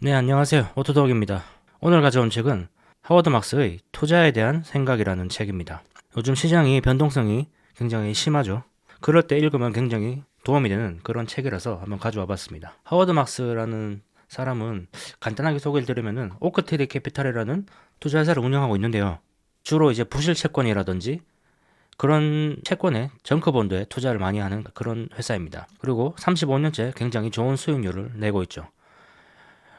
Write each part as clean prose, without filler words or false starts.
네, 안녕하세요. 오토독입니다. 오늘 가져온 책은 하워드 막스의 투자에 대한 생각이라는 책입니다. 요즘 시장이 변동성이 굉장히 심하죠. 그럴 때 읽으면 굉장히 도움이 되는 그런 책이라서 한번 가져와 봤습니다. 하워드 막스라는 사람은 간단하게 소개를 드리면은 오크트리 캐피탈이라는 투자회사를 운영하고 있는데요. 주로 이제 부실 채권이라든지 그런 채권에 정크본드에 투자를 많이 하는 그런 회사입니다. 그리고 35년째 굉장히 좋은 수익률을 내고 있죠.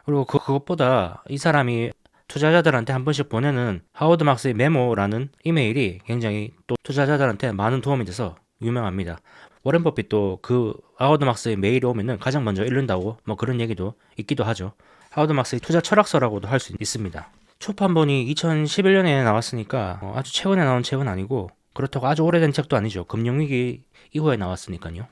그리고 그것보다 이 사람이 투자자들한테 한 번씩 보내는 하워드 막스의 메모라는 이메일이 굉장히 또 투자자들한테 많은 도움이 돼서 유명합니다. 워렌 버핏도 그 하워드 막스의 메일이 오면은 가장 먼저 읽는다고 뭐 그런 얘기도 있기도 하죠. 하워드 막스의 투자 철학서라고도 할 수 있습니다. 초판본이 2011년에 나왔으니까 아주 최근에 나온 책은 아니고 그렇다고 아주 오래된 책도 아니죠. 금융위기 이후에 나왔으니까요.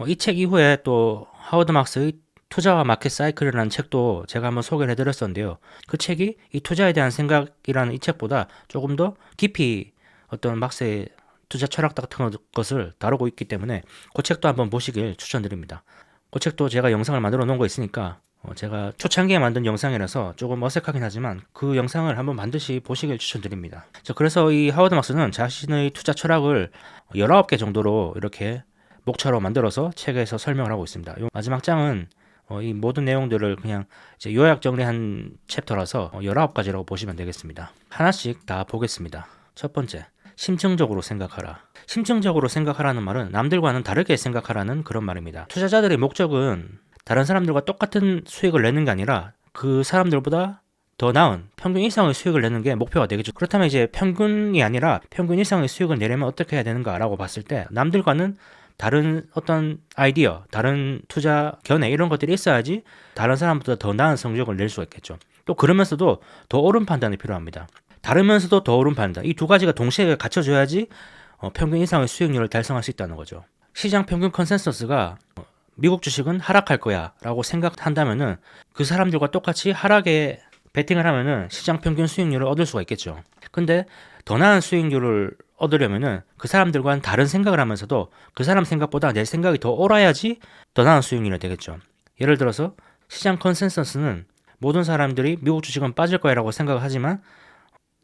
이 책 이후에 또 하워드 막스의 투자와 마켓 사이클이라는 책도 제가 한번 소개를 해드렸었는데요. 그 책이 이 투자에 대한 생각이라는 이 책보다 조금 더 깊이 어떤 막스의 투자 철학 같은 것을 다루고 있기 때문에 그 책도 한번 보시길 추천드립니다. 그 책도 제가 영상을 만들어 놓은 거 있으니까 제가 초창기에 만든 영상이라서 조금 어색하긴 하지만 그 영상을 한번 반드시 보시길 추천드립니다. 그래서 이 하워드 막스는 자신의 투자 철학을 19개 정도로 이렇게 목차로 만들어서 책에서 설명을 하고 있습니다. 이 마지막 장은 이 모든 내용들을 그냥 이제 요약 정리한 챕터라서 19가지라고 보시면 되겠습니다. 하나씩 다 보겠습니다. 첫 번째, 심층적으로 생각하라. 심층적으로 생각하라는 말은 남들과는 다르게 생각하라는 그런 말입니다. 투자자들의 목적은 다른 사람들과 똑같은 수익을 내는 게 아니라 그 사람들보다 더 나은 평균 이상의 수익을 내는 게 목표가 되겠죠. 그렇다면 이제 평균이 아니라 평균 이상의 수익을 내려면 어떻게 해야 되는가라고 봤을 때 남들과는 다른 어떤 아이디어, 다른 투자 견해 이런 것들이 있어야지 다른 사람보다 더 나은 성적을 낼 수가 있겠죠. 또 그러면서도 더 옳은 판단이 필요합니다. 다르면서도 더 옳은 판단. 이 두 가지가 동시에 갖춰져야지 평균 이상의 수익률을 달성할 수 있다는 거죠. 시장 평균 컨센서스가 미국 주식은 하락할 거야 라고 생각한다면은 그 사람들과 똑같이 하락에 베팅을 하면은 시장 평균 수익률을 얻을 수가 있겠죠. 근데 더 나은 수익률을 얻으려면은 그 사람들과는 다른 생각을 하면서도 그 사람 생각보다 내 생각이 더 옳아야지 더 나은 수익률이 되겠죠. 예를 들어서 시장 컨센서스는 모든 사람들이 미국 주식은 빠질 거야라고 생각을 하지만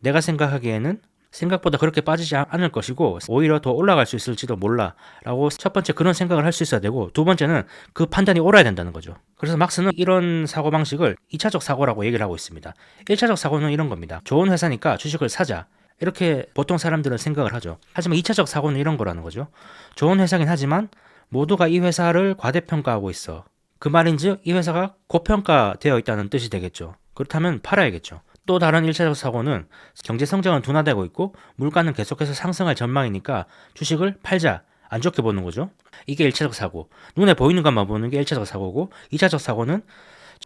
내가 생각하기에는 생각보다 그렇게 빠지지 않을 것이고 오히려 더 올라갈 수 있을지도 몰라 라고 첫 번째 그런 생각을 할 수 있어야 되고 두 번째는 그 판단이 옳아야 된다는 거죠. 그래서 막스는 이런 사고방식을 2차적 사고라고 얘기를 하고 있습니다. 1차적 사고는 이런 겁니다. 좋은 회사니까 주식을 사자. 이렇게 보통 사람들은 생각을 하죠. 하지만 2차적 사고는 이런 거라는 거죠. 좋은 회사긴 하지만 모두가 이 회사를 과대평가하고 있어. 그 말인즉 이 회사가 고평가되어 있다는 뜻이 되겠죠. 그렇다면 팔아야겠죠. 또 다른 1차적 사고는 경제 성장은 둔화되고 있고 물가는 계속해서 상승할 전망이니까 주식을 팔자. 안 좋게 보는 거죠. 이게 1차적 사고. 눈에 보이는 것만 보는 게 1차적 사고고 2차적 사고는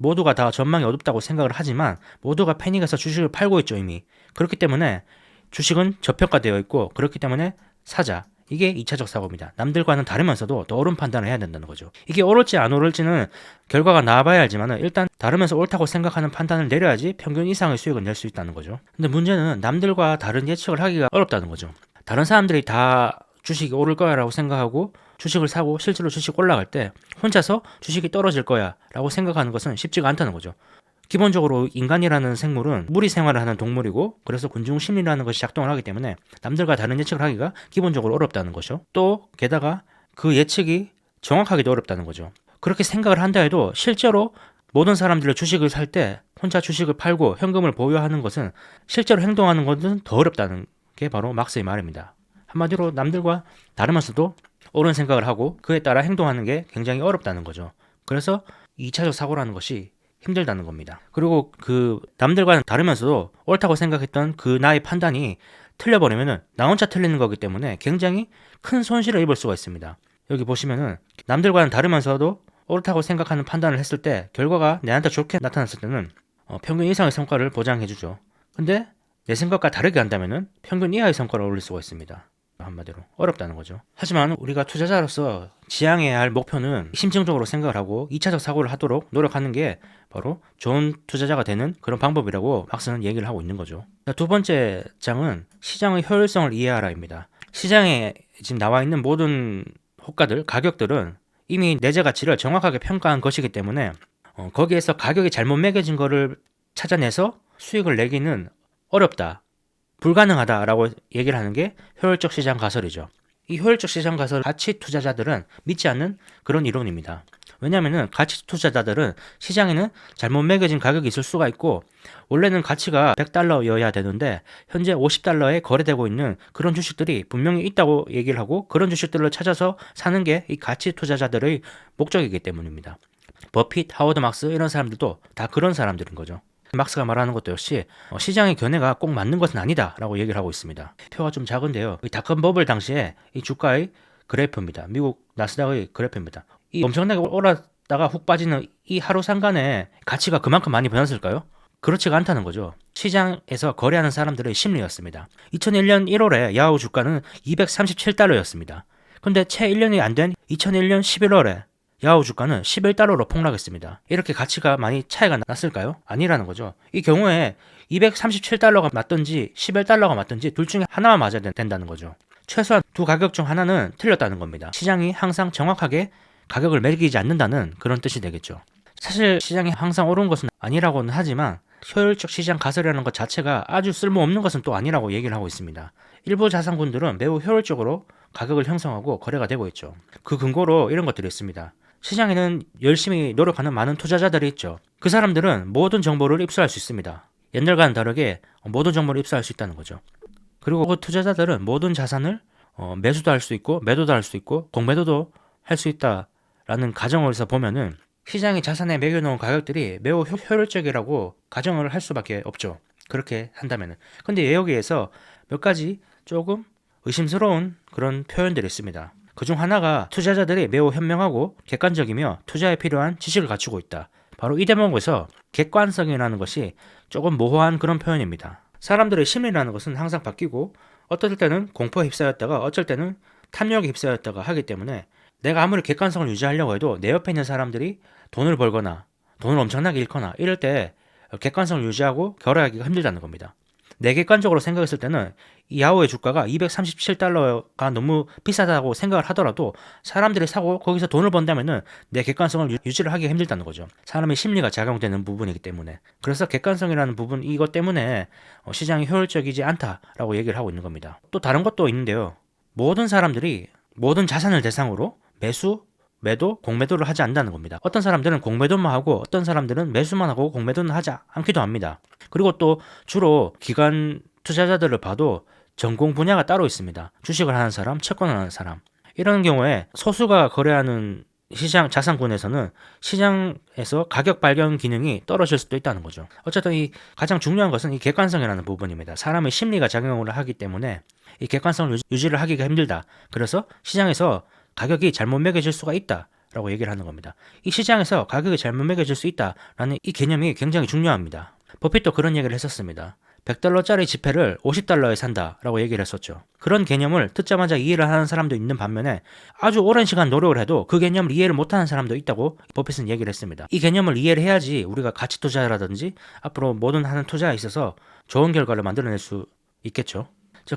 모두가 다 전망이 어둡다고 생각을 하지만 모두가 패닉해서 주식을 팔고 있죠 이미. 그렇기 때문에 주식은 저평가되어 있고 그렇기 때문에 사자. 이게 2차적 사고입니다. 남들과는 다르면서도 더 옳은 판단을 해야 된다는 거죠. 이게 옳을지 안 옳을지는 결과가 나와봐야 알지만 일단 다르면서 옳다고 생각하는 판단을 내려야지 평균 이상의 수익을 낼 수 있다는 거죠. 근데 문제는 남들과 다른 예측을 하기가 어렵다는 거죠. 다른 사람들이 다 주식이 오를 거야 라고 생각하고 주식을 사고 실제로 주식 올라갈 때 혼자서 주식이 떨어질 거야 라고 생각하는 것은 쉽지가 않다는 거죠. 기본적으로 인간이라는 생물은 무리 생활을 하는 동물이고 그래서 군중심리라는 것이 작동을 하기 때문에 남들과 다른 예측을 하기가 기본적으로 어렵다는 거죠. 또 게다가 그 예측이 정확하기도 어렵다는 거죠. 그렇게 생각을 한다 해도 실제로 모든 사람들의 주식을 살 때 혼자 주식을 팔고 현금을 보유하는 것은 실제로 행동하는 것은 더 어렵다는 게 바로 막스의 말입니다. 한마디로 남들과 다르면서도 옳은 생각을 하고 그에 따라 행동하는 게 굉장히 어렵다는 거죠. 그래서 2차적 사고라는 것이 힘들다는 겁니다. 그리고 그 남들과는 다르면서도 옳다고 생각했던 그 나의 판단이 틀려버리면은 나 혼자 틀리는 거기 때문에 굉장히 큰 손실을 입을 수가 있습니다. 여기 보시면은 남들과는 다르면서도 옳다고 생각하는 판단을 했을 때 결과가 내한테 좋게 나타났을 때는 평균 이상의 성과를 보장해주죠. 근데 내 생각과 다르게 한다면은 평균 이하의 성과를 올릴 수가 있습니다. 한마디로 어렵다는 거죠. 하지만 우리가 투자자로서 지향해야 할 목표는 심층적으로 생각을 하고 2차적 사고를 하도록 노력하는 게 바로 좋은 투자자가 되는 그런 방법이라고 막스는 얘기를 하고 있는 거죠. 두 번째 장은 시장의 효율성을 이해하라입니다. 시장에 지금 나와 있는 모든 호가들, 가격들은 이미 내재 가치를 정확하게 평가한 것이기 때문에 거기에서 가격이 잘못 매겨진 거를 찾아내서 수익을 내기는 어렵다, 불가능하다라고 얘기를 하는 게 효율적 시장 가설이죠. 이 효율적 시장 가설 가치 투자자들은 믿지 않는 그런 이론입니다. 왜냐하면 가치 투자자들은 시장에는 잘못 매겨진 가격이 있을 수가 있고, 원래는 가치가 100달러여야 되는데 현재 50달러에 거래되고 있는 그런 주식들이 분명히 있다고 얘기를 하고, 그런 주식들을 찾아서 사는 게 이 가치 투자자들의 목적이기 때문입니다. 버핏, 하워드 막스 이런 사람들도 다 그런 사람들인 거죠. 막스가 말하는 것도 역시 시장의 견해가 꼭 맞는 것은 아니다 라고 얘기를 하고 있습니다. 표가 좀 작은데요, 이 닷컴 버블 당시에 이 주가의 그래프입니다. 미국 나스닥의 그래프입니다. 이 엄청나게 올랐다가 훅 빠지는 이 하루 상간에 가치가 그만큼 많이 변했을까요? 그렇지가 않다는 거죠. 시장에서 거래하는 사람들의 심리였습니다. 2001년 1월에 야후 주가는 237달러였습니다. 근데 채 1년이 안 된 2001년 11월에 야후 주가는 11달러로 폭락했습니다. 이렇게 가치가 많이 차이가 났을까요? 아니라는 거죠. 이 경우에 237달러가 맞든지 11달러가 맞든지 둘 중에 하나만 맞아야 된다는 거죠. 최소한 두 가격 중 하나는 틀렸다는 겁니다. 시장이 항상 정확하게 가격을 매기지 않는다는 그런 뜻이 되겠죠. 사실 시장이 항상 옳은 것은 아니라고는 하지만 효율적 시장 가설이라는 것 자체가 아주 쓸모없는 것은 또 아니라고 얘기를 하고 있습니다. 일부 자산군들은 매우 효율적으로 가격을 형성하고 거래가 되고 있죠. 그 근거로 이런 것들이 있습니다. 시장에는 열심히 노력하는 많은 투자자들이 있죠. 그 사람들은 모든 정보를 입수할 수 있습니다. 옛날과는 다르게 모든 정보를 입수할 수 있다는 거죠. 그리고 그 투자자들은 모든 자산을 매수도 할 수 있고 매도도 할 수 있고 공매도도 할 수 있다라는 가정에서 보면은 시장이 자산에 매겨놓은 가격들이 매우 효율적이라고 가정을 할 수밖에 없죠. 그렇게 한다면은. 근데 여기에서 몇 가지 조금 의심스러운 그런 표현들이 있습니다. 그중 하나가 투자자들이 매우 현명하고 객관적이며 투자에 필요한 지식을 갖추고 있다. 바로 이 대목에서 객관성이라는 것이 조금 모호한 그런 표현입니다. 사람들의 심리라는 것은 항상 바뀌고 어떨 때는 공포에 휩싸였다가 어쩔 때는 탐욕에 휩싸였다가 하기 때문에 내가 아무리 객관성을 유지하려고 해도 내 옆에 있는 사람들이 돈을 벌거나 돈을 엄청나게 잃거나 이럴 때 객관성을 유지하고 거래하기가 힘들다는 겁니다. 내 객관적으로 생각했을 때는 이 야후의 주가가 237달러가 너무 비싸다고 생각을 하더라도 사람들이 사고 거기서 돈을 번다면은 내 객관성을 유지를 하기가 힘들다는 거죠. 사람의 심리가 작용되는 부분이기 때문에. 그래서 객관성이라는 부분, 이것 때문에 시장이 효율적이지 않다라고 얘기를 하고 있는 겁니다. 또 다른 것도 있는데요. 모든 사람들이 모든 자산을 대상으로 매수, 매도, 공매도를 하지 않는다는 겁니다. 어떤 사람들은 공매도만 하고 어떤 사람들은 매수만 하고 공매도는 하지 않기도 합니다. 그리고 또 주로 기관 투자자들을 봐도 전공 분야가 따로 있습니다. 주식을 하는 사람, 채권을 하는 사람. 이런 경우에 소수가 거래하는 시장 자산군에서는 시장에서 가격 발견 기능이 떨어질 수도 있다는 거죠. 어쨌든 이 가장 중요한 것은 이 객관성이라는 부분입니다. 사람의 심리가 작용을 하기 때문에 이 객관성을 유지를 하기가 힘들다. 그래서 시장에서 가격이 잘못 매겨질 수가 있다라고 얘기를 하는 겁니다. 이 시장에서 가격이 잘못 매겨질 수 있다라는 이 개념이 굉장히 중요합니다. 버핏도 그런 얘기를 했었습니다. 100달러짜리 지폐를 50달러에 산다라고 얘기를 했었죠. 그런 개념을 듣자마자 이해를 하는 사람도 있는 반면에 아주 오랜 시간 노력을 해도 그 개념을 이해를 못하는 사람도 있다고 버핏은 얘기를 했습니다. 이 개념을 이해를 해야지 우리가 가치 투자라든지 앞으로 모든 하는 투자에 있어서 좋은 결과를 만들어낼 수 있겠죠.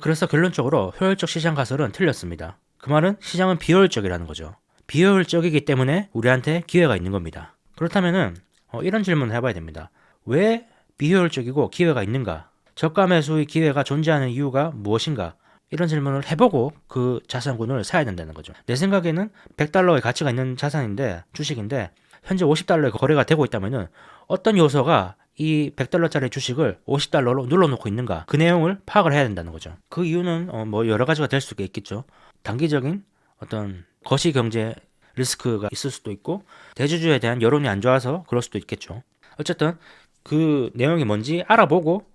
그래서 결론적으로 효율적 시장 가설은 틀렸습니다. 그 말은 시장은 비효율적이라는 거죠. 비효율적이기 때문에 우리한테 기회가 있는 겁니다. 그렇다면은 이런 질문을 해봐야 됩니다. 왜 비효율적이고 기회가 있는가? 저가 매수의 기회가 존재하는 이유가 무엇인가? 이런 질문을 해보고 그 자산군을 사야 된다는 거죠. 내 생각에는 100달러의 가치가 있는 자산인데, 주식인데 현재 50달러에 거래가 되고 있다면은 어떤 요소가 이 100달러짜리 주식을 50달러로 눌러놓고 있는가? 그 내용을 파악을 해야 된다는 거죠. 그 이유는 뭐 여러 가지가 될 수가 있겠죠. 단기적인 어떤 거시경제 리스크가 있을 수도 있고 대주주에 대한 여론이 안 좋아서 그럴 수도 있겠죠. 어쨌든 그 내용이 뭔지 알아보고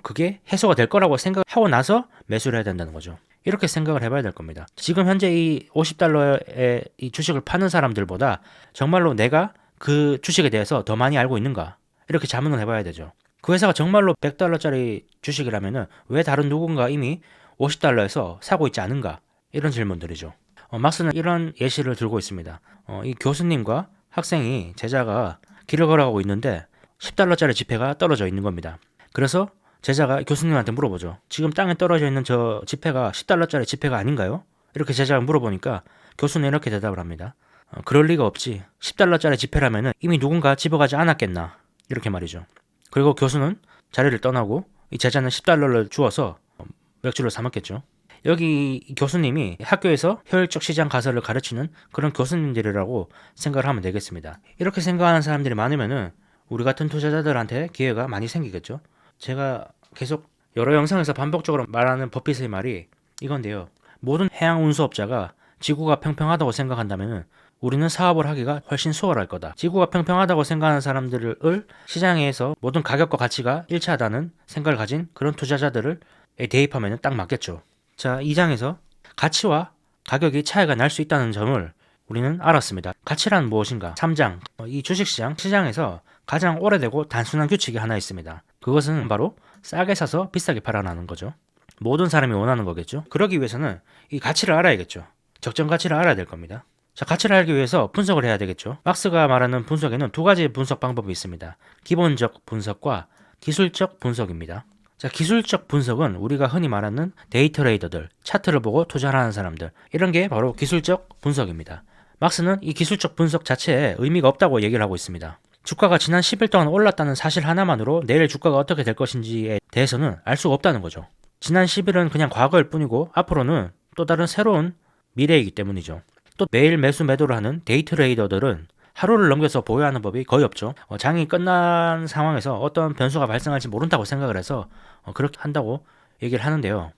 그게 해소가 될 거라고 생각하고 나서 매수를 해야 된다는 거죠. 이렇게 생각을 해봐야 될 겁니다. 지금 현재 이 50달러에 이 주식을 파는 사람들보다 정말로 내가 그 주식에 대해서 더 많이 알고 있는가? 이렇게 자문을 해봐야 되죠. 그 회사가 정말로 100달러짜리 주식이라면은 왜 다른 누군가 이미 50달러에서 사고 있지 않은가? 이런 질문들이죠. 막스는 이런 예시를 들고 있습니다. 이 교수님과 학생이, 제자가 길을 걸어가고 있는데 10달러짜리 지폐가 떨어져 있는 겁니다. 그래서 제자가 교수님한테 물어보죠. 지금 땅에 떨어져 있는 저 지폐가 10달러짜리 지폐가 아닌가요? 이렇게 제자가 물어보니까 교수는 이렇게 대답을 합니다. 그럴 리가 없지. 10달러짜리 지폐라면은 이미 누군가 집어가지 않았겠나. 이렇게 말이죠. 그리고 교수는 자리를 떠나고 이 제자는 10달러를 주어서 맥주를 사 먹겠죠. 여기 이 교수님이 학교에서 효율적 시장 가설을 가르치는 그런 교수님들이라고 생각을 하면 되겠습니다. 이렇게 생각하는 사람들이 많으면은 우리 같은 투자자들한테 기회가 많이 생기겠죠. 제가 계속 여러 영상에서 반복적으로 말하는 버핏의 말이 이건데요. 모든 해양 운수업자가 지구가 평평하다고 생각한다면 우리는 사업을 하기가 훨씬 수월할 거다. 지구가 평평하다고 생각하는 사람들을 시장에서 모든 가격과 가치가 일치하다는 생각을 가진 그런 투자자들을 대입하면 딱 맞겠죠. 자, 이 장에서 가치와 가격이 차이가 날 수 있다는 점을 우리는 알았습니다. 가치란 무엇인가? 3장. 이 시장에서 가장 오래되고 단순한 규칙이 하나 있습니다. 그것은 바로 싸게 사서 비싸게 팔아라는 거죠. 모든 사람이 원하는 거겠죠. 그러기 위해서는 이 가치를 알아야겠죠. 적정 가치를 알아야 될 겁니다. 자, 가치를 알기 위해서 분석을 해야 되겠죠. 막스가 말하는 분석에는 두 가지 분석 방법이 있습니다. 기본적 분석과 기술적 분석입니다. 자, 기술적 분석은 우리가 흔히 말하는 데이 트레이더들, 차트를 보고 투자하는 사람들, 이런 게 바로 기술적 분석입니다. 막스는 이 기술적 분석 자체에 의미가 없다고 얘기를 하고 있습니다. 주가가 지난 10일 동안 올랐다는 사실 하나만으로 내일 주가가 어떻게 될 것인지에 대해서는 알 수가 없다는 거죠. 지난 10일은 그냥 과거일 뿐이고 앞으로는 또 다른 새로운 미래이기 때문이죠. 또 매일 매수 매도를 하는 데이 트레이더들은 하루를 넘겨서 보유하는 법이 거의 없죠. 장이 끝난 상황에서 어떤 변수가 발생할지 모른다고 생각을 해서 그렇게 한다고 얘기를 하는데요.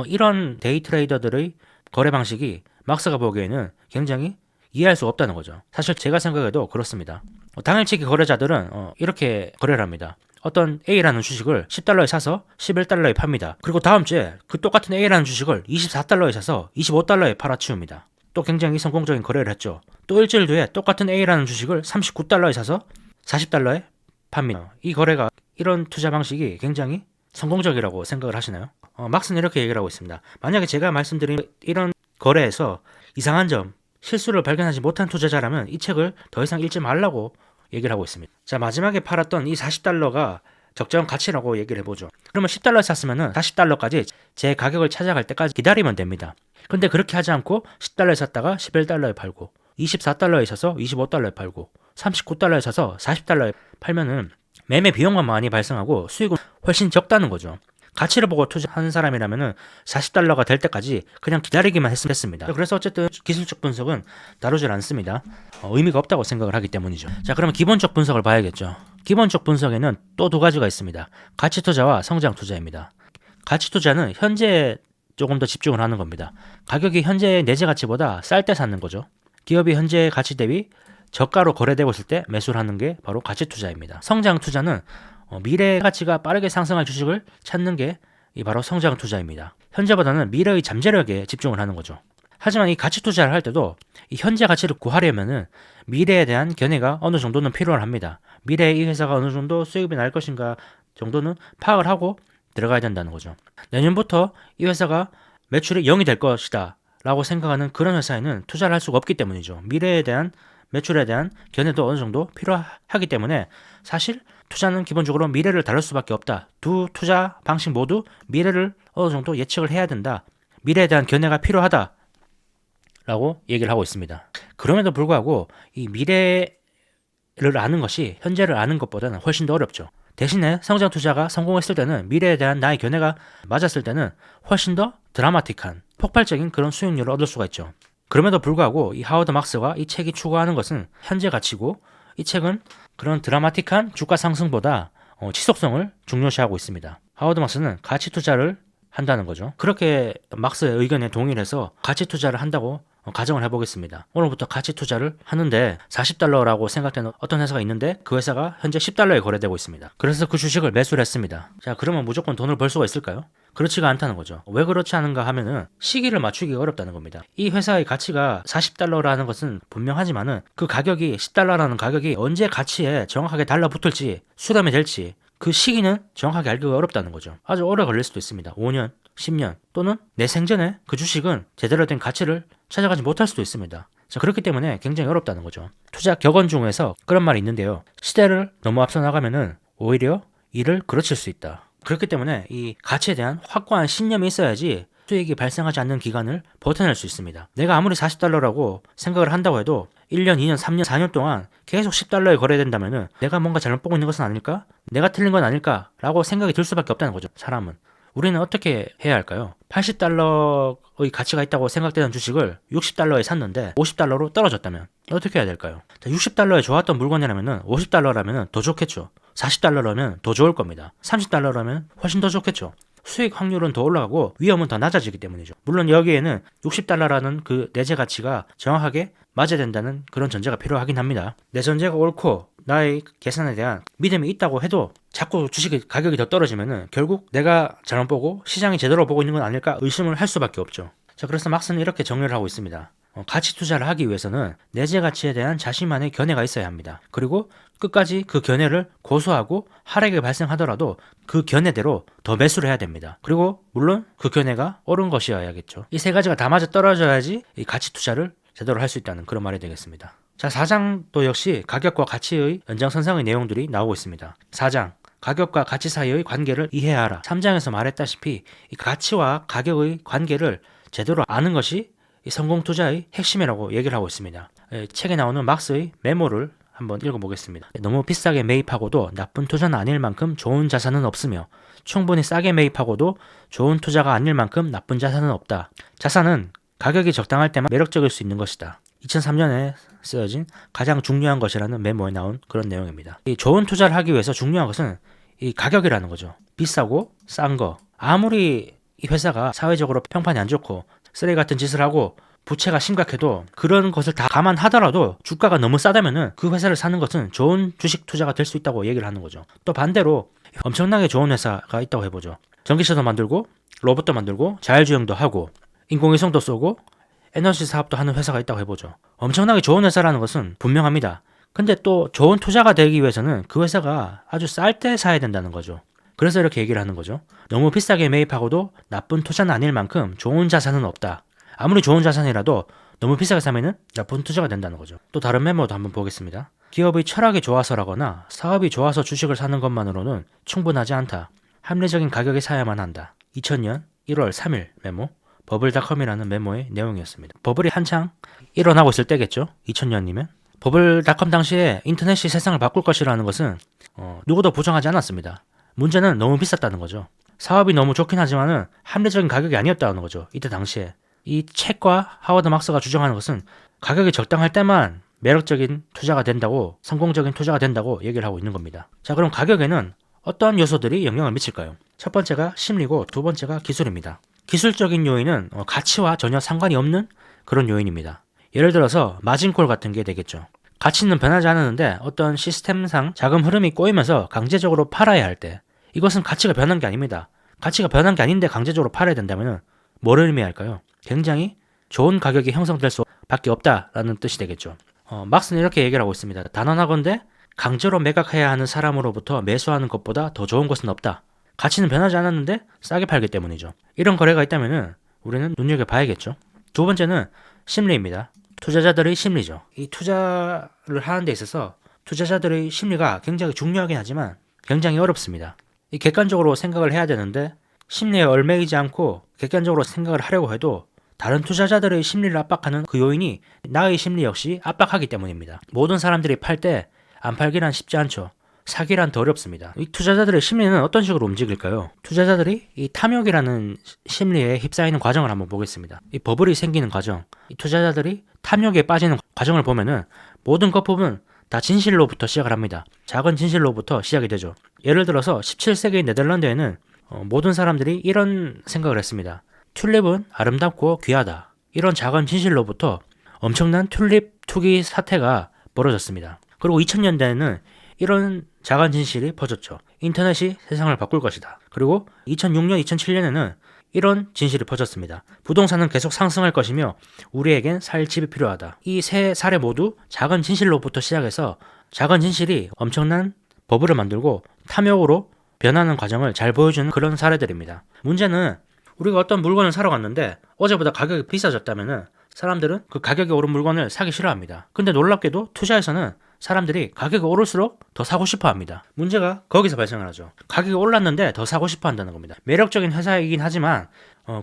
이런 데이 트레이더들의 거래 방식이 막스가 보기에는 굉장히 이해할 수 없다는 거죠. 사실 제가 생각해도 그렇습니다. 당일치기 거래자들은 이렇게 거래를 합니다. 어떤 A라는 주식을 10달러에 사서 11달러에 팝니다. 그리고 다음 주에 그 똑같은 A라는 주식을 24달러에 사서 25달러에 팔아치웁니다. 또 굉장히 성공적인 거래를 했죠. 또 일주일 뒤에 똑같은 A라는 주식을 39달러에 사서 40달러에 팝니다. 이 거래가, 이런 투자 방식이 굉장히 성공적이라고 생각을 하시나요? 막스는 이렇게 얘기를 하고 있습니다. 만약에 제가 말씀드린 이런 거래에서 이상한 점, 실수를 발견하지 못한 투자자라면 이 책을 더 이상 읽지 말라고 얘기를 하고 있습니다. 자, 마지막에 팔았던 이 40달러가 적정 가치라고 얘기를 해보죠. 그러면 10달러에 샀으면 40달러까지 제 가격을 찾아갈 때까지 기다리면 됩니다. 근데 그렇게 하지 않고 10달러에 샀다가 11달러에 팔고 24달러에 사서 25달러에 팔고 39달러에 사서 40달러에 팔면은 매매 비용만 많이 발생하고 수익은 훨씬 적다는 거죠. 가치를 보고 투자하는 사람이라면은 40달러가 될 때까지 그냥 기다리기만 했으면 됐습니다. 그래서 어쨌든 기술적 분석은 다루질 않습니다. 의미가 없다고 생각을 하기 때문이죠. 자, 그러면 기본적 분석을 봐야겠죠. 기본적 분석에는 또 두 가지가 있습니다. 가치 투자와 성장 투자입니다. 가치 투자는 현재에 조금 더 집중을 하는 겁니다. 가격이 현재의 내재 가치보다 쌀 때 사는 거죠. 기업이 현재의 가치 대비 저가로 거래되고 있을 때 매수를 하는 게 바로 가치 투자입니다. 성장 투자는 미래의 가치가 빠르게 상승할 주식을 찾는 게 바로 성장 투자입니다. 현재보다는 미래의 잠재력에 집중을 하는 거죠. 하지만 이 가치 투자를 할 때도 이 현재 가치를 구하려면은 미래에 대한 견해가 어느 정도는 필요합니다. 미래에 이 회사가 어느 정도 수익이 날 것인가 정도는 파악을 하고 들어가야 된다는 거죠. 내년부터 이 회사가 매출이 0이 될 것이다 라고 생각하는 그런 회사에는 투자를 할 수가 없기 때문이죠. 미래에 대한 매출에 대한 견해도 어느 정도 필요하기 때문에 사실 투자는 기본적으로 미래를 다룰 수밖에 없다. 두 투자 방식 모두 미래를 어느 정도 예측을 해야 된다. 미래에 대한 견해가 필요하다 라고 얘기를 하고 있습니다. 그럼에도 불구하고 이 미래를 아는 것이 현재를 아는 것보다는 훨씬 더 어렵죠. 대신에 성장 투자가 성공했을 때는 미래에 대한 나의 견해가 맞았을 때는 훨씬 더 드라마틱한 폭발적인 그런 수익률을 얻을 수가 있죠. 그럼에도 불구하고 이 하워드 막스와 이 책이 추구하는 것은 현재 가치고 이 책은 그런 드라마틱한 주가 상승보다 지속성을 중요시하고 있습니다. 하워드 막스는 가치 투자를 한다는 거죠. 그렇게 막스의 의견에 동의를 해서 가치 투자를 한다고 가정을 해보겠습니다. 오늘부터 가치 투자를 하는데 40달러라고 생각되는 어떤 회사가 있는데 그 회사가 현재 10달러에 거래되고 있습니다. 그래서 그 주식을 매수를 했습니다. 자, 그러면 무조건 돈을 벌 수가 있을까요? 그렇지가 않다는 거죠. 왜 그렇지 않은가 하면은 시기를 맞추기가 어렵다는 겁니다. 이 회사의 가치가 40달러라는 것은 분명하지만은 그 가격이 10달러라는 가격이 언제 가치에 정확하게 달라붙을지 수렴이 될지 그 시기는 정확하게 알기가 어렵다는 거죠. 아주 오래 걸릴 수도 있습니다. 5년, 10년 또는 내 생전에 그 주식은 제대로 된 가치를 찾아가지 못할 수도 있습니다. 자, 그렇기 때문에 굉장히 어렵다는 거죠. 투자 격언 중에서 그런 말이 있는데요. 시대를 너무 앞서 나가면은 오히려 일을 그르칠 수 있다. 그렇기 때문에 이 가치에 대한 확고한 신념이 있어야지 수익이 발생하지 않는 기간을 버텨낼 수 있습니다. 내가 아무리 40달러라고 생각을 한다고 해도 1년, 2년, 3년, 4년 동안 계속 10달러에 거래된다면은 내가 뭔가 잘못 보고 있는 것은 아닐까? 내가 틀린 건 아닐까? 라고 생각이 들 수밖에 없다는 거죠. 사람은. 우리는 어떻게 해야 할까요? 80달러의 가치가 있다고 생각되는 주식을 60달러에 샀는데 50달러로 떨어졌다면 어떻게 해야 될까요? 60달러에 좋았던 물건이라면 50달러라면 더 좋겠죠. 40달러라면 더 좋을 겁니다. 30달러라면 훨씬 더 좋겠죠. 수익 확률은 더 올라가고 위험은 더 낮아지기 때문이죠. 물론 여기에는 60달러라는 그 내재 가치가 정확하게 맞아야 된다는 그런 전제가 필요하긴 합니다. 내 전제가 옳고 나의 계산에 대한 믿음이 있다고 해도 자꾸 주식의 가격이 더 떨어지면은 결국 내가 잘못 보고 시장이 제대로 보고 있는 건 아닐까 의심을 할 수밖에 없죠. 자, 그래서 막스는 이렇게 정리를 하고 있습니다. 가치 투자를 하기 위해서는 내재 가치에 대한 자신만의 견해가 있어야 합니다. 그리고 끝까지 그 견해를 고수하고 하락이 발생하더라도 그 견해대로 더 매수를 해야 됩니다. 그리고 물론 그 견해가 옳은 것이어야겠죠. 이 세 가지가 다 맞아 떨어져야지 이 가치 투자를 제대로 할 수 있다는 그런 말이 되겠습니다. 자, 4장도 역시 가격과 가치의 연장선상의 내용들이 나오고 있습니다. 4장 가격과 가치 사이의 관계를 이해하라. 3장에서 말했다시피 이 가치와 가격의 관계를 제대로 아는 것이 이 성공 투자의 핵심이라고 얘기를 하고 있습니다. 책에 나오는 막스의 메모를 한번 읽어보겠습니다. 너무 비싸게 매입하고도 나쁜 투자는 아닐 만큼 좋은 자산은 없으며 충분히 싸게 매입하고도 좋은 투자가 아닐 만큼 나쁜 자산은 없다. 자산은 가격이 적당할 때만 매력적일 수 있는 것이다. 2003년에 쓰여진 가장 중요한 것이라는 메모에 나온 그런 내용입니다. 이 좋은 투자를 하기 위해서 중요한 것은 이 가격이라는 거죠. 비싸고 싼 거. 아무리 이 회사가 사회적으로 평판이 안 좋고 쓰레기 같은 짓을 하고 부채가 심각해도 그런 것을 다 감안하더라도 주가가 너무 싸다면은 그 회사를 사는 것은 좋은 주식 투자가 될 수 있다고 얘기를 하는 거죠. 또 반대로 엄청나게 좋은 회사가 있다고 해보죠. 전기차도 만들고 로봇도 만들고 자율주행도 하고 인공위성도 쏘고 에너지 사업도 하는 회사가 있다고 해보죠. 엄청나게 좋은 회사라는 것은 분명합니다. 근데 또 좋은 투자가 되기 위해서는 그 회사가 아주 쌀 때 사야 된다는 거죠. 그래서 이렇게 얘기를 하는 거죠. 너무 비싸게 매입하고도 나쁜 투자는 아닐 만큼 좋은 자산은 없다. 아무리 좋은 자산이라도 너무 비싸게 사면은 나쁜 투자가 된다는 거죠. 또 다른 메모도 한번 보겠습니다. 기업의 철학이 좋아서라거나 사업이 좋아서 주식을 사는 것만으로는 충분하지 않다. 합리적인 가격에 사야만 한다. 2000년 1월 3일 메모 버블닷컴이라는 메모의 내용이었습니다. 버블이 한창 일어나고 있을 때겠죠. 2000년이면. 버블닷컴 당시에 인터넷이 세상을 바꿀 것이라는 것은 누구도 보장하지 않았습니다. 문제는 너무 비쌌다는 거죠. 사업이 너무 좋긴 하지만은 합리적인 가격이 아니었다는 거죠. 이때 당시에. 이 책과 하워드 막스가 주장하는 것은 가격이 적당할 때만 매력적인 투자가 된다고, 성공적인 투자가 된다고 얘기를 하고 있는 겁니다. 자, 그럼 가격에는 어떤 요소들이 영향을 미칠까요? 첫 번째가 심리고 두 번째가 기술입니다. 기술적인 요인은 가치와 전혀 상관이 없는 그런 요인입니다. 예를 들어서 마진콜 같은 게 되겠죠. 가치는 변하지 않았는데 어떤 시스템상 자금 흐름이 꼬이면서 강제적으로 팔아야 할 때 이것은 가치가 변한 게 아닙니다. 가치가 변한 게 아닌데 강제적으로 팔아야 된다면 뭐를 의미할까요? 굉장히 좋은 가격이 형성될 수밖에 없다라는 뜻이 되겠죠. 막스는 이렇게 얘기를 하고 있습니다. 단언하건대 강제로 매각해야 하는 사람으로부터 매수하는 것보다 더 좋은 것은 없다. 가치는 변하지 않았는데 싸게 팔기 때문이죠. 이런 거래가 있다면 우리는 눈여겨봐야겠죠. 두 번째는 심리입니다. 투자자들의 심리죠. 이 투자를 하는 데 있어서 투자자들의 심리가 굉장히 중요하긴 하지만 굉장히 어렵습니다. 이 객관적으로 생각을 해야 되는데 심리에 얽매이지 않고 객관적으로 생각을 하려고 해도 다른 투자자들의 심리를 압박하는 그 요인이 나의 심리 역시 압박하기 때문입니다. 모든 사람들이 팔 때 안 팔기란 쉽지 않죠. 사기란 더 어렵습니다. 이 투자자들의 심리는 어떤 식으로 움직일까요? 투자자들이 이 탐욕이라는 심리에 휩싸이는 과정을 한번 보겠습니다. 이 버블이 생기는 과정, 이 투자자들이 탐욕에 빠지는 과정을 보면은 모든 거품은 다 진실로부터 시작을 합니다. 작은 진실로부터 시작이 되죠. 예를 들어서 17세기 네덜란드에는 모든 사람들이 이런 생각을 했습니다. 튤립은 아름답고 귀하다. 이런 작은 진실로부터 엄청난 튤립 투기 사태가 벌어졌습니다. 그리고 2000년대에는 이런 작은 진실이 퍼졌죠. 인터넷이 세상을 바꿀 것이다. 그리고 2006년, 2007년에는 이런 진실이 퍼졌습니다. 부동산은 계속 상승할 것이며 우리에겐 살 집이 필요하다. 이 세 사례 모두 작은 진실로부터 시작해서 작은 진실이 엄청난 버블을 만들고 탐욕으로 변하는 과정을 잘 보여주는 그런 사례들입니다. 문제는 우리가 어떤 물건을 사러 갔는데 어제보다 가격이 비싸졌다면 사람들은 그 가격이 오른 물건을 사기 싫어합니다. 근데 놀랍게도 투자에서는 사람들이 가격이 오를수록 더 사고 싶어 합니다. 문제가 거기서 발생을 하죠. 가격이 올랐는데 더 사고 싶어 한다는 겁니다. 매력적인 회사이긴 하지만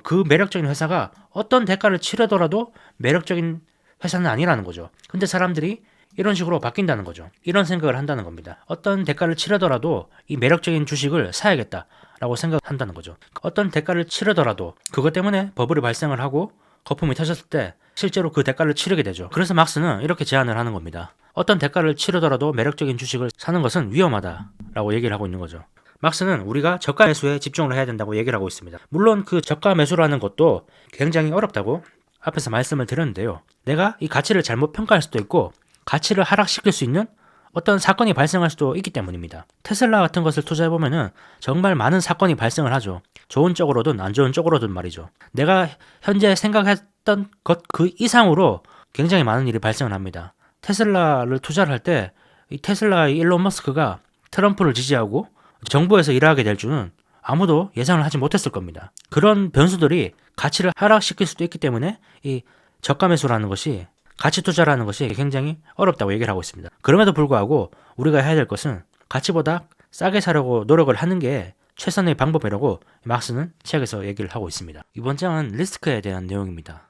그 매력적인 회사가 어떤 대가를 치르더라도 매력적인 회사는 아니라는 거죠. 근데 사람들이 이런 식으로 바뀐다는 거죠. 이런 생각을 한다는 겁니다. 어떤 대가를 치르더라도 이 매력적인 주식을 사야겠다라고 생각한다는 거죠. 어떤 대가를 치르더라도 그것 때문에 버블이 발생을 하고 거품이 터졌을 때 실제로 그 대가를 치르게 되죠. 그래서 막스는 이렇게 제안을 하는 겁니다. 어떤 대가를 치르더라도 매력적인 주식을 사는 것은 위험하다라고 얘기를 하고 있는 거죠. 막스는 우리가 저가 매수에 집중을 해야 된다고 얘기를 하고 있습니다. 물론 그 저가 매수라는 것도 굉장히 어렵다고 앞에서 말씀을 드렸는데요. 내가 이 가치를 잘못 평가할 수도 있고 가치를 하락시킬 수 있는 어떤 사건이 발생할 수도 있기 때문입니다. 테슬라 같은 것을 투자해보면은 정말 많은 사건이 발생을 하죠. 좋은 쪽으로든 안 좋은 쪽으로든 말이죠. 내가 현재 생각했던 것 그 이상으로 굉장히 많은 일이 발생을 합니다. 테슬라를 투자를 할 때 이 테슬라의 일론 머스크가 트럼프를 지지하고 정부에서 일하게 될 줄은 아무도 예상을 하지 못했을 겁니다. 그런 변수들이 가치를 하락시킬 수도 있기 때문에 이 저가 매수라는 것이 가치 투자라는 것이 굉장히 어렵다고 얘기를 하고 있습니다. 그럼에도 불구하고 우리가 해야 될 것은 가치보다 싸게 사려고 노력을 하는 게 최선의 방법이라고 막스는 책에서 얘기를 하고 있습니다. 이번 장은 리스크에 대한 내용입니다.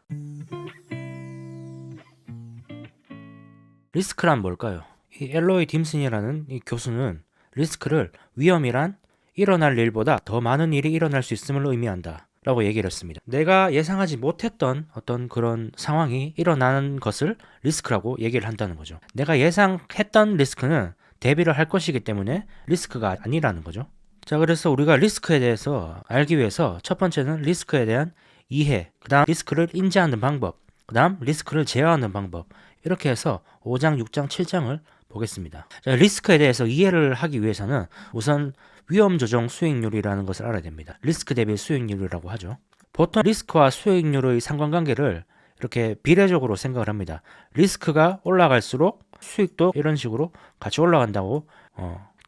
리스크란 뭘까요? 이 엘로이 딤슨이라는 이 교수는 리스크를 위험이란 일어날 일보다 더 많은 일이 일어날 수 있음을 의미한다 라고 얘기를 했습니다. 내가 예상하지 못했던 어떤 그런 상황이 일어나는 것을 리스크라고 얘기를 한다는 거죠. 내가 예상했던 리스크는 대비를 할 것이기 때문에 리스크가 아니라는 거죠. 자, 그래서 우리가 리스크에 대해서 알기 위해서 첫 번째는 리스크에 대한 이해, 그 다음 리스크를 인지하는 방법, 그 다음 리스크를 제어하는 방법, 이렇게 해서 5장, 6장, 7장을 보겠습니다. 자, 리스크에 대해서 이해를 하기 위해서는 우선 위험 조정 수익률이라는 것을 알아야 됩니다. 리스크 대비 수익률이라고 하죠. 보통 리스크와 수익률의 상관관계를 이렇게 비례적으로 생각을 합니다. 리스크가 올라갈수록 수익도 이런 식으로 같이 올라간다고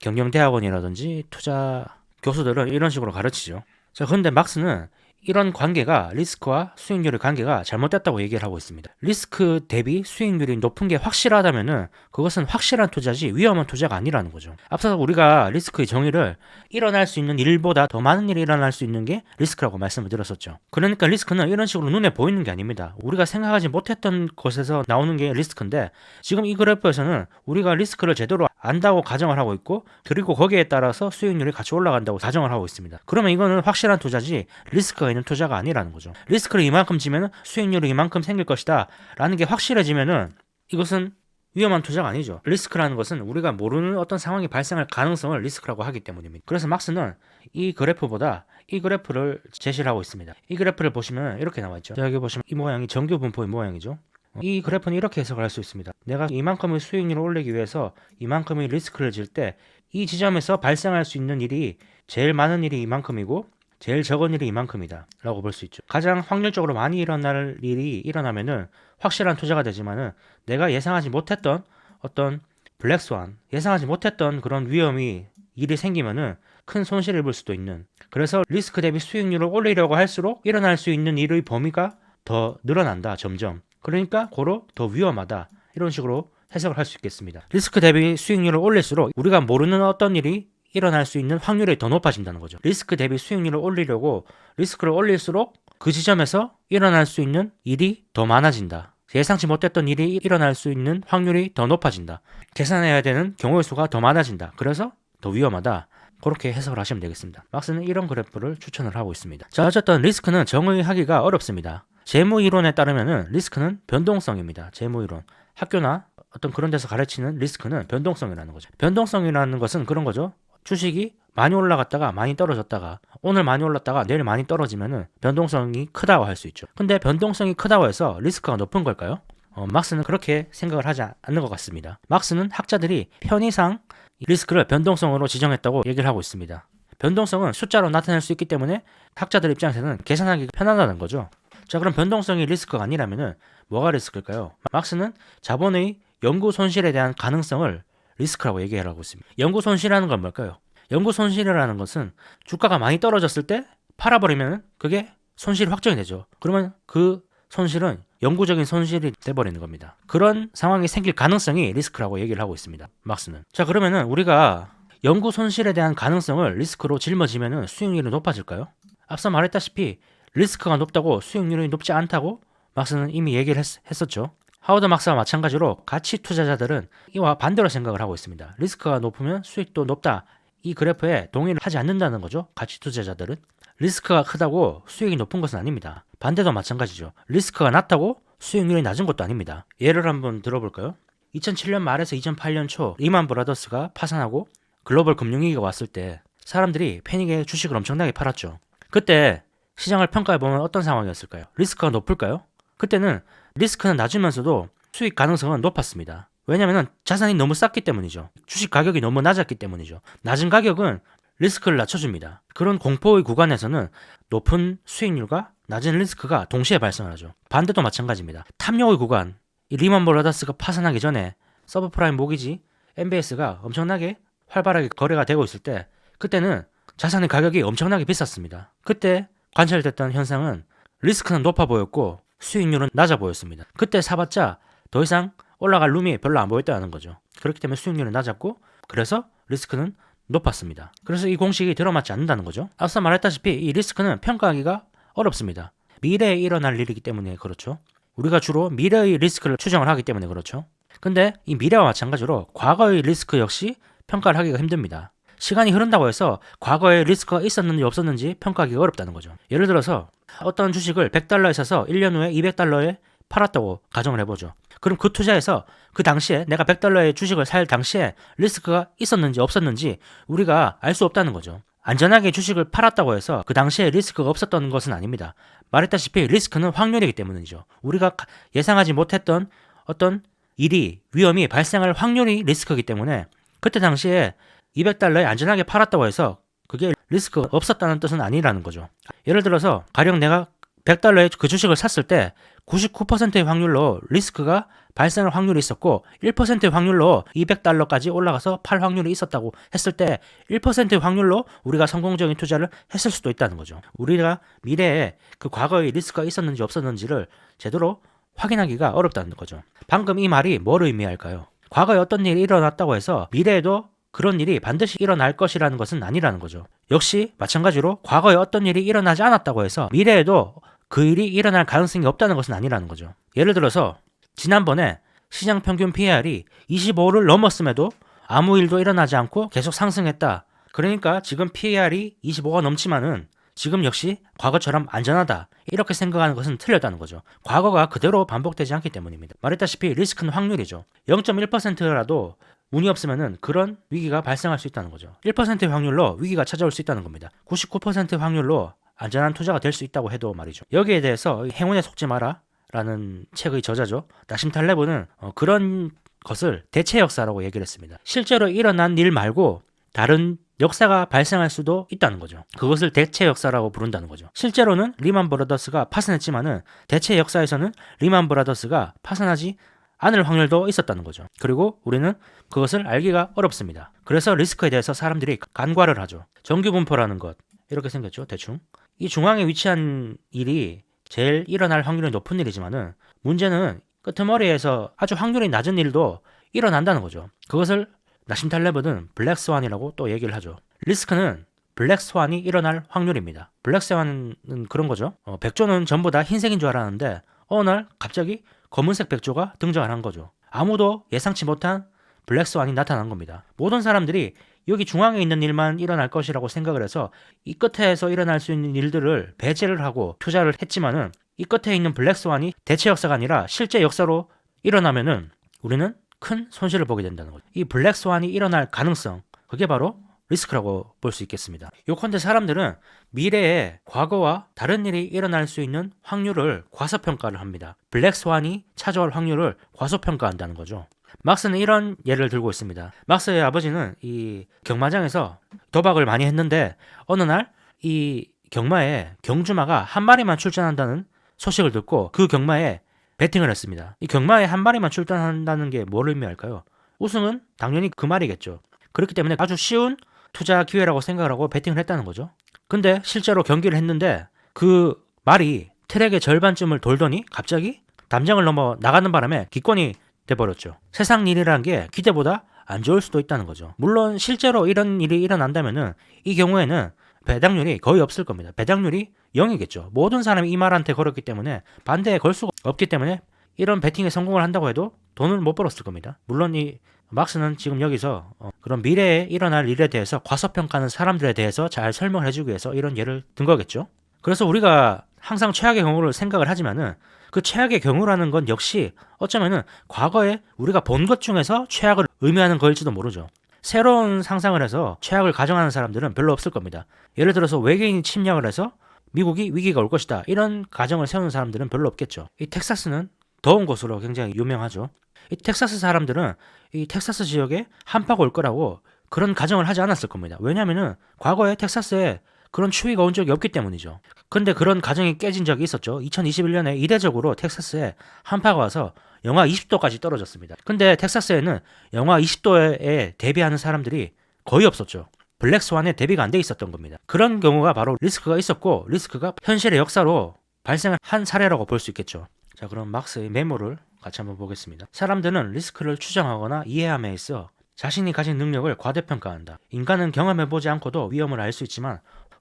경영대학원이라든지 투자 교수들은 이런 식으로 가르치죠. 자, 그런데 막스는 이런 관계가 리스크와 수익률의 관계가 잘못됐다고 얘기를 하고 있습니다. 리스크 대비 수익률이 높은 게 확실하다면은 그것은 확실한 투자지 위험한 투자가 아니라는 거죠. 앞서 우리가 리스크의 정의를 일어날 수 있는 일보다 더 많은 일이 일어날 수 있는 게 리스크라고 말씀을 드렸었죠. 그러니까 리스크는 이런 식으로 눈에 보이는 게 아닙니다. 우리가 생각하지 못했던 곳에서 나오는 게 리스크인데 지금 이 그래프에서는 우리가 리스크를 제대로 안다고 가정을 하고 있고 그리고 거기에 따라서 수익률이 같이 올라간다고 가정을 하고 있습니다. 그러면 이거는 확실한 투자지 리스크가 있는 투자가 아니라는 거죠. 리스크를 이만큼 지면 수익률이 이만큼 생길 것이다 라는 게 확실해지면은 이것은 위험한 투자가 아니죠. 리스크라는 것은 우리가 모르는 어떤 상황이 발생할 가능성을 리스크라고 하기 때문입니다. 그래서 막스는 이 그래프보다 이 그래프를 제시를 하고 있습니다. 이 그래프를 보시면 이렇게 나와 있죠. 여기 보시면 이 모양이 정규 분포의 모양이죠. 이 그래프는 이렇게 해석을 할 수 있습니다. 내가 이만큼의 수익률을 올리기 위해서 이만큼의 리스크를 질 때 이 지점에서 발생할 수 있는 일이 제일 많은 일이 이만큼이고 제일 적은 일이 이만큼이다 라고 볼 수 있죠. 가장 확률적으로 많이 일어날 일이 일어나면은 확실한 투자가 되지만은 내가 예상하지 못했던 어떤 블랙스완, 예상하지 못했던 그런 위험이 일이 생기면은 큰 손실을 입을 수도 있는, 그래서 리스크 대비 수익률을 올리려고 할수록 일어날 수 있는 일의 범위가 더 늘어난다 점점. 그러니까 고로 더 위험하다 이런 식으로 해석을 할 수 있겠습니다. 리스크 대비 수익률을 올릴수록 우리가 모르는 어떤 일이 일어날 수 있는 확률이 더 높아진다는 거죠. 리스크 대비 수익률을 올리려고 리스크를 올릴수록 그 지점에서 일어날 수 있는 일이 더 많아진다. 예상치 못했던 일이 일어날 수 있는 확률이 더 높아진다. 계산해야 되는 경우의 수가 더 많아진다. 그래서 더 위험하다. 그렇게 해석을 하시면 되겠습니다. 막스는 이런 그래프를 추천을 하고 있습니다. 자, 어쨌든 리스크는 정의하기가 어렵습니다. 재무이론에 따르면은 리스크는 변동성입니다. 재무이론. 학교나 어떤 그런 데서 가르치는 리스크는 변동성이라는 거죠. 변동성이라는 것은 그런 거죠. 주식이 많이 올라갔다가 많이 떨어졌다가 오늘 많이 올랐다가 내일 많이 떨어지면은 변동성이 크다고 할 수 있죠. 근데 변동성이 크다고 해서 리스크가 높은 걸까요? 막스는 그렇게 생각을 하지 않는 것 같습니다. 막스는 학자들이 편의상 리스크를 변동성으로 지정했다고 얘기를 하고 있습니다. 변동성은 숫자로 나타낼 수 있기 때문에 학자들 입장에서는 계산하기 편하다는 거죠. 자, 그럼 변동성이 리스크가 아니라면은 뭐가 리스크일까요? 막스는 자본의 연구 손실에 대한 가능성을 리스크라고 얘기를 하고 있습니다. 연구 손실이라는 건 뭘까요? 연구 손실이라는 것은 주가가 많이 떨어졌을 때 팔아버리면 그게 손실이 확정이 되죠. 그러면 그 손실은 영구적인 손실이 돼버리는 겁니다. 그런 상황이 생길 가능성이 리스크라고 얘기를 하고 있습니다. 막스는. 자, 그러면은 우리가 연구 손실에 대한 가능성을 리스크로 짊어지면은 수익률이 높아질까요? 앞서 말했다시피 리스크가 높다고 수익률이 높지 않다고 막스는 이미 얘기를 했었죠. 하워드 막스와 마찬가지로 가치 투자자들은 이와 반대로 생각을 하고 있습니다. 리스크가 높으면 수익도 높다. 이 그래프에 동의를 하지 않는다는 거죠. 가치 투자자들은. 리스크가 크다고 수익이 높은 것은 아닙니다. 반대도 마찬가지죠. 리스크가 낮다고 수익률이 낮은 것도 아닙니다. 예를 한번 들어볼까요? 2007년 말에서 2008년 초 리만 브라더스가 파산하고 글로벌 금융위기가 왔을 때 사람들이 패닉에 주식을 엄청나게 팔았죠. 그때 시장을 평가해보면 어떤 상황이었을까요? 리스크가 높을까요? 그때는 리스크는 낮으면서도 수익 가능성은 높았습니다. 왜냐하면 자산이 너무 쌌기 때문이죠. 주식 가격이 너무 낮았기 때문이죠. 낮은 가격은 리스크를 낮춰줍니다. 그런 공포의 구간에서는 높은 수익률과 낮은 리스크가 동시에 발생하죠. 반대도 마찬가지입니다. 탐욕의 구간, 이 리먼 브라더스가 파산하기 전에 서브프라임 모기지 MBS가 엄청나게 활발하게 거래가 되고 있을 때 그때는 자산의 가격이 엄청나게 비쌌습니다. 그때 관찰됐던 현상은 리스크는 높아 보였고 수익률은 낮아 보였습니다. 그때 사봤자 더 이상 올라갈 룸이 별로 안 보였다는 거죠. 그렇기 때문에 수익률은 낮았고 그래서 리스크는 높았습니다. 그래서 이 공식이 들어맞지 않는다는 거죠. 앞서 말했다시피 이 리스크는 평가하기가 어렵습니다. 미래에 일어날 일이기 때문에 그렇죠. 우리가 주로 미래의 리스크를 추정을 하기 때문에 그렇죠. 근데 이 미래와 마찬가지로 과거의 리스크 역시 평가를 하기가 힘듭니다. 시간이 흐른다고 해서 과거에 리스크가 있었는지 없었는지 평가하기가 어렵다는 거죠. 예를 들어서 어떤 주식을 100달러에 사서 1년 후에 200달러에 팔았다고 가정을 해보죠. 그럼 그 투자에서 그 당시에 내가 100달러의 주식을 살 당시에 리스크가 있었는지 없었는지 우리가 알 수 없다는 거죠. 안전하게 주식을 팔았다고 해서 그 당시에 리스크가 없었던 것은 아닙니다. 말했다시피 리스크는 확률이기 때문이죠. 우리가 예상하지 못했던 어떤 일이 위험이 발생할 확률이 리스크이기 때문에 그때 당시에 200달러에 안전하게 팔았다고 해서 그게 리스크가 없었다는 뜻은 아니라는 거죠. 예를 들어서 가령 내가 100달러에 그 주식을 샀을 때 99%의 확률로 리스크가 발생할 확률이 있었고 1%의 확률로 200달러까지 올라가서 팔 확률이 있었다고 했을 때 1%의 확률로 우리가 성공적인 투자를 했을 수도 있다는 거죠. 우리가 미래에 그 과거에 리스크가 있었는지 없었는지를 제대로 확인하기가 어렵다는 거죠. 방금 이 말이 뭘 의미할까요? 과거에 어떤 일이 일어났다고 해서 미래에도 그런 일이 반드시 일어날 것이라는 것은 아니라는 거죠. 역시 마찬가지로 과거에 어떤 일이 일어나지 않았다고 해서 미래에도 그 일이 일어날 가능성이 없다는 것은 아니라는 거죠. 예를 들어서 지난번에 시장 평균 PER이 25를 넘었음에도 아무 일도 일어나지 않고 계속 상승했다. 그러니까 지금 PER이 25가 넘지만은 지금 역시 과거처럼 안전하다. 이렇게 생각하는 것은 틀렸다는 거죠. 과거가 그대로 반복되지 않기 때문입니다. 말했다시피 리스크는 확률이죠. 0.1%라도 운이 없으면은 그런 위기가 발생할 수 있다는 거죠. 1%의 확률로 위기가 찾아올 수 있다는 겁니다. 99%의 확률로 안전한 투자가 될 수 있다고 해도 말이죠. 여기에 대해서 행운에 속지 마라 라는 책의 저자죠. 나심 탈레브는 그런 것을 대체 역사라고 얘기를 했습니다. 실제로 일어난 일 말고 다른 역사가 발생할 수도 있다는 거죠. 그것을 대체 역사라고 부른다는 거죠. 실제로는 리만 브라더스가 파산했지만은 대체 역사에서는 리만 브라더스가 파산하지 않을 확률도 있었다는 거죠. 그리고 우리는 그것을 알기가 어렵습니다. 그래서 리스크에 대해서 사람들이 간과를 하죠. 정규분포라는 것 이렇게 생겼죠. 대충 이 중앙에 위치한 일이 제일 일어날 확률이 높은 일이지만은 문제는 끄트머리에서 아주 확률이 낮은 일도 일어난다는 거죠. 그것을 나심 탈레브는 블랙스완이라고 또 얘기를 하죠. 리스크는 블랙스완이 일어날 확률입니다. 블랙스완은 그런 거죠. 백조는 전부 다 흰색인 줄 알았는데 어느 날 갑자기 검은색 백조가 등장을 한 거죠. 아무도 예상치 못한 블랙스완이 나타난 겁니다. 모든 사람들이 여기 중앙에 있는 일만 일어날 것이라고 생각을 해서 이 끝에서 일어날 수 있는 일들을 배제를 하고 투자를 했지만은 이 끝에 있는 블랙스완이 대체 역사가 아니라 실제 역사로 일어나면은 우리는 큰 손실을 보게 된다는 거죠. 이 블랙스완이 일어날 가능성, 그게 바로 리스크라고 볼 수 있겠습니다. 요컨대 사람들은 미래에 과거와 다른 일이 일어날 수 있는 확률을 과소평가를 합니다. 블랙스완이 찾아올 확률을 과소평가한다는 거죠. 막스는 이런 예를 들고 있습니다. 막스의 아버지는 이 경마장에서 도박을 많이 했는데 어느 날 이 경마에 경주마가 한 마리만 출전한다는 소식을 듣고 그 경마에 베팅을 했습니다. 이 경마에 한 마리만 출전한다는 게 뭘 의미할까요? 우승은 당연히 그 말이겠죠. 그렇기 때문에 아주 쉬운 투자 기회라고 생각을 하고 베팅을 했다는 거죠. 근데 실제로 경기를 했는데 그 말이 트랙의 절반쯤을 돌더니 갑자기 담장을 넘어 나가는 바람에 기권이 돼버렸죠. 세상 일이라는 게 기대보다 안 좋을 수도 있다는 거죠. 물론 실제로 이런 일이 일어난다면은 이 경우에는 배당률이 거의 없을 겁니다. 배당률이 0이겠죠. 모든 사람이 이 말한테 걸었기 때문에 반대에 걸 수가 없기 때문에 이런 베팅에 성공을 한다고 해도 돈을 못 벌었을 겁니다. 물론 이 막스는 지금 여기서 그런 미래에 일어날 일에 대해서 과소평가하는 사람들에 대해서 잘 설명을 해주기 위해서 이런 예를 든 거겠죠. 그래서 우리가 항상 최악의 경우를 생각을 하지만은 그 최악의 경우라는 건 역시 어쩌면은 과거에 우리가 본 것 중에서 최악을 의미하는 거일지도 모르죠. 새로운 상상을 해서 최악을 가정하는 사람들은 별로 없을 겁니다. 예를 들어서 외계인이 침략을 해서 미국이 위기가 올 것이다. 이런 가정을 세우는 사람들은 별로 없겠죠. 이 텍사스는 더운 곳으로 굉장히 유명하죠. 이 텍사스 사람들은 이 텍사스 지역에 한파가 올 거라고 그런 가정을 하지 않았을 겁니다. 왜냐면은 과거에 텍사스에 그런 추위가 온 적이 없기 때문이죠. 근데 그런 가정이 깨진 적이 있었죠. 2021년에 이례적으로 텍사스에 한파가 와서 영하 20도까지 떨어졌습니다. 근데 텍사스에는 영하 20도에 대비하는 사람들이 거의 없었죠. 블랙스완에 대비가 안 돼 있었던 겁니다. 그런 경우가 바로 리스크가 있었고 리스크가 현실의 역사로 발생한 한 사례라고 볼 수 있겠죠. 자, 그럼 막스의 메모를 같이 한번 보겠습니다. 사람들은 리스크를 추정하거나 이해함에 있어 자신이 가진 능력을 과대평가한다. 인간은 경험해보지 않고도 위험을 알 수 있지만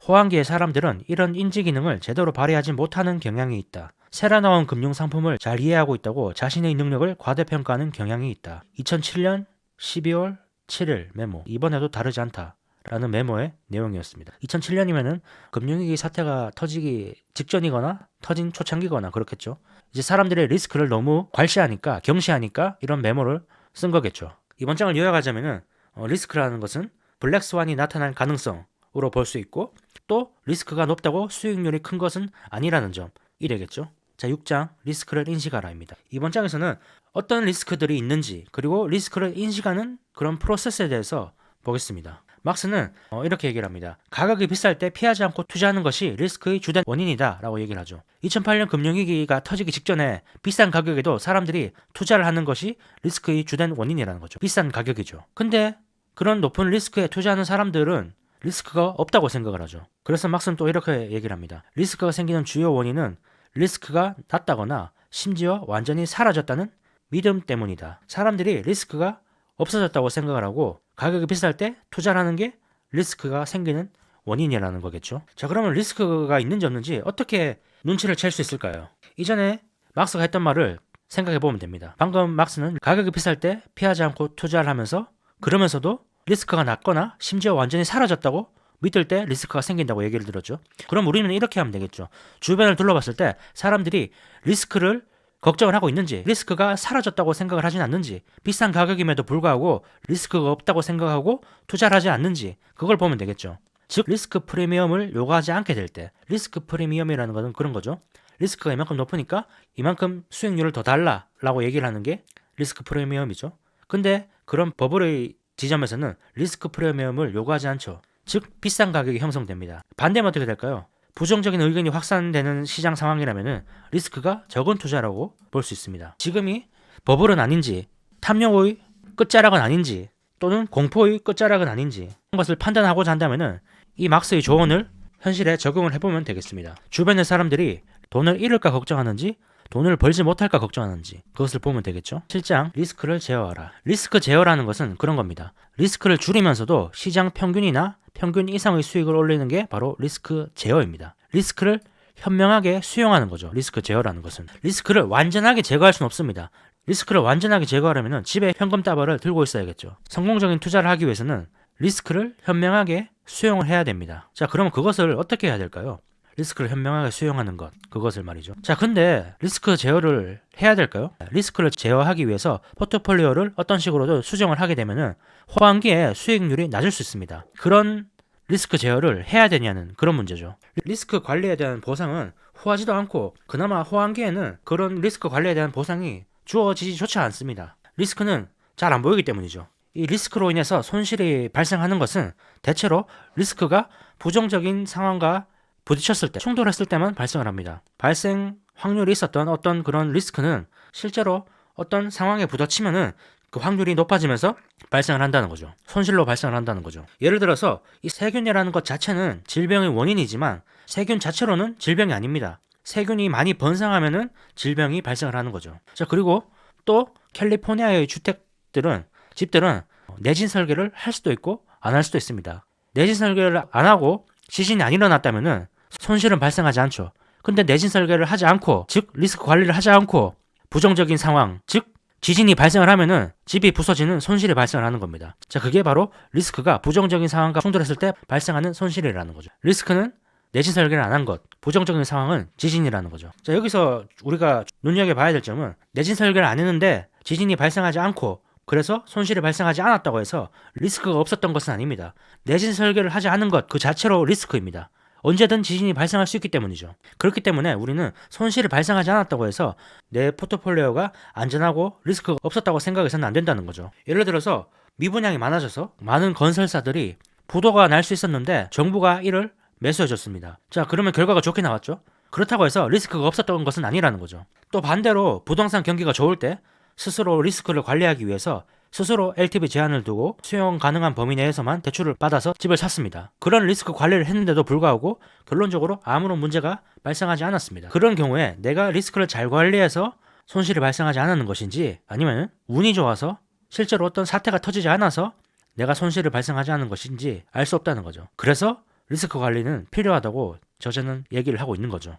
호황기의 사람들은 이런 인지 기능을 제대로 발휘하지 못하는 경향이 있다. 새로 나온 금융상품을 잘 이해하고 있다고 자신의 능력을 과대평가하는 경향이 있다. 2007년 12월 7일 메모. 이번에도 다르지 않다. 라는 메모의 내용이었습니다. 2007년이면은 금융위기 사태가 터지기 직전이거나 터진 초창기거나 그렇겠죠. 이제 사람들의 리스크를 너무 괄시하니까 경시하니까 이런 메모를 쓴 거겠죠. 이번 장을 요약하자면은 리스크라는 것은 블랙스완이 나타날 가능성으로 볼 수 있고 또 리스크가 높다고 수익률이 큰 것은 아니라는 점 이래겠죠. 자, 6장 리스크를 인식하라입니다. 이번 장에서는 어떤 리스크들이 있는지 그리고 리스크를 인식하는 그런 프로세스에 대해서 보겠습니다. 막스는 이렇게 얘기를 합니다. 가격이 비쌀 때 피하지 않고 투자하는 것이 리스크의 주된 원인이다 라고 얘기를 하죠. 2008년 금융위기가 터지기 직전에 비싼 가격에도 사람들이 투자를 하는 것이 리스크의 주된 원인이라는 거죠. 비싼 가격이죠. 근데 그런 높은 리스크에 투자하는 사람들은 리스크가 없다고 생각을 하죠. 그래서 막스는 또 이렇게 얘기를 합니다. 리스크가 생기는 주요 원인은 리스크가 낮다거나 심지어 완전히 사라졌다는 믿음 때문이다. 사람들이 리스크가 없어졌다고 생각을 하고 가격이 비쌀 때 투자를 하는 게 리스크가 생기는 원인이라는 거겠죠. 자, 그러면 리스크가 있는지 없는지 어떻게 눈치를 챌 수 있을까요? 이전에 막스가 했던 말을 생각해 보면 됩니다. 방금 막스는 가격이 비쌀 때 피하지 않고 투자를 하면서 그러면서도 리스크가 낮거나 심지어 완전히 사라졌다고 믿을 때 리스크가 생긴다고 얘기를 들었죠. 그럼 우리는 이렇게 하면 되겠죠. 주변을 둘러봤을 때 사람들이 리스크를 걱정을 하고 있는지, 리스크가 사라졌다고 생각을 하진 않는지, 비싼 가격임에도 불구하고 리스크가 없다고 생각하고 투자를 하지 않는지 그걸 보면 되겠죠. 즉 리스크 프리미엄을 요구하지 않게 될 때, 리스크 프리미엄이라는 것은 그런 거죠. 리스크가 이만큼 높으니까 이만큼 수익률을 더 달라 라고 얘기를 하는 게 리스크 프리미엄이죠. 근데 그런 버블의 지점에서는 리스크 프리미엄을 요구하지 않죠. 즉 비싼 가격이 형성됩니다. 반대면 어떻게 될까요? 부정적인 의견이 확산되는 시장 상황이라면 리스크가 적은 투자라고 볼 수 있습니다. 지금이 버블은 아닌지, 탐욕의 끝자락은 아닌지, 또는 공포의 끝자락은 아닌지 이런 것을 판단하고자 한다면 이 막스의 조언을 현실에 적용을 해보면 되겠습니다. 주변의 사람들이 돈을 잃을까 걱정하는지 돈을 벌지 못할까 걱정하는지 그것을 보면 되겠죠. 7장 리스크를 제어하라. 리스크 제어라는 것은 그런 겁니다. 리스크를 줄이면서도 시장 평균이나 평균 이상의 수익을 올리는 게 바로 리스크 제어입니다. 리스크를 현명하게 수용하는 거죠. 리스크 제어라는 것은. 리스크를 완전하게 제거할 수는 없습니다. 리스크를 완전하게 제거하려면 집에 현금다발을 들고 있어야겠죠. 성공적인 투자를 하기 위해서는 리스크를 현명하게 수용을 해야 됩니다. 자, 그럼 그것을 어떻게 해야 될까요? 리스크를 현명하게 수용하는 것, 그것을 말이죠. 자, 근데 리스크 제어를 해야 될까요? 리스크를 제어하기 위해서 포트폴리오를 어떤 식으로도 수정을 하게 되면은 호황기에 수익률이 낮을 수 있습니다. 그런 리스크 제어를 해야 되냐는 그런 문제죠. 리스크 관리에 대한 보상은 후하지도 않고 그나마 호황기에는 그런 리스크 관리에 대한 보상이 주어지지조차 않습니다. 리스크는 잘 안 보이기 때문이죠. 이 리스크로 인해서 손실이 발생하는 것은 대체로 리스크가 부정적인 상황과 부딪혔을 때, 충돌했을 때만 발생을 합니다. 발생 확률이 있었던 어떤 그런 리스크는 실제로 어떤 상황에 부딪히면은 그 확률이 높아지면서 발생을 한다는 거죠. 손실로 발생을 한다는 거죠. 예를 들어서 이 세균이라는 것 자체는 질병의 원인이지만 세균 자체로는 질병이 아닙니다. 세균이 많이 번성하면은 질병이 발생을 하는 거죠. 자, 그리고 또 캘리포니아의 집들은 내진 설계를 할 수도 있고 안 할 수도 있습니다. 내진 설계를 안 하고 지진이 안 일어났다면은 손실은 발생하지 않죠. 근데 내진 설계를 하지 않고, 즉 리스크 관리를 하지 않고 부정적인 상황, 즉 지진이 발생을 하면은 집이 부서지는 손실이 발생을 하는 겁니다. 자, 그게 바로 리스크가 부정적인 상황과 충돌했을 때 발생하는 손실이라는 거죠. 리스크는 내진 설계를 안 한 것, 부정적인 상황은 지진이라는 거죠. 자, 여기서 우리가 눈여겨봐야 될 점은 내진 설계를 안 했는데 지진이 발생하지 않고 그래서 손실이 발생하지 않았다고 해서 리스크가 없었던 것은 아닙니다. 내진 설계를 하지 않은 것 그 자체로 리스크입니다. 언제든 지진이 발생할 수 있기 때문이죠. 그렇기 때문에 우리는 손실이 발생하지 않았다고 해서 내 포트폴리오가 안전하고 리스크가 없었다고 생각해서는 안 된다는 거죠. 예를 들어서 미분양이 많아져서 많은 건설사들이 부도가 날 수 있었는데 정부가 이를 매수해줬습니다. 자, 그러면 결과가 좋게 나왔죠. 그렇다고 해서 리스크가 없었던 것은 아니라는 거죠. 또 반대로 부동산 경기가 좋을 때 스스로 리스크를 관리하기 위해서 스스로 LTV 제한을 두고 수용 가능한 범위 내에서만 대출을 받아서 집을 샀습니다. 그런 리스크 관리를 했는데도 불구하고 결론적으로 아무런 문제가 발생하지 않았습니다. 그런 경우에 내가 리스크를 잘 관리해서 손실이 발생하지 않았는 것인지 아니면 운이 좋아서 실제로 어떤 사태가 터지지 않아서 내가 손실을 발생하지 않은 것인지 알 수 없다는 거죠. 그래서 리스크 관리는 필요하다고 저자는 얘기를 하고 있는 거죠.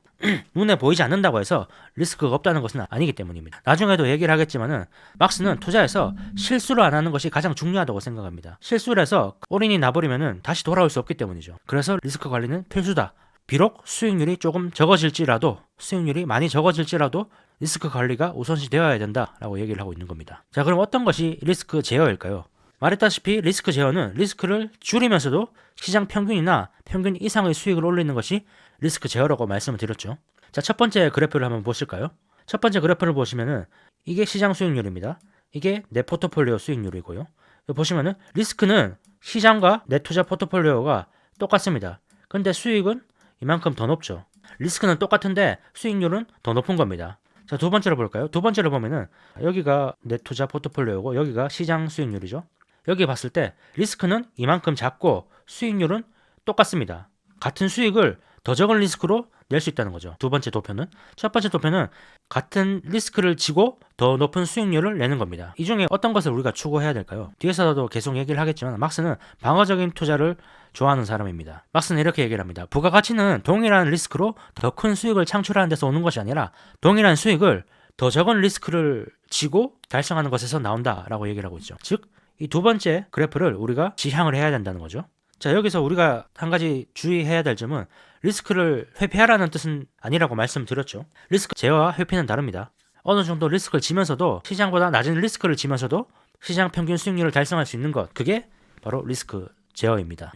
눈에 보이지 않는다고 해서 리스크가 없다는 것은 아니기 때문입니다. 나중에도 얘기를 하겠지만은 막스는 투자에서 실수를 안 하는 것이 가장 중요하다고 생각합니다. 실수를 해서 올인이 나버리면은 다시 돌아올 수 없기 때문이죠. 그래서 리스크 관리는 필수다. 비록 수익률이 조금 적어질지라도 수익률이 많이 적어질지라도 리스크 관리가 우선시 되어야 된다라고 얘기를 하고 있는 겁니다. 자, 그럼 어떤 것이 리스크 제어일까요? 말했다시피 리스크 제어는 리스크를 줄이면서도 시장 평균이나 평균 이상의 수익을 올리는 것이 리스크 제어라고 말씀을 드렸죠. 자, 첫 번째 그래프를 한번 보실까요? 첫 번째 그래프를 보시면은 이게 시장 수익률입니다. 이게 내 포트폴리오 수익률이고요. 여기 보시면은 리스크는 시장과 내 투자 포트폴리오가 똑같습니다. 근데 수익은 이만큼 더 높죠. 리스크는 똑같은데 수익률은 더 높은 겁니다. 자, 두 번째로 볼까요? 두 번째로 보면은 여기가 내 투자 포트폴리오고 여기가 시장 수익률이죠. 여기 봤을 때 리스크는 이만큼 작고 수익률은 똑같습니다. 같은 수익을 더 적은 리스크로 낼 수 있다는 거죠. 두 번째 도표는. 첫 번째 도표는 같은 리스크를 지고 더 높은 수익률을 내는 겁니다. 이 중에 어떤 것을 우리가 추구해야 될까요? 뒤에서도 계속 얘기를 하겠지만 막스는 방어적인 투자를 좋아하는 사람입니다. 막스는 이렇게 얘기를 합니다. 부가가치는 동일한 리스크로 더 큰 수익을 창출하는 데서 오는 것이 아니라 동일한 수익을 더 적은 리스크를 지고 달성하는 것에서 나온다라고 얘기를 하고 있죠. 즉, 이 두 번째 그래프를 우리가 지향을 해야 된다는 거죠. 자, 여기서 우리가 한 가지 주의해야 될 점은 리스크를 회피하라는 뜻은 아니라고 말씀드렸죠. 리스크 제어와 회피는 다릅니다. 어느 정도 리스크를 지면서도 시장보다 낮은 리스크를 지면서도 시장 평균 수익률을 달성할 수 있는 것, 그게 바로 리스크 제어입니다.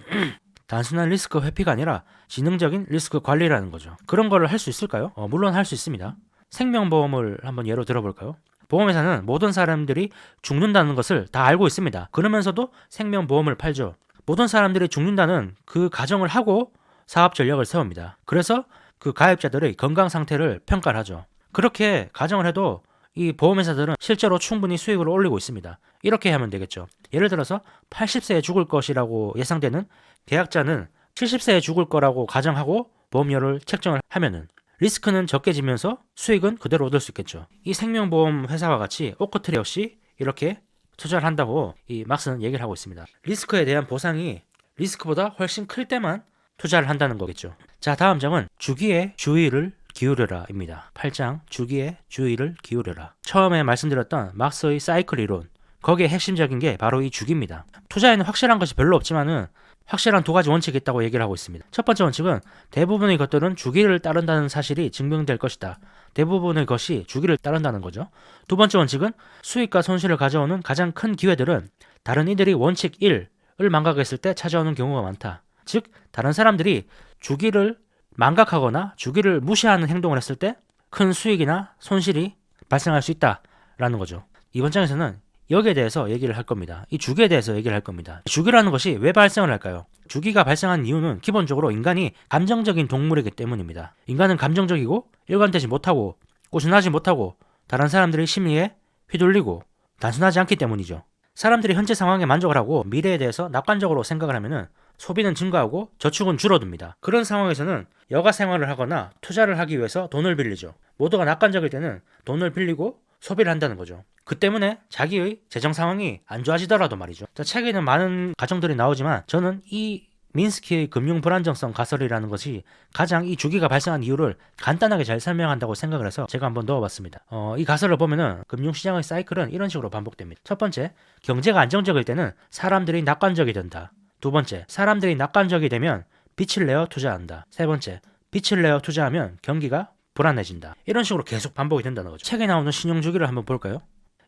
단순한 리스크 회피가 아니라 지능적인 리스크 관리라는 거죠. 그런 거를 할 수 있을까요? 물론 할 수 있습니다. 생명보험을 한번 예로 들어볼까요? 보험회사는 모든 사람들이 죽는다는 것을 다 알고 있습니다. 그러면서도 생명보험을 팔죠. 모든 사람들이 죽는다는 그 가정을 하고 사업 전략을 세웁니다. 그래서 그 가입자들의 건강 상태를 평가를 하죠. 그렇게 가정을 해도 이 보험회사들은 실제로 충분히 수익을 올리고 있습니다. 이렇게 하면 되겠죠. 예를 들어서 80세에 죽을 것이라고 예상되는 계약자는 70세에 죽을 거라고 가정하고 보험료를 책정을 하면은 리스크는 적게 지면서 수익은 그대로 얻을 수 있겠죠. 이 생명보험 회사와 같이 오크트리 역시 이렇게 투자를 한다고 이 막스는 얘기를 하고 있습니다. 리스크에 대한 보상이 리스크보다 훨씬 클 때만 투자를 한다는 거겠죠. 자, 다음 장은 주기에 주의를 기울여라입니다. 8장 주기에 주의를 기울여라. 처음에 말씀드렸던 막스의 사이클 이론, 거기에 핵심적인 게 바로 이 주기입니다. 투자에는 확실한 것이 별로 없지만은 확실한 두 가지 원칙이 있다고 얘기를 하고 있습니다. 첫 번째 원칙은 대부분의 것들은 주기를 따른다는 사실이 증명될 것이다. 대부분의 것이 주기를 따른다는 거죠. 두 번째 원칙은 수익과 손실을 가져오는 가장 큰 기회들은 다른 이들이 원칙 1을 망각했을 때 찾아오는 경우가 많다. 즉, 다른 사람들이 주기를 망각하거나 주기를 무시하는 행동을 했을 때 큰 수익이나 손실이 발생할 수 있다라는 거죠. 이번 장에서는 여기에 대해서 얘기를 할 겁니다. 이 주기에 대해서 얘기를 할 겁니다. 주기라는 것이 왜 발생을 할까요? 주기가 발생한 이유는 기본적으로 인간이 감정적인 동물이기 때문입니다. 인간은 감정적이고 일관되지 못하고 꾸준하지 못하고 다른 사람들의 심리에 휘둘리고 단순하지 않기 때문이죠. 사람들이 현재 상황에 만족을 하고 미래에 대해서 낙관적으로 생각을 하면은 소비는 증가하고 저축은 줄어듭니다. 그런 상황에서는 여가 생활을 하거나 투자를 하기 위해서 돈을 빌리죠. 모두가 낙관적일 때는 돈을 빌리고 소비를 한다는 거죠. 그 때문에 자기의 재정 상황이 안 좋아지더라도 말이죠. 자, 책에는 많은 가정들이 나오지만 저는 이 민스키의 금융 불안정성 가설이라는 것이 가장 이 주기가 발생한 이유를 간단하게 잘 설명한다고 생각을 해서 제가 한번 넣어봤습니다. 이 가설을 보면은 금융시장의 사이클은 이런 식으로 반복됩니다. 첫 번째, 경제가 안정적일 때는 사람들이 낙관적이 된다. 두 번째, 사람들이 낙관적이 되면 빛을 내어 투자한다. 세 번째, 빛을 내어 투자하면 경기가 불안해진다. 이런 식으로 계속 반복이 된다는 거죠. 책에 나오는 신용주기를 한번 볼까요?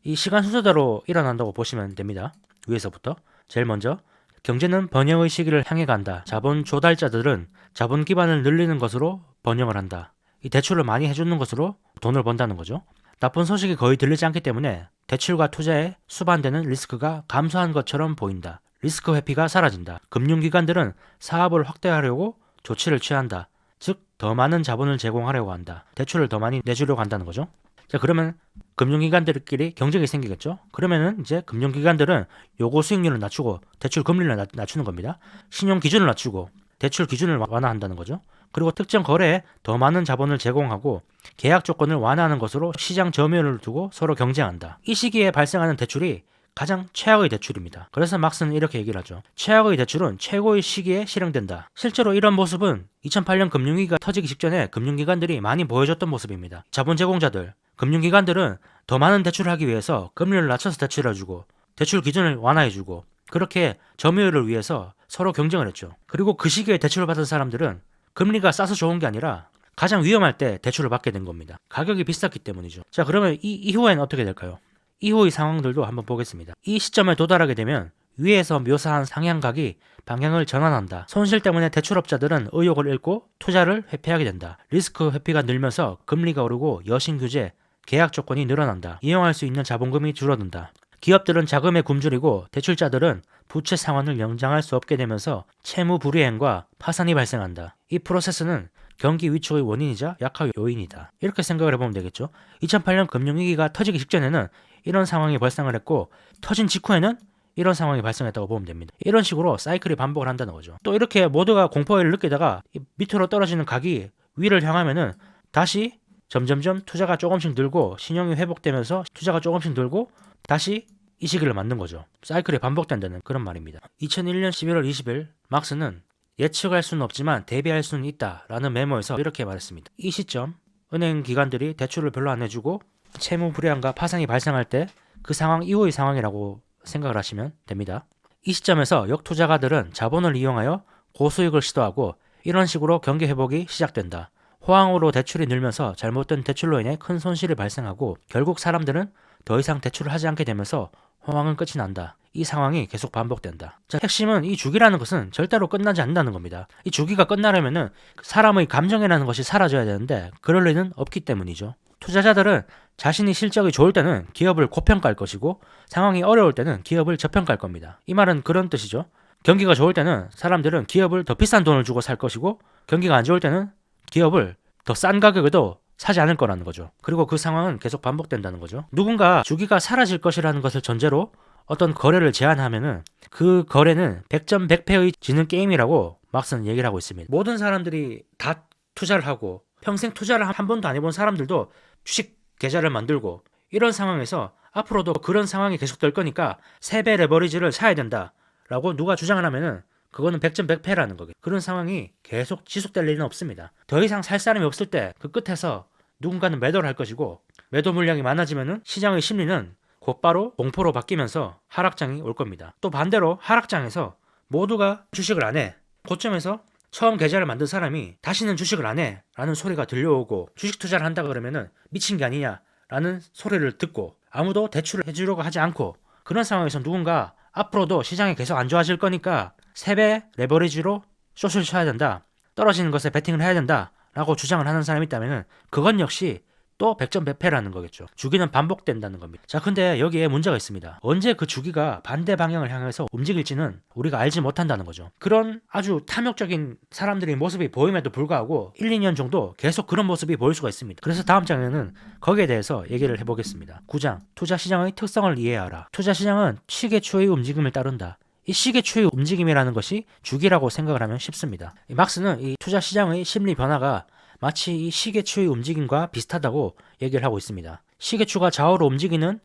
이 시간 순서대로 일어난다고 보시면 됩니다. 위에서부터 제일 먼저 경제는 번영의 시기를 향해 간다. 자본 조달자들은 자본 기반을 늘리는 것으로 번영을 한다. 이 대출을 많이 해주는 것으로 돈을 번다는 거죠. 나쁜 소식이 거의 들리지 않기 때문에 대출과 투자에 수반되는 리스크가 감소한 것처럼 보인다. 리스크 회피가 사라진다. 금융기관들은 사업을 확대하려고 조치를 취한다. 즉, 더 많은 자본을 제공하려고 한다. 대출을 더 많이 내주려고 한다는 거죠. 자, 그러면 금융기관들끼리 경쟁이 생기겠죠. 그러면은 이제 금융기관들은 요구 수익률을 낮추고 대출 금리를 낮추는 겁니다. 신용 기준을 낮추고 대출 기준을 완화한다는 거죠. 그리고 특정 거래에 더 많은 자본을 제공하고 계약 조건을 완화하는 것으로 시장 점유율을 두고 서로 경쟁한다. 이 시기에 발생하는 대출이 가장 최악의 대출입니다. 그래서 막스는 이렇게 얘기를 하죠. 최악의 대출은 최고의 시기에 실행된다. 실제로 이런 모습은 2008년 금융위기가 터지기 직전에 금융기관들이 많이 보여줬던 모습입니다. 자본 제공자들, 금융기관들은 더 많은 대출을 하기 위해서 금리를 낮춰서 대출해주고 대출 기준을 완화해주고 그렇게 점유율을 위해서 서로 경쟁을 했죠. 그리고 그 시기에 대출을 받은 사람들은 금리가 싸서 좋은 게 아니라 가장 위험할 때 대출을 받게 된 겁니다. 가격이 비쌌기 때문이죠. 자, 그러면 이후엔 어떻게 될까요? 이후의 상황들도 한번 보겠습니다. 이 시점에 도달하게 되면 위에서 묘사한 상향각이 방향을 전환한다. 손실 때문에 대출업자들은 의욕을 잃고 투자를 회피하게 된다. 리스크 회피가 늘면서 금리가 오르고 여신 규제, 계약 조건이 늘어난다. 이용할 수 있는 자본금이 줄어든다. 기업들은 자금에 굶주리고 대출자들은 부채 상환을 연장할 수 없게 되면서 채무 불이행과 파산이 발생한다. 이 프로세스는 경기 위축의 원인이자 약화 요인이다. 이렇게 생각을 해보면 되겠죠. 2008년 금융위기가 터지기 직전에는 이런 상황이 발생을 했고 터진 직후에는 이런 상황이 발생했다고 보면 됩니다. 이런 식으로 사이클이 반복을 한다는 거죠. 또 이렇게 모두가 공포를 느끼다가 밑으로 떨어지는 각이 위를 향하면은 다시 점점점 투자가 조금씩 늘고 신용이 회복되면서 투자가 조금씩 늘고 다시 이 시기를 맞는 거죠. 사이클이 반복된다는 그런 말입니다. 2001년 11월 20일 막스는 예측할 수는 없지만 대비할 수는 있다라는 메모에서 이렇게 말했습니다. 이 시점 은행 기관들이 대출을 별로 안 해주고 채무 불이행과 파산이 발생할 때 그 상황 이후의 상황이라고 생각을 하시면 됩니다. 이 시점에서 역투자가들은 자본을 이용하여 고수익을 시도하고 이런 식으로 경기 회복이 시작된다. 호황으로 대출이 늘면서 잘못된 대출로 인해 큰 손실이 발생하고 결국 사람들은 더 이상 대출을 하지 않게 되면서 호황은 끝이 난다. 이 상황이 계속 반복된다. 자, 핵심은 이 주기라는 것은 절대로 끝나지 않는다는 겁니다. 이 주기가 끝나려면은 사람의 감정이라는 것이 사라져야 되는데 그럴 리는 없기 때문이죠. 투자자들은 자신이 실적이 좋을 때는 기업을 고평가할 것이고 상황이 어려울 때는 기업을 저평가할 겁니다. 이 말은 그런 뜻이죠. 경기가 좋을 때는 사람들은 기업을 더 비싼 돈을 주고 살 것이고 경기가 안 좋을 때는 기업을 더 싼 가격에도 사지 않을 거라는 거죠. 그리고 그 상황은 계속 반복된다는 거죠. 누군가 주기가 사라질 것이라는 것을 전제로 어떤 거래를 제안하면은 그 거래는 100점 100패의 지는 게임이라고 막스는 얘기를 하고 있습니다. 모든 사람들이 다 투자를 하고 평생 투자를 한 번도 안 해본 사람들도 주식 계좌를 만들고 이런 상황에서 앞으로도 그런 상황이 계속될 거니까 3배 레버리지를 사야 된다라고 누가 주장을 하면은 그거는 100점 100패라는 거겠죠. 그런 상황이 계속 지속될 일은 없습니다. 더 이상 살 사람이 없을 때 그 끝에서 누군가는 매도를 할 것이고 매도 물량이 많아지면은 시장의 심리는 곧바로 공포로 바뀌면서 하락장이 올 겁니다. 또 반대로 하락장에서 모두가 주식을 안 해. 고점에서 처음 계좌를 만든 사람이 다시는 주식을 안 해 라는 소리가 들려오고 주식 투자를 한다 그러면은 미친 게 아니냐 라는 소리를 듣고 아무도 대출을 해주려고 하지 않고 그런 상황에서 누군가 앞으로도 시장이 계속 안 좋아질 거니까 3배 레버리지로 숏을 쳐야 된다. 떨어지는 것에 베팅을 해야 된다. 라고 주장을 하는 사람이 있다면 그건 역시 또 100점 100패라는 거겠죠. 주기는 반복된다는 겁니다. 자, 근데 여기에 문제가 있습니다. 언제 그 주기가 반대 방향을 향해서 움직일지는 우리가 알지 못한다는 거죠. 그런 아주 탐욕적인 사람들의 모습이 보임에도 불구하고 1, 2년 정도 계속 그런 모습이 보일 수가 있습니다. 그래서 다음 장에는 거기에 대해서 얘기를 해보겠습니다. 9장, 투자시장의 특성을 이해하라. 투자시장은 시계추의 움직임을 따른다. 이 시계추의 움직임이라는 것이 주기라고 생각을 하면 쉽습니다. 막스는 이 투자시장의 심리 변화가 마치 이 시계추의 움직임과 비슷하다고 얘기를 하고 있습니다. 시계추가 좌우로 움직이는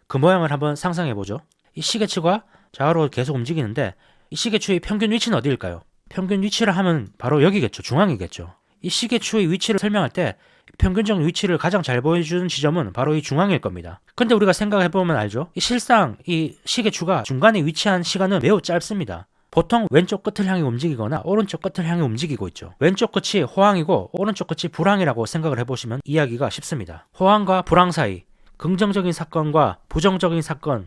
그 모양을 한번 상상해 보죠. 이 시계추가 좌우로 계속 움직이는데 이 시계추의 평균 위치는 어디일까요? 평균 위치를 하면 바로 여기겠죠. 중앙이겠죠. 이 시계추의 위치를 설명할 때 평균적 위치를 가장 잘 보여주는 지점은 바로 이 중앙일 겁니다. 근데 우리가 생각해보면 알죠? 실상 이 시계추가 중간에 위치한 시간은 매우 짧습니다. 보통 왼쪽 끝을 향해 움직이거나 오른쪽 끝을 향해 움직이고 있죠. 왼쪽 끝이 호황이고 오른쪽 끝이 불황이라고 생각을 해보시면 이해하기가 쉽습니다. 호황과 불황 사이, 긍정적인 사건과 부정적인 사건의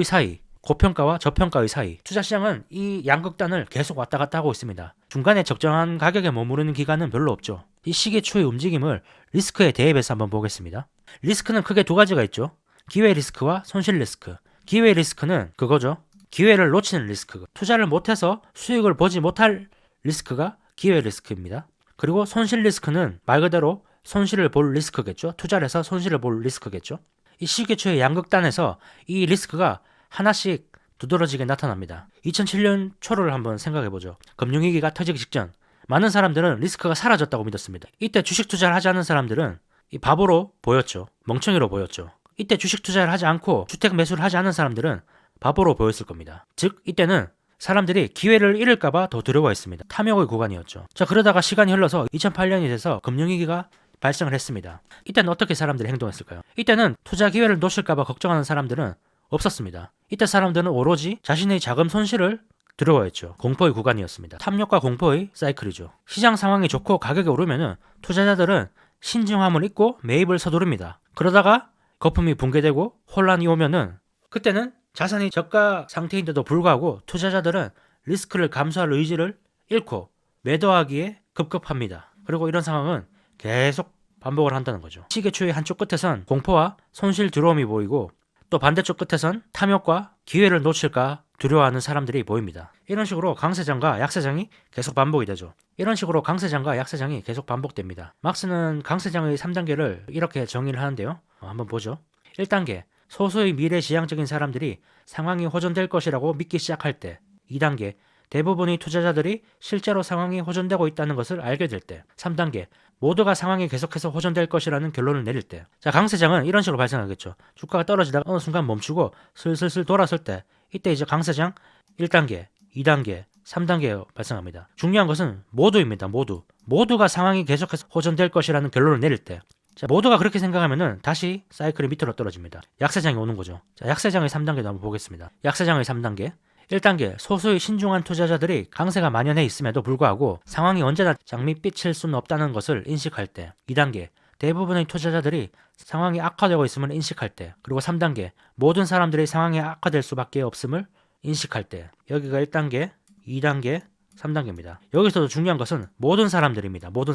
사이, 고평가와 저평가의 사이, 투자시장은 이 양극단을 계속 왔다 갔다 하고 있습니다. 중간에 적정한 가격에 머무르는 기간은 별로 없죠. 이 시계추의 움직임을 리스크에 대입해서 한번 보겠습니다. 리스크는 크게 두 가지가 있죠. 기회 리스크와 손실 리스크. 기회 리스크는 그거죠. 기회를 놓치는 리스크. 투자를 못해서 수익을 보지 못할 리스크가 기회 리스크입니다. 그리고 손실 리스크는 말 그대로 손실을 볼 리스크겠죠. 투자를 해서 손실을 볼 리스크겠죠. 이 시계추의 양극단에서 이 리스크가 하나씩 두드러지게 나타납니다. 2007년 초를 한번 생각해보죠. 금융위기가 터지기 직전 많은 사람들은 리스크가 사라졌다고 믿었습니다. 이때 주식 투자를 하지 않은 사람들은 이 바보로 보였죠. 멍청이로 보였죠. 이때 주식 투자를 하지 않고 주택 매수를 하지 않은 사람들은 바보로 보였을 겁니다. 즉 이때는 사람들이 기회를 잃을까봐 더 두려워했습니다. 탐욕의 구간이었죠. 자, 그러다가 시간이 흘러서 2008년이 돼서 금융위기가 발생을 했습니다. 이때는 어떻게 사람들이 행동했을까요? 이때는 투자 기회를 놓칠까봐 걱정하는 사람들은 없었습니다. 이때 사람들은 오로지 자신의 자금 손실을 두려워했죠. 공포의 구간이었습니다. 탐욕과 공포의 사이클이죠. 시장 상황이 좋고 가격이 오르면은 투자자들은 신중함을 잊고 매입을 서두릅니다. 그러다가 거품이 붕괴되고 혼란이 오면은 그때는 자산이 저가 상태인데도 불구하고 투자자들은 리스크를 감수할 의지를 잃고 매도하기에 급급합니다. 그리고 이런 상황은 계속 반복을 한다는 거죠. 시계추의 한쪽 끝에선 공포와 손실 두려움이 보이고 또 반대쪽 끝에선 탐욕과 기회를 놓칠까 두려워하는 사람들이 보입니다. 이런 식으로 강세장과 약세장이 계속 반복이 되죠. 이런 식으로 강세장과 약세장이 계속 반복됩니다. 막스는 강세장의 3단계를 이렇게 정의를 하는데요. 한번 보죠. 1단계, 소수의 미래지향적인 사람들이 상황이 호전될 것이라고 믿기 시작할 때. 2단계, 대부분의 투자자들이 실제로 상황이 호전되고 있다는 것을 알게 될 때. 3단계, 모두가 상황이 계속해서 호전될 것이라는 결론을 내릴 때. 자, 강세장은 이런 식으로 발생하겠죠. 주가가 떨어지다가 어느 순간 멈추고 슬슬슬 돌아설 때, 이때 이제 강세장 1단계, 2단계, 3단계 발생합니다. 중요한 것은 모두입니다. 모두가 상황이 계속해서 호전될 것이라는 결론을 내릴 때. 자, 모두가 그렇게 생각하면은 다시 사이클이 밑으로 떨어집니다. 약세장이 오는 거죠. 자, 약세장의 3단계도 한번 보겠습니다. 약세장의 3단계. 1단계, 소수의 신중한 투자자들이 강세가 만연해 있음에도 불구하고 상황이 언제나 장밋빛일 수는 없다는 것을 인식할 때. 2단계, 대부분의 투자자들이 상황이 악화되고 있음을 인식할 때. 그리고 3단계, 모든 사람들이 상황이 악화될 수밖에 없음을 인식할 때. 여기가 1단계, 2단계, 3단계입니다. 여기서도 중요한 것은 모든 사람들입니다. 모든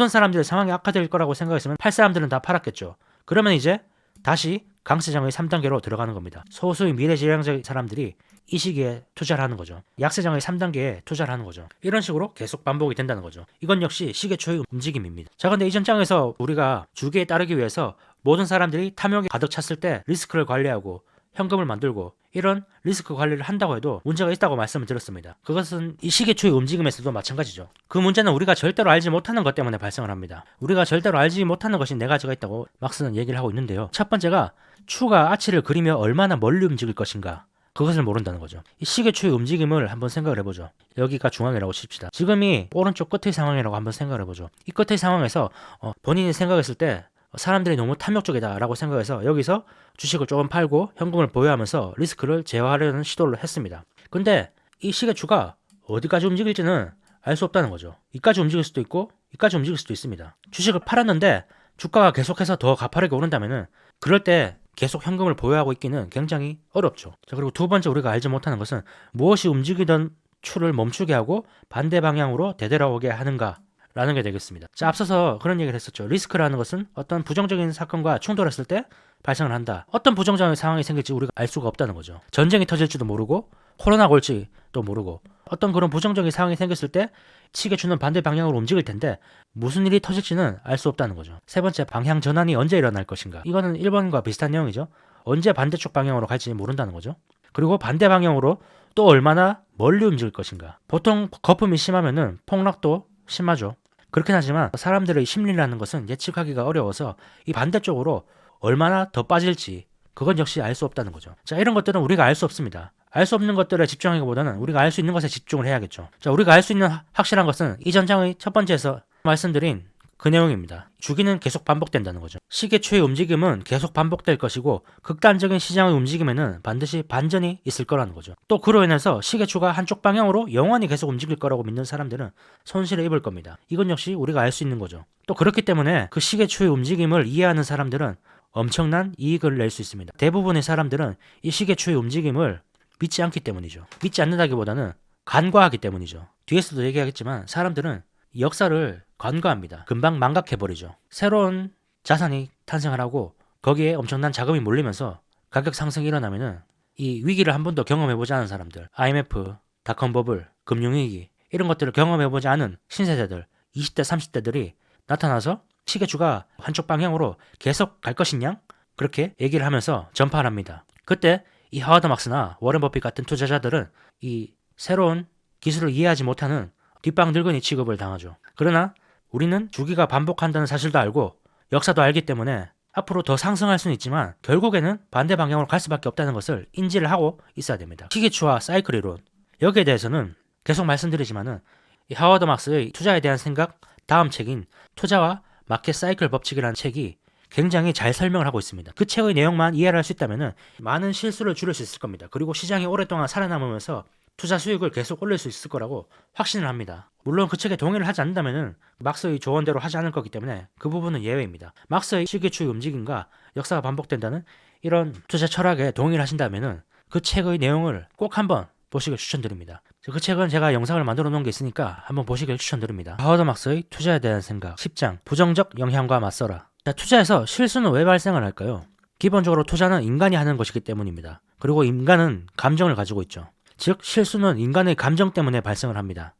사람들이 상황이 악화될 거라고 생각했으면 팔 사람들은 다 팔았겠죠. 그러면 이제 다시 강세장의 3단계로 들어가는 겁니다. 소수의 미래지향적인 사람들이 이 시기에 투자를 하는 거죠. 약세장의 3단계에 투자를 하는 거죠. 이런 식으로 계속 반복이 된다는 거죠. 이건 역시 시계추의 움직임입니다. 자, 근데 이전 장에서 우리가 주기에 따르기 위해서 모든 사람들이 탐욕에 가득 찼을 때 리스크를 관리하고 현금을 만들고 이런 리스크 관리를 한다고 해도 문제가 있다고 말씀을 드렸습니다. 그것은 이 시계추의 움직임에서도 마찬가지죠. 그 문제는 우리가 절대로 알지 못하는 것 때문에 발생을 합니다. 우리가 절대로 알지 못하는 것이 네 가지가 있다고 막스는 얘기를 하고 있는데요. 첫 번째가 추가 아치를 그리며 얼마나 멀리 움직일 것인가, 그것을 모른다는 거죠. 이 시계추의 움직임을 한번 생각을 해보죠. 여기가 중앙이라고 칩시다. 지금이 오른쪽 끝의 상황이라고 한번 생각을 해보죠. 이 끝의 상황에서 본인이 생각했을 때 사람들이 너무 탐욕적이다 라고 생각해서 여기서 주식을 조금 팔고 현금을 보유하면서 리스크를 제어하려는 시도를 했습니다. 근데 이 시계추가 어디까지 움직일지는 알 수 없다는 거죠. 이까지 움직일 수도 있고 이까지 움직일 수도 있습니다. 주식을 팔았는데 주가가 계속해서 더 가파르게 오른다면은 그럴 때 계속 현금을 보유하고 있기는 굉장히 어렵죠. 자, 그리고 두 번째 우리가 알지 못하는 것은 무엇이 움직이던 추를 멈추게 하고 반대 방향으로 되돌아오게 하는가 라는 게 되겠습니다. 자, 앞서서 그런 얘기를 했었죠. 리스크라는 것은 어떤 부정적인 사건과 충돌했을 때 발생을 한다. 어떤 부정적인 상황이 생길지 우리가 알 수가 없다는 거죠. 전쟁이 터질지도 모르고 코로나가 올지도 모르고 어떤 그런 부정적인 상황이 생겼을 때 시계추는 반대 방향으로 움직일 텐데 무슨 일이 터질지는 알 수 없다는 거죠. 세 번째, 방향 전환이 언제 일어날 것인가. 이거는 1번과 비슷한 내용이죠. 언제 반대쪽 방향으로 갈지 모른다는 거죠. 그리고 반대 방향으로 또 얼마나 멀리 움직일 것인가. 보통 거품이 심하면은 폭락도 심하죠. 그렇긴 하지만 사람들의 심리라는 것은 예측하기가 어려워서 이 반대쪽으로 얼마나 더 빠질지 그건 역시 알 수 없다는 거죠. 자, 이런 것들은 우리가 알 수 없습니다. 알 수 없는 것들에 집중하기보다는 우리가 알 수 있는 것에 집중을 해야겠죠. 자, 우리가 알 수 있는 확실한 것은 이 전장의 첫 번째에서 말씀드린 그 내용입니다. 주기는 계속 반복된다는 거죠. 시계추의 움직임은 계속 반복될 것이고 극단적인 시장의 움직임에는 반드시 반전이 있을 거라는 거죠. 또 그로 인해서 시계추가 한쪽 방향으로 영원히 계속 움직일 거라고 믿는 사람들은 손실을 입을 겁니다. 이건 역시 우리가 알 수 있는 거죠. 또 그렇기 때문에 그 시계추의 움직임을 이해하는 사람들은 엄청난 이익을 낼 수 있습니다. 대부분의 사람들은 이 시계추의 움직임을 믿지 않기 때문이죠. 믿지 않는다기보다는 간과하기 때문이죠. 뒤에서도 얘기하겠지만 사람들은 역사를 간과합니다. 금방 망각해버리죠. 새로운 자산이 탄생을 하고 거기에 엄청난 자금이 몰리면서 가격 상승이 일어나면은 이 위기를 한 번도 경험해보지 않은 사람들, IMF, 닷컴 버블, 금융위기 이런 것들을 경험해보지 않은 신세대들, 20대, 30대들이 나타나서 시계추가 한쪽 방향으로 계속 갈 것이냐? 그렇게 얘기를 하면서 전파를 합니다. 그때 이 하워드 막스나 워렌 버핏 같은 투자자들은 이 새로운 기술을 이해하지 못하는 뒷방 늙은이 취급을 당하죠. 그러나 우리는 주기가 반복한다는 사실도 알고 역사도 알기 때문에 앞으로 더 상승할 수는 있지만 결국에는 반대 방향으로 갈 수밖에 없다는 것을 인지를 하고 있어야 됩니다. 시계추와 사이클 이론, 여기에 대해서는 계속 말씀드리지만은 이 하워드 막스의 투자에 대한 생각 다음 책인 투자와 마켓 사이클 법칙이라는 책이 굉장히 잘 설명을 하고 있습니다. 그 책의 내용만 이해를 할 수 있다면 많은 실수를 줄일 수 있을 겁니다. 그리고 시장이 오랫동안 살아남으면서 투자 수익을 계속 올릴 수 있을 거라고 확신을 합니다. 물론 그 책에 동의를 하지 않는다면 막스의 조언대로 하지 않을 거기 때문에 그 부분은 예외입니다. 막스의 시계추의 움직임과 역사가 반복된다는 이런 투자 철학에 동의를 하신다면 그 책의 내용을 꼭 한번 보시길 추천드립니다. 그 책은 제가 영상을 만들어 놓은 게 있으니까 한번 보시길 추천드립니다. 하워드 막스의 투자에 대한 생각 10장 부정적 영향과 맞서라. 자, 투자에서 실수는 왜 발생을 할까요? 기본적으로 투자는 인간이 하는 것이기 때문입니다. 그리고 인간은 감정을 가지고 있죠. 즉 실수는 인간의 감정 때문에 발생을 합니다.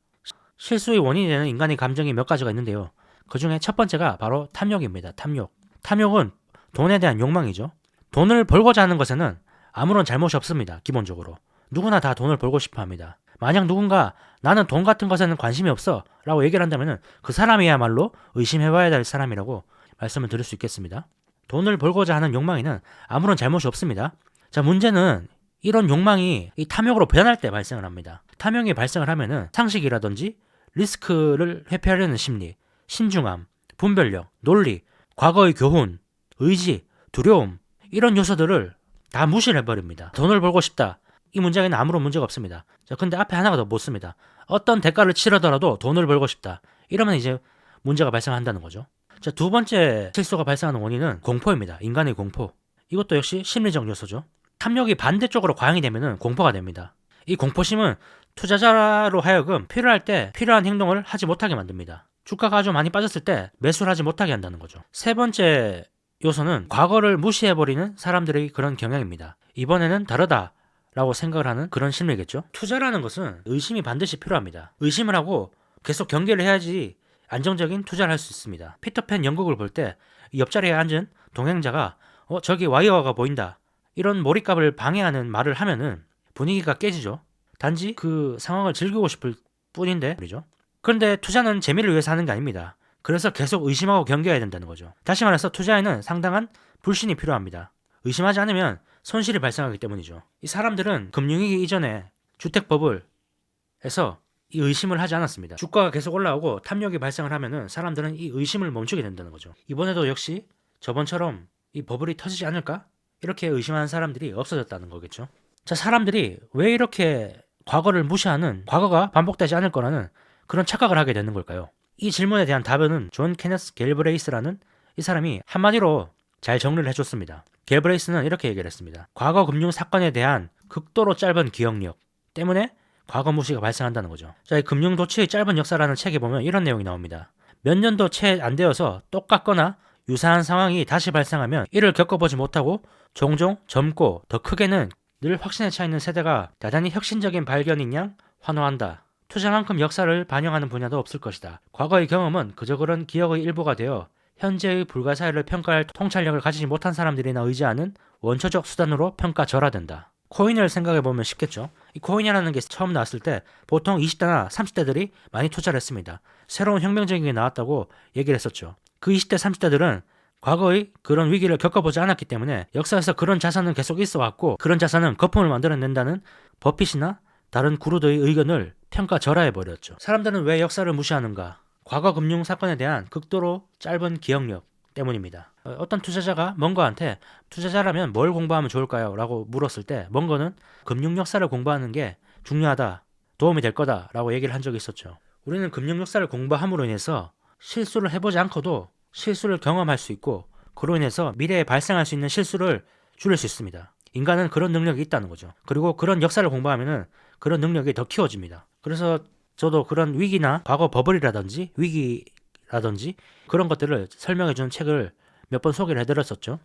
실수의 원인이 되는 인간의 감정이 몇 가지가 있는데요. 그 중에 첫 번째가 바로 탐욕입니다. 탐욕. 탐욕은 돈에 대한 욕망이죠. 돈을 벌고자 하는 것에는 아무런 잘못이 없습니다. 기본적으로. 누구나 다 돈을 벌고 싶어 합니다. 만약 누군가 나는 돈 같은 것에는 관심이 없어 라고 얘기를 한다면 그 사람이야말로 의심해봐야 될 사람이라고 말씀을 드릴 수 있겠습니다. 돈을 벌고자 하는 욕망에는 아무런 잘못이 없습니다. 자, 문제는 이런 욕망이 이 탐욕으로 변할 때 발생을 합니다. 탐욕이 발생을 하면은 상식이라든지 리스크를 회피하려는 심리, 신중함, 분별력, 논리, 과거의 교훈, 의지, 두려움 이런 요소들을 다 무시를 해버립니다. 돈을 벌고 싶다. 이 문장에는 아무런 문제가 없습니다. 자, 근데 앞에 하나가 더 묻습니다. 어떤 대가를 치르더라도 돈을 벌고 싶다. 이러면 이제 문제가 발생한다는 거죠. 자, 두 번째 실수가 발생하는 원인은 공포입니다. 인간의 공포. 이것도 역시 심리적 요소죠. 탐욕이 반대쪽으로 과잉이 되면 공포가 됩니다. 이 공포심은 투자자로 하여금 필요할 때 필요한 행동을 하지 못하게 만듭니다. 주가가 아주 많이 빠졌을 때 매수를 하지 못하게 한다는 거죠. 세 번째 요소는 과거를 무시해버리는 사람들의 그런 경향입니다. 이번에는 다르다 라고 생각을 하는 그런 심리겠죠. 투자라는 것은 의심이 반드시 필요합니다. 의심을 하고 계속 경계를 해야지 안정적인 투자를 할 수 있습니다. 피터팬 연극을 볼 때 옆자리에 앉은 동행자가 저기 와이어가 보인다 이런 몰입감을 방해하는 말을 하면은 분위기가 깨지죠. 단지 그 상황을 즐기고 싶을 뿐인데 말이죠. 그런데 투자는 재미를 위해서 하는 게 아닙니다. 그래서 계속 의심하고 경계해야 된다는 거죠. 다시 말해서 투자에는 상당한 불신이 필요합니다. 의심하지 않으면 손실이 발생하기 때문이죠. 이 사람들은 금융위기 이전에 주택버블에서 이 의심을 하지 않았습니다. 주가가 계속 올라오고 탐욕이 발생을 하면은 사람들은 이 의심을 멈추게 된다는 거죠. 이번에도 역시 저번처럼 이 버블이 터지지 않을까? 이렇게 의심하는 사람들이 없어졌다는 거겠죠. 자, 사람들이 왜 이렇게 과거를 무시하는, 과거가 반복되지 않을 거라는 그런 착각을 하게 되는 걸까요? 이 질문에 대한 답은 존 케네스 갤브레이스라는 이 사람이 한마디로 잘 정리를 해줬습니다. 갤브레이스는 이렇게 얘기를 했습니다. 과거 금융 사건에 대한 극도로 짧은 기억력 때문에 과거 무시가 발생한다는 거죠. 자, 이 금융 도취의 짧은 역사라는 책에 보면 이런 내용이 나옵니다. 몇 년도 채 안 되어서 똑같거나 유사한 상황이 다시 발생하면 이를 겪어보지 못하고 종종 젊고 더 크게는 늘 확신에 차 있는 세대가 대단히 혁신적인 발견인 양 환호한다. 투자만큼 역사를 반영하는 분야도 없을 것이다. 과거의 경험은 그저 그런 기억의 일부가 되어 현재의 불가사의를 평가할 통찰력을 가지지 못한 사람들이나 의지하는 원초적 수단으로 평가절하된다. 코인을 생각해보면 쉽겠죠. 이 코인이라는 게 처음 나왔을 때 보통 20대나 30대들이 많이 투자를 했습니다. 새로운 혁명적인 게 나왔다고 얘기를 했었죠. 그 20대, 30대들은 과거의 그런 위기를 겪어보지 않았기 때문에 역사에서 그런 자산은 계속 있어 왔고 그런 자산은 거품을 만들어낸다는 버핏이나 다른 구루드의 의견을 평가절하해버렸죠. 사람들은 왜 역사를 무시하는가? 과거 금융 사건에 대한 극도로 짧은 기억력 때문입니다. 어떤 투자자가 멍거한테 투자자라면 뭘 공부하면 좋을까요? 라고 물었을 때 멍거는 금융 역사를 공부하는 게 중요하다, 도움이 될 거다 라고 얘기를 한 적이 있었죠. 우리는 금융 역사를 공부함으로 인해서 실수를 해보지 않고도 실수를 경험할 수 있고, 그로 인해서 미래에 발생할 수 있는 실수를 줄일 수 있습니다. 인간은 그런 능력이 있다는 거죠. 그리고 그런 역사를 공부하면은 그런 능력이 더 키워집니다. 그래서 저도 그런 위기나 과거 버블이라든지 위기라든지 그런 것들을 설명해주는 책을 몇 번 소개를 해드렸었죠.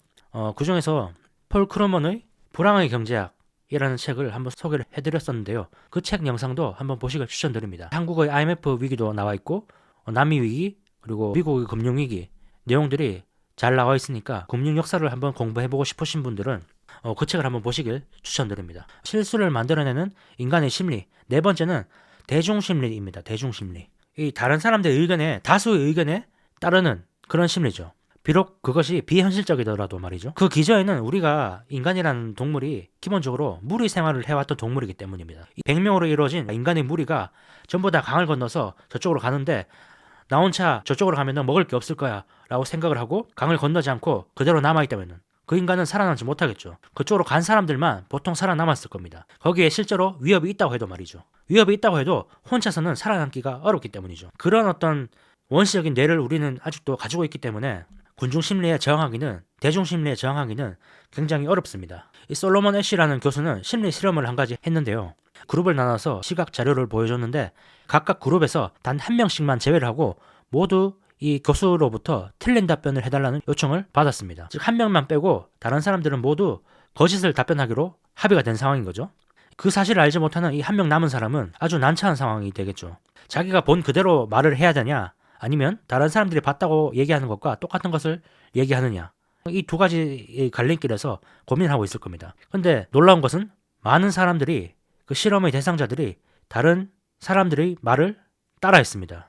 그 중에서 폴 크루먼의 불황의 경제학이라는 책을 한번 소개를 해드렸었는데요. 그 책 영상도 한번 보시길 추천드립니다. 한국의 IMF 위기도 나와 있고, 남미 위기, 그리고 미국의 금융 위기 내용들이 잘 나와 있으니까 금융 역사를 한번 공부해보고 싶으신 분들은 그 책을 한번 보시길 추천드립니다. 실수를 만들어내는 인간의 심리. 네 번째는 대중심리입니다. 대중심리. 이 다른 사람들의 의견에, 다수의 의견에 따르는 그런 심리죠. 비록 그것이 비현실적이더라도 말이죠. 그 기저에는 우리가 인간이라는 동물이 기본적으로 무리 생활을 해왔던 동물이기 때문입니다. 100명으로 이루어진 인간의 무리가 전부 다 강을 건너서 저쪽으로 가는데 나 혼자 저쪽으로 가면 먹을 게 없을 거야 라고 생각을 하고 강을 건너지 않고 그대로 남아있다면 그 인간은 살아남지 못하겠죠. 그쪽으로 간 사람들만 보통 살아남았을 겁니다. 거기에 실제로 위협이 있다고 해도 말이죠. 위협이 있다고 해도 혼자서는 살아남기가 어렵기 때문이죠. 그런 어떤 원시적인 뇌를 우리는 아직도 가지고 있기 때문에 군중심리에 저항하기는, 대중심리에 저항하기는 굉장히 어렵습니다. 이 솔로몬 애쉬라는 교수는 심리 실험을 한 가지 했는데요. 그룹을 나눠서 시각 자료를 보여줬는데 각각 그룹에서 단 한 명씩만 제외를 하고 모두 이 교수로부터 틀린 답변을 해달라는 요청을 받았습니다. 즉 한 명만 빼고 다른 사람들은 모두 거짓을 답변하기로 합의가 된 상황인 거죠. 그 사실을 알지 못하는 이 한 명 남은 사람은 아주 난처한 상황이 되겠죠. 자기가 본 그대로 말을 해야 되냐, 아니면 다른 사람들이 봤다고 얘기하는 것과 똑같은 것을 얘기하느냐, 이 두 가지의 갈림길에서 고민하고 있을 겁니다. 근데 놀라운 것은 많은 사람들이, 그 실험의 대상자들이 다른 사람들의 말을 따라했습니다.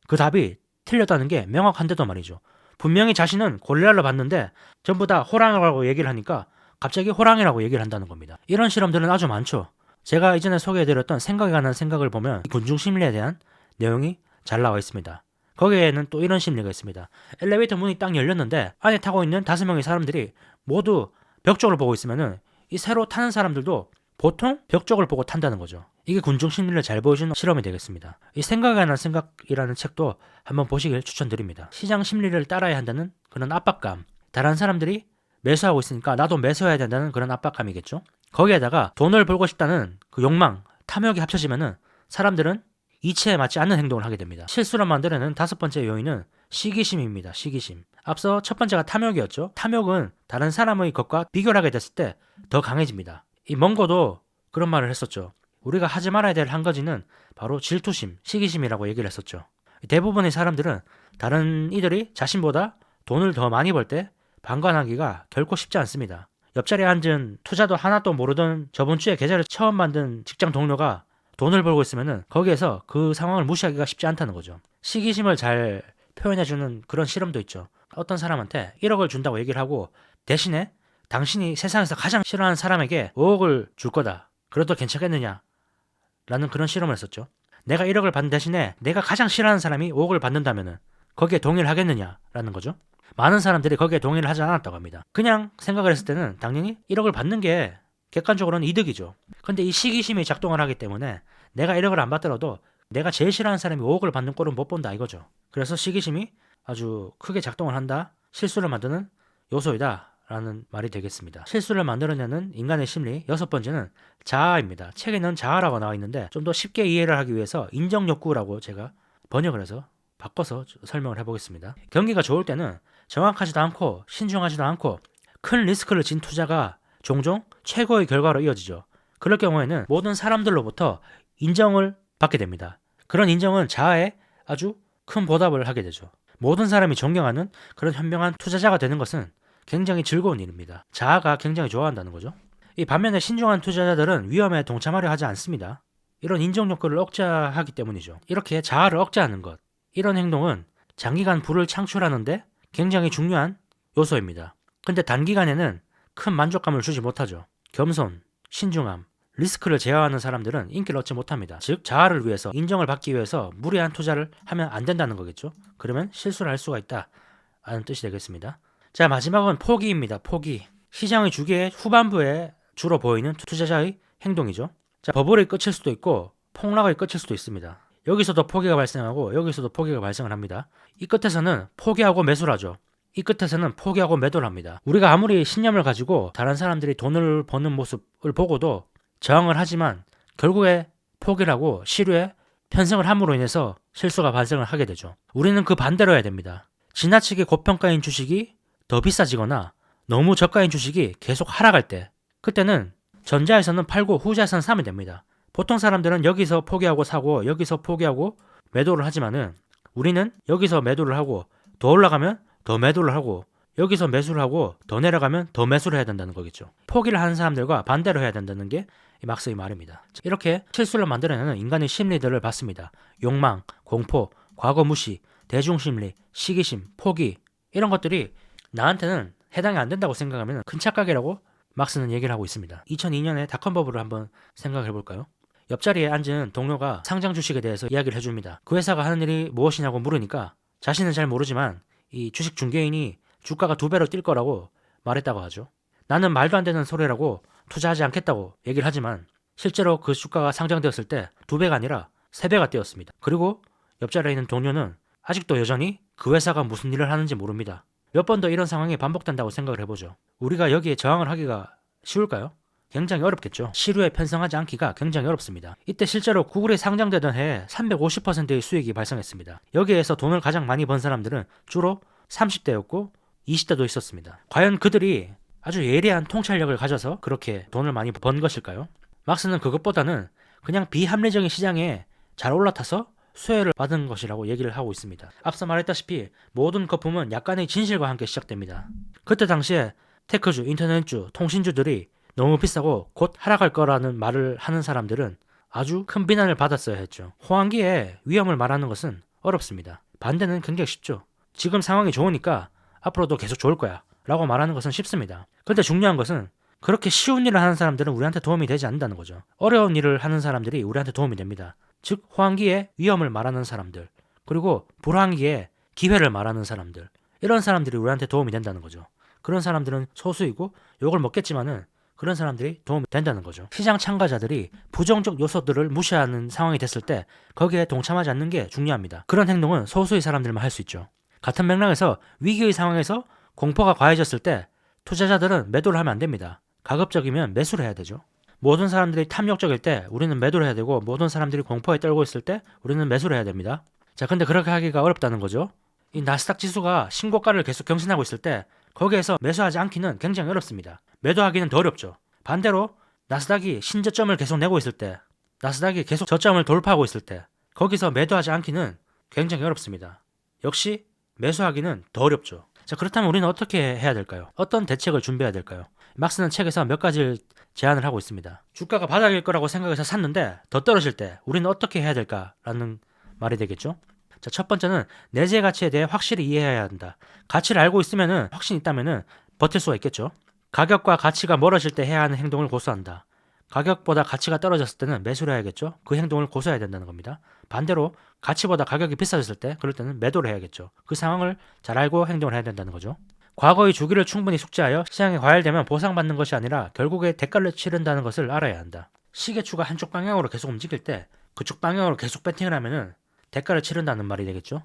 그 답이 틀렸다는 게 명확한데도 말이죠. 분명히 자신은 고릴라를 봤는데 전부 다 호랑이라고 얘기를 하니까 갑자기 호랑이라고 얘기를 한다는 겁니다. 이런 실험들은 아주 많죠. 제가 이전에 소개해드렸던 생각에 관한 생각을 보면 군중심리에 대한 내용이 잘 나와 있습니다. 거기에는 또 이런 심리가 있습니다. 엘리베이터 문이 딱 열렸는데 안에 타고 있는 5명의 사람들이 모두 벽 쪽을 보고 있으면은 이 새로 타는 사람들도 보통 벽 쪽을 보고 탄다는 거죠. 이게 군중심리를 잘 보여주는 실험이 되겠습니다. 이 생각에 관한 생각이라는 책도 한번 보시길 추천드립니다. 시장 심리를 따라야 한다는 그런 압박감, 다른 사람들이 매수하고 있으니까 나도 매수해야 된다는 그런 압박감이겠죠. 거기에다가 돈을 벌고 싶다는 그 욕망, 탐욕이 합쳐지면은 사람들은 이치에 맞지 않는 행동을 하게 됩니다. 실수를 만들어내는 5번째 요인은 시기심입니다. 시기심. 앞서 첫 번째가 탐욕이었죠. 탐욕은 다른 사람의 것과 비교를 하게 됐을 때 더 강해집니다. 이 멍거도 그런 말을 했었죠. 우리가 하지 말아야 될 한 가지는 바로 질투심, 시기심이라고 얘기를 했었죠. 대부분의 사람들은 다른 이들이 자신보다 돈을 더 많이 벌 때 방관하기가 결코 쉽지 않습니다. 옆자리에 앉은 투자도 하나도 모르던 저번 주에 계좌를 처음 만든 직장 동료가 돈을 벌고 있으면은 거기에서 그 상황을 무시하기가 쉽지 않다는 거죠. 시기심을 잘 표현해주는 그런 실험도 있죠. 어떤 사람한테 1억을 준다고 얘기를 하고 대신에 당신이 세상에서 가장 싫어하는 사람에게 5억을 줄 거다. 그래도 괜찮겠느냐? 라는 그런 실험을 했었죠. 내가 1억을 받는 대신에 내가 가장 싫어하는 사람이 5억을 받는다면은 거기에 동의를 하겠느냐? 라는 거죠. 많은 사람들이 거기에 동의를 하지 않았다고 합니다. 그냥 생각을 했을 때는 당연히 1억을 받는 게 객관적으로는 이득이죠. 근데 이 시기심이 작동을 하기 때문에 내가 1억을 안 받더라도 내가 제일 싫어하는 사람이 5억을 받는 꼴은 못 본다 이거죠. 그래서 시기심이 아주 크게 작동을 한다. 실수를 만드는 요소이다. 라는 말이 되겠습니다. 실수를 만들어내는 인간의 심리 6번째는 자아입니다. 책에는 자아라고 나와 있는데 좀 더 쉽게 이해를 하기 위해서 인정욕구라고 제가 번역을 해서 바꿔서 설명을 해보겠습니다. 경기가 좋을 때는 정확하지도 않고 신중하지도 않고 큰 리스크를 진 투자가 종종 최고의 결과로 이어지죠. 그럴 경우에는 모든 사람들로부터 인정을 받게 됩니다. 그런 인정은 자아에 아주 큰 보답을 하게 되죠. 모든 사람이 존경하는 그런 현명한 투자자가 되는 것은 굉장히 즐거운 일입니다. 자아가 굉장히 좋아한다는 거죠. 이 반면에 신중한 투자자들은 위험에 동참하려 하지 않습니다. 이런 인정 욕구를 억제하기 때문이죠. 이렇게 자아를 억제하는 것, 이런 행동은 장기간 부를 창출하는데 굉장히 중요한 요소입니다. 근데 단기간에는 큰 만족감을 주지 못하죠. 겸손, 신중함, 리스크를 제어하는 사람들은 인기를 얻지 못합니다. 즉 자아를 위해서, 인정을 받기 위해서 무리한 투자를 하면 안 된다는 거겠죠. 그러면 실수를 할 수가 있다 라는 뜻이 되겠습니다. 자, 마지막은 포기입니다. 포기. 시장의 주기의 후반부에 주로 보이는 투자자의 행동이죠. 자, 버블이 끝일 수도 있고 폭락의 끝일 수도 있습니다. 여기서도 포기가 발생하고 여기서도 포기가 발생을 합니다. 이 끝에서는 포기하고 매수를 하죠. 이 끝에서는 포기하고 매도를 합니다. 우리가 아무리 신념을 가지고 다른 사람들이 돈을 버는 모습을 보고도 저항을 하지만 결국에 포기를 하고 시류에 편승을 함으로 인해서 실수가 발생을 하게 되죠. 우리는 그 반대로 해야 됩니다. 지나치게 고평가인 주식이 더 비싸지거나 너무 저가인 주식이 계속 하락할 때, 그때는 전자에서는 팔고 후자에서는 사면 됩니다. 보통 사람들은 여기서 포기하고 사고 여기서 포기하고 매도를 하지만은 우리는 여기서 매도를 하고 더 올라가면 더 매도를 하고 여기서 매수를 하고 더 내려가면 더 매수를 해야 된다는 거겠죠. 포기를 하는 사람들과 반대로 해야 된다는 게 막스의 말입니다. 이렇게 실수를 만들어내는 인간의 심리들을 봤습니다. 욕망, 공포, 과거 무시, 대중심리, 시기심, 포기, 이런 것들이 나한테는 해당이 안 된다고 생각하면 큰 착각이라고 막스는 얘기를 하고 있습니다. 2002년에 닷컴 버블을 한번 생각해 볼까요? 옆자리에 앉은 동료가 상장 주식에 대해서 이야기를 해줍니다. 그 회사가 하는 일이 무엇이냐고 물으니까 자신은 잘 모르지만 이 주식 중개인이 주가가 2배로 뛸 거라고 말했다고 하죠. 나는 말도 안 되는 소리라고 투자하지 않겠다고 얘기를 하지만 실제로 그 주가가 상장되었을 때 2배가 아니라 3배가 뛰었습니다. 그리고 옆자리에 있는 동료는 아직도 여전히 그 회사가 무슨 일을 하는지 모릅니다. 몇 번 더 이런 상황이 반복된다고 생각을 해보죠. 우리가 여기에 저항을 하기가 쉬울까요? 굉장히 어렵겠죠. 시류에 편성하지 않기가 굉장히 어렵습니다. 이때 실제로 구글이 상장되던 해에 350%의 수익이 발생했습니다. 여기에서 돈을 가장 많이 번 사람들은 주로 30대였고 20대도 있었습니다. 과연 그들이 아주 예리한 통찰력을 가져서 그렇게 돈을 많이 번 것일까요? 막스는 그것보다는 그냥 비합리적인 시장에 잘 올라타서 수혜를 받은 것이라고 얘기를 하고 있습니다. 앞서 말했다시피 모든 거품은 약간의 진실과 함께 시작됩니다. 그때 당시에 테크주, 인터넷주, 통신주들이 너무 비싸고 곧 하락할 거라는 말을 하는 사람들은 아주 큰 비난을 받았어야 했죠. 호황기에 위험을 말하는 것은 어렵습니다. 반대는 굉장히 쉽죠. 지금 상황이 좋으니까 앞으로도 계속 좋을 거야 라고 말하는 것은 쉽습니다. 근데 중요한 것은 그렇게 쉬운 일을 하는 사람들은 우리한테 도움이 되지 않는다는 거죠. 어려운 일을 하는 사람들이 우리한테 도움이 됩니다. 즉 호황기에 위험을 말하는 사람들, 그리고 불황기에 기회를 말하는 사람들, 이런 사람들이 우리한테 도움이 된다는 거죠. 그런 사람들은 소수이고 욕을 먹겠지만은 그런 사람들이 도움이 된다는 거죠. 시장 참가자들이 부정적 요소들을 무시하는 상황이 됐을 때 거기에 동참하지 않는 게 중요합니다. 그런 행동은 소수의 사람들만 할 수 있죠. 같은 맥락에서 위기의 상황에서 공포가 과해졌을 때 투자자들은 매도를 하면 안 됩니다. 가급적이면 매수를 해야 되죠. 모든 사람들이 탐욕적일 때 우리는 매도를 해야 되고 모든 사람들이 공포에 떨고 있을 때 우리는 매수를 해야 됩니다. 자, 근데 그렇게 하기가 어렵다는 거죠. 이 나스닥 지수가 신고가를 계속 경신하고 있을 때 거기에서 매수하지 않기는 굉장히 어렵습니다. 매도하기는 더 어렵죠. 반대로 나스닥이 신저점을 계속 내고 있을 때, 나스닥이 계속 저점을 돌파하고 있을 때 거기서 매도하지 않기는 굉장히 어렵습니다. 역시 매수하기는 더 어렵죠. 자, 그렇다면 우리는 어떻게 해야 될까요? 어떤 대책을 준비해야 될까요? 막스는 책에서 몇 가지를 제안을 하고 있습니다. 주가가 바닥일 거라고 생각해서 샀는데 더 떨어질 때 우리는 어떻게 해야 될까라는 말이 되겠죠. 자, 첫 번째는 내재 가치에 대해 확실히 이해해야 한다. 가치를 알고 있으면은 확신이 있다면은 버틸 수가 있겠죠. 가격과 가치가 멀어질 때 해야 하는 행동을 고수한다. 가격보다 가치가 떨어졌을 때는 매수를 해야겠죠. 그 행동을 고수해야 된다는 겁니다. 반대로 가치보다 가격이 비싸졌을 때 그럴 때는 매도를 해야겠죠. 그 상황을 잘 알고 행동을 해야 된다는 거죠. 과거의 주기를 충분히 숙지하여 시장에 과열되면 보상받는 것이 아니라 결국에 대가를 치른다는 것을 알아야 한다. 시계추가 한쪽 방향으로 계속 움직일 때 그쪽 방향으로 계속 배팅을 하면은 대가를 치른다는 말이 되겠죠.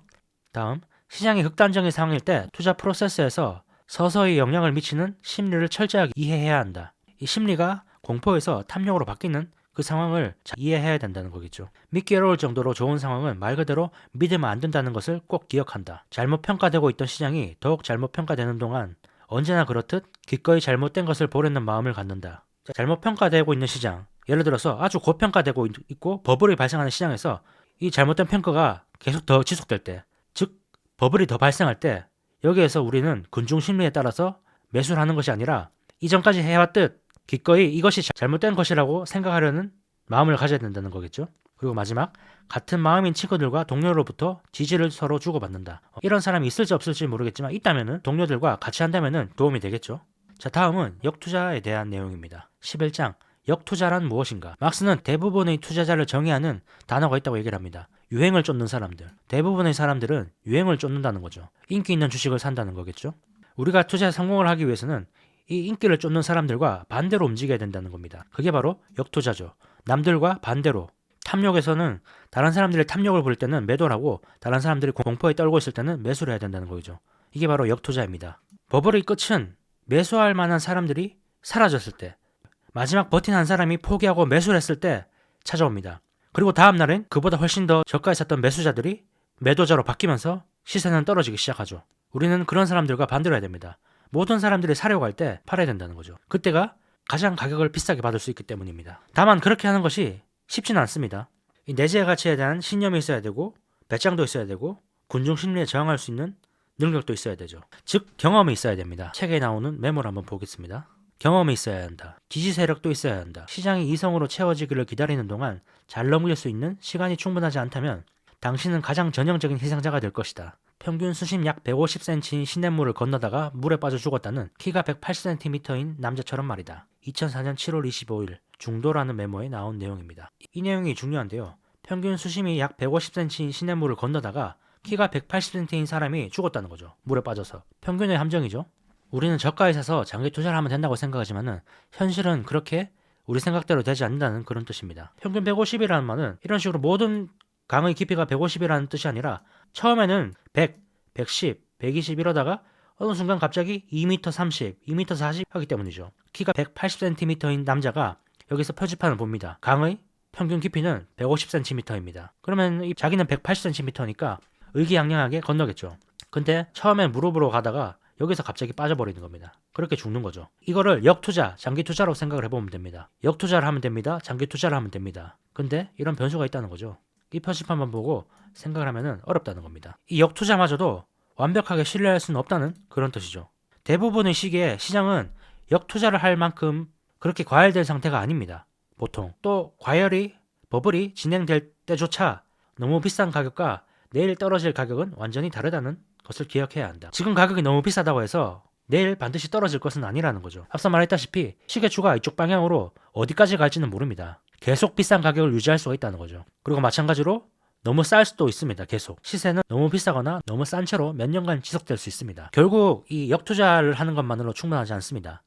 다음, 시장이 극단적인 상황일 때 투자 프로세스에서 서서히 영향을 미치는 심리를 철저하게 이해해야 한다. 이 심리가 공포에서 탐욕으로 바뀌는 그 상황을 잘 이해해야 된다는 거겠죠. 믿기 어려울 정도로 좋은 상황은 말 그대로 믿으면 안 된다는 것을 꼭 기억한다. 잘못 평가되고 있던 시장이 더욱 잘못 평가되는 동안 언제나 그렇듯 기꺼이 잘못된 것을 보려는 마음을 갖는다. 잘못 평가되고 있는 시장, 예를 들어서 아주 고평가되고 있고 버블이 발생하는 시장에서 이 잘못된 평가가 계속 더 지속될 때, 즉 버블이 더 발생할 때 여기에서 우리는 군중 심리에 따라서 매수를 하는 것이 아니라 이전까지 해왔듯 기꺼이 이것이 잘못된 것이라고 생각하려는 마음을 가져야 된다는 거겠죠. 그리고 마지막, 같은 마음인 친구들과 동료로부터 지지를 서로 주고받는다. 이런 사람이 있을지 없을지 모르겠지만 있다면은 동료들과 같이 한다면은 도움이 되겠죠. 자, 다음은 역투자에 대한 내용입니다. 11장 역투자란 무엇인가? 막스는 대부분의 투자자를 정의하는 단어가 있다고 얘기를 합니다. 유행을 쫓는 사람들. 대부분의 사람들은 유행을 쫓는다는 거죠. 인기 있는 주식을 산다는 거겠죠. 우리가 투자에 성공을 하기 위해서는 이 인기를 쫓는 사람들과 반대로 움직여야 된다는 겁니다. 그게 바로 역투자죠. 남들과 반대로. 탐욕에서는 다른 사람들이 탐욕을 부릴 때는 매도를 하고 다른 사람들이 공포에 떨고 있을 때는 매수를 해야 된다는 거죠. 이게 바로 역투자입니다. 버블의 끝은 매수할 만한 사람들이 사라졌을 때, 마지막 버틴 한 사람이 포기하고 매수를 했을 때 찾아옵니다. 그리고 다음 날엔 그보다 훨씬 더 저가에 샀던 매수자들이 매도자로 바뀌면서 시세는 떨어지기 시작하죠. 우리는 그런 사람들과 반대로 해야 됩니다. 모든 사람들이 사려고 할 때 팔아야 된다는 거죠. 그때가 가장 가격을 비싸게 받을 수 있기 때문입니다. 다만 그렇게 하는 것이 쉽지는 않습니다. 이 내재의 가치에 대한 신념이 있어야 되고 배짱도 있어야 되고 군중 심리에 저항할 수 있는 능력도 있어야 되죠. 즉 경험이 있어야 됩니다. 책에 나오는 메모를 한번 보겠습니다. 경험이 있어야 한다. 지지 세력도 있어야 한다. 시장이 이성으로 채워지기를 기다리는 동안 잘 넘길 수 있는 시간이 충분하지 않다면 당신은 가장 전형적인 희생자가 될 것이다. 평균 수심 약 150cm인 시냇물을 건너다가 물에 빠져 죽었다는 키가 180cm인 남자처럼 말이다. 2004년 7월 25일 중도라는 메모에 나온 내용입니다. 이 내용이 중요한데요. 평균 수심이 약 150cm인 시냇물을 건너다가 키가 180cm인 사람이 죽었다는 거죠. 물에 빠져서. 평균의 함정이죠. 우리는 저가에 사서 장기 투자를 하면 된다고 생각하지만은 현실은 그렇게 우리 생각대로 되지 않는다는 그런 뜻입니다. 평균 150이라는 말은 이런 식으로 모든 강의 깊이가 150이라는 뜻이 아니라 처음에는 100, 110, 120 이러다가 어느 순간 갑자기 2m 30, 2m 40 하기 때문이죠. 키가 180cm인 남자가 여기서 표지판을 봅니다. 강의 평균 깊이는 150cm입니다. 그러면 자기는 180cm니까 의기양양하게 건너겠죠. 근데 처음엔 무릎으로 가다가 여기서 갑자기 빠져버리는 겁니다. 그렇게 죽는 거죠. 이거를 역투자, 장기투자로 생각을 해보면 됩니다. 역투자를 하면 됩니다. 장기투자를 하면 됩니다. 근데 이런 변수가 있다는 거죠. 이 표지판만 보고 생각을 하면 어렵다는 겁니다. 이 역투자마저도 완벽하게 신뢰할 수는 없다는 그런 뜻이죠. 대부분의 시기에 시장은 역투자를 할 만큼 그렇게 과열된 상태가 아닙니다. 보통. 또 버블이 진행될 때조차 너무 비싼 가격과 내일 떨어질 가격은 완전히 다르다는 것을 기억해야 한다. 지금 가격이 너무 비싸다고 해서 내일 반드시 떨어질 것은 아니라는 거죠. 앞서 말했다시피 시계추가 이쪽 방향으로 어디까지 갈지는 모릅니다. 계속 비싼 가격을 유지할 수가 있다는 거죠. 그리고 마찬가지로 너무 쌀 수도 있습니다. 계속. 시세는 너무 비싸거나 너무 싼 채로 몇 년간 지속될 수 있습니다. 결국 이 역투자를 하는 것만으로 충분하지 않습니다.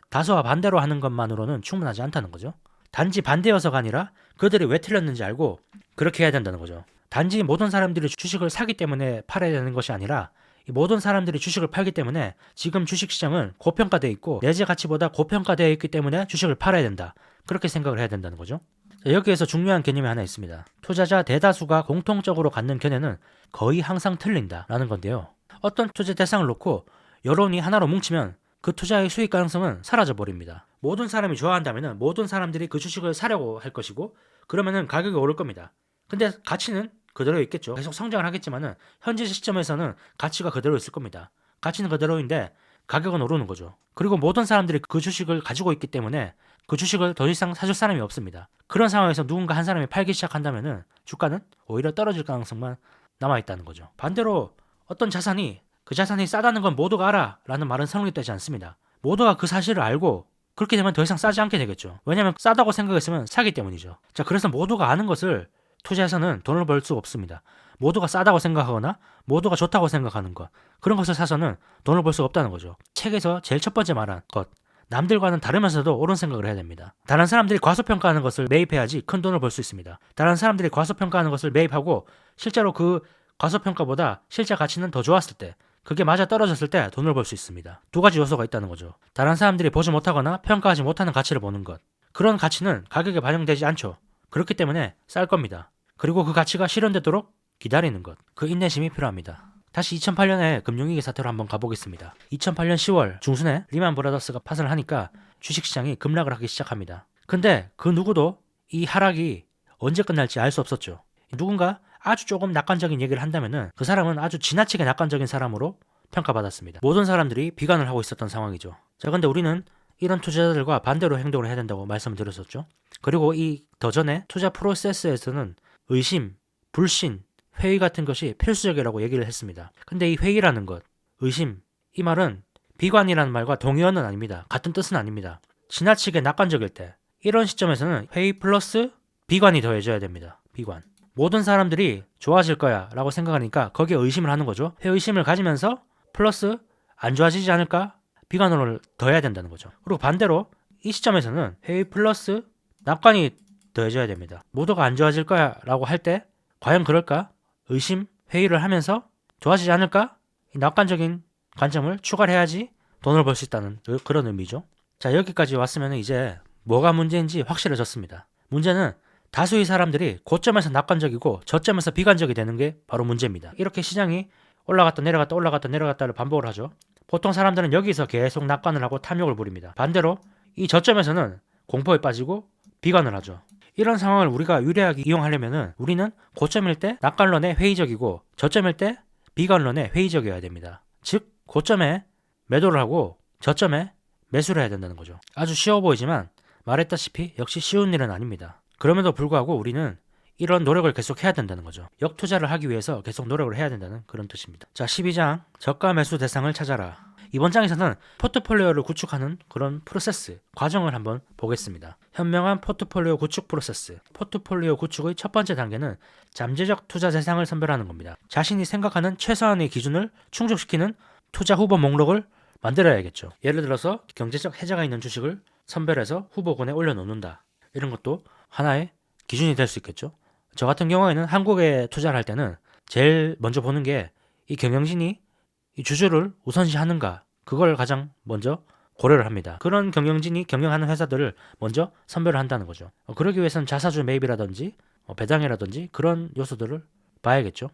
다수와 반대로 하는 것만으로는 충분하지 않다는 거죠. 단지 반대여서가 아니라 그들이 왜 틀렸는지 알고 그렇게 해야 된다는 거죠. 단지 모든 사람들이 주식을 사기 때문에 팔아야 되는 것이 아니라 이 모든 사람들이 주식을 팔기 때문에 지금 주식시장은 고평가되어 있고 내재 가치보다 고평가되어 있기 때문에 주식을 팔아야 된다. 그렇게 생각을 해야 된다는 거죠. 여기에서 중요한 개념이 하나 있습니다. 투자자 대다수가 공통적으로 갖는 견해는 거의 항상 틀린다라는 건데요. 어떤 투자 대상을 놓고 여론이 하나로 뭉치면 그 투자의 수익 가능성은 사라져버립니다. 모든 사람이 좋아한다면 모든 사람들이 그 주식을 사려고 할 것이고 그러면은 가격이 오를 겁니다. 근데 가치는 그대로 있겠죠. 계속 성장을 하겠지만은 현재 시점에서는 가치가 그대로 있을 겁니다. 가치는 그대로인데 가격은 오르는 거죠. 그리고 모든 사람들이 그 주식을 가지고 있기 때문에 그 주식을 더 이상 사줄 사람이 없습니다. 그런 상황에서 누군가 한 사람이 팔기 시작한다면은 주가는 오히려 떨어질 가능성만 남아있다는 거죠. 반대로 어떤 자산이 그 자산이 싸다는 건 모두가 알아 라는 말은 성립되지 않습니다. 모두가 그 사실을 알고 그렇게 되면 더 이상 싸지 않게 되겠죠. 왜냐하면 싸다고 생각했으면 사기 때문이죠. 자, 그래서 모두가 아는 것을 투자해서는 돈을 벌 수 없습니다. 모두가 싸다고 생각하거나 모두가 좋다고 생각하는 것, 그런 것을 사서는 돈을 벌 수 없다는 거죠. 책에서 제일 첫 번째 말한 것, 남들과는 다르면서도 옳은 생각을 해야 됩니다. 다른 사람들이 과소평가하는 것을 매입해야지 큰 돈을 벌 수 있습니다. 다른 사람들이 과소평가하는 것을 매입하고 실제로 그 과소평가보다 실제 가치는 더 좋았을 때, 그게 맞아 떨어졌을 때 돈을 벌 수 있습니다. 두 가지 요소가 있다는 거죠. 다른 사람들이 보지 못하거나 평가하지 못하는 가치를 보는 것, 그런 가치는 가격에 반영되지 않죠. 그렇기 때문에 쌀 겁니다. 그리고 그 가치가 실현되도록 기다리는 것, 그 인내심이 필요합니다. 다시 2008년에 금융위기 사태로 한번 가보겠습니다. 2008년 10월 중순에 리만 브라더스가 파산을 하니까 주식시장이 급락을 하기 시작합니다. 근데 그 누구도 이 하락이 언제 끝날지 알 수 없었죠. 누군가 아주 조금 낙관적인 얘기를 한다면은 그 사람은 아주 지나치게 낙관적인 사람으로 평가받았습니다. 모든 사람들이 비관을 하고 있었던 상황이죠. 자, 근데 우리는 이런 투자자들과 반대로 행동을 해야 된다고 말씀을 드렸었죠. 그리고 이 더 전에 투자 프로세스에서는 의심, 불신, 회의 같은 것이 필수적이라고 얘기를 했습니다. 근데 이 회의라는 것, 의심, 이 말은 비관이라는 말과 동의어는 아닙니다. 같은 뜻은 아닙니다. 지나치게 낙관적일 때, 이런 시점에서는 회의 플러스 비관이 더해져야 됩니다. 비관. 모든 사람들이 좋아질 거야 라고 생각하니까 거기에 의심을 하는 거죠. 회의심을 가지면서 플러스 안 좋아지지 않을까? 비관으로 더해야 된다는 거죠. 그리고 반대로 이 시점에서는 회의 플러스 낙관이 더해져야 됩니다. 모두가 안 좋아질 거야 라고 할 때 과연 그럴까? 의심, 회의를 하면서 좋아지지 않을까? 이 낙관적인 관점을 추가를 해야지 돈을 벌 수 있다는 그런 의미죠. 자, 여기까지 왔으면 이제 뭐가 문제인지 확실해졌습니다. 문제는 다수의 사람들이 고점에서 낙관적이고 저점에서 비관적이 되는 게 바로 문제입니다. 이렇게 시장이 올라갔다 내려갔다 올라갔다 내려갔다를 반복을 하죠. 보통 사람들은 여기서 계속 낙관을 하고 탐욕을 부립니다. 반대로 이 저점에서는 공포에 빠지고 비관을 하죠. 이런 상황을 우리가 유리하게 이용하려면 우리는 고점일 때 낙관론에 회의적이고 저점일 때 비관론에 회의적이어야 됩니다. 즉 고점에 매도를 하고 저점에 매수를 해야 된다는 거죠. 아주 쉬워 보이지만 말했다시피 역시 쉬운 일은 아닙니다. 그럼에도 불구하고 우리는 이런 노력을 계속 해야 된다는 거죠. 역투자를 하기 위해서 계속 노력을 해야 된다는 그런 뜻입니다. 자, 12장 저가 매수 대상을 찾아라. 이번 장에서는 포트폴리오를 구축하는 그런 프로세스, 과정을 한번 보겠습니다. 현명한 포트폴리오 구축 프로세스. 포트폴리오 구축의 첫 번째 단계는 잠재적 투자 대상을 선별하는 겁니다. 자신이 생각하는 최소한의 기준을 충족시키는 투자 후보 목록을 만들어야겠죠. 예를 들어서 경제적 해자가 있는 주식을 선별해서 후보군에 올려놓는다. 이런 것도 하나의 기준이 될 수 있겠죠. 저 같은 경우에는 한국에 투자를 할 때는 제일 먼저 보는 게 이 경영진이 이 주주를 우선시하는가, 그걸 가장 먼저 고려를 합니다. 그런 경영진이 경영하는 회사들을 먼저 선별을 한다는 거죠. 그러기 위해서는 자사주 매입이라든지 배당이라든지 그런 요소들을 봐야겠죠.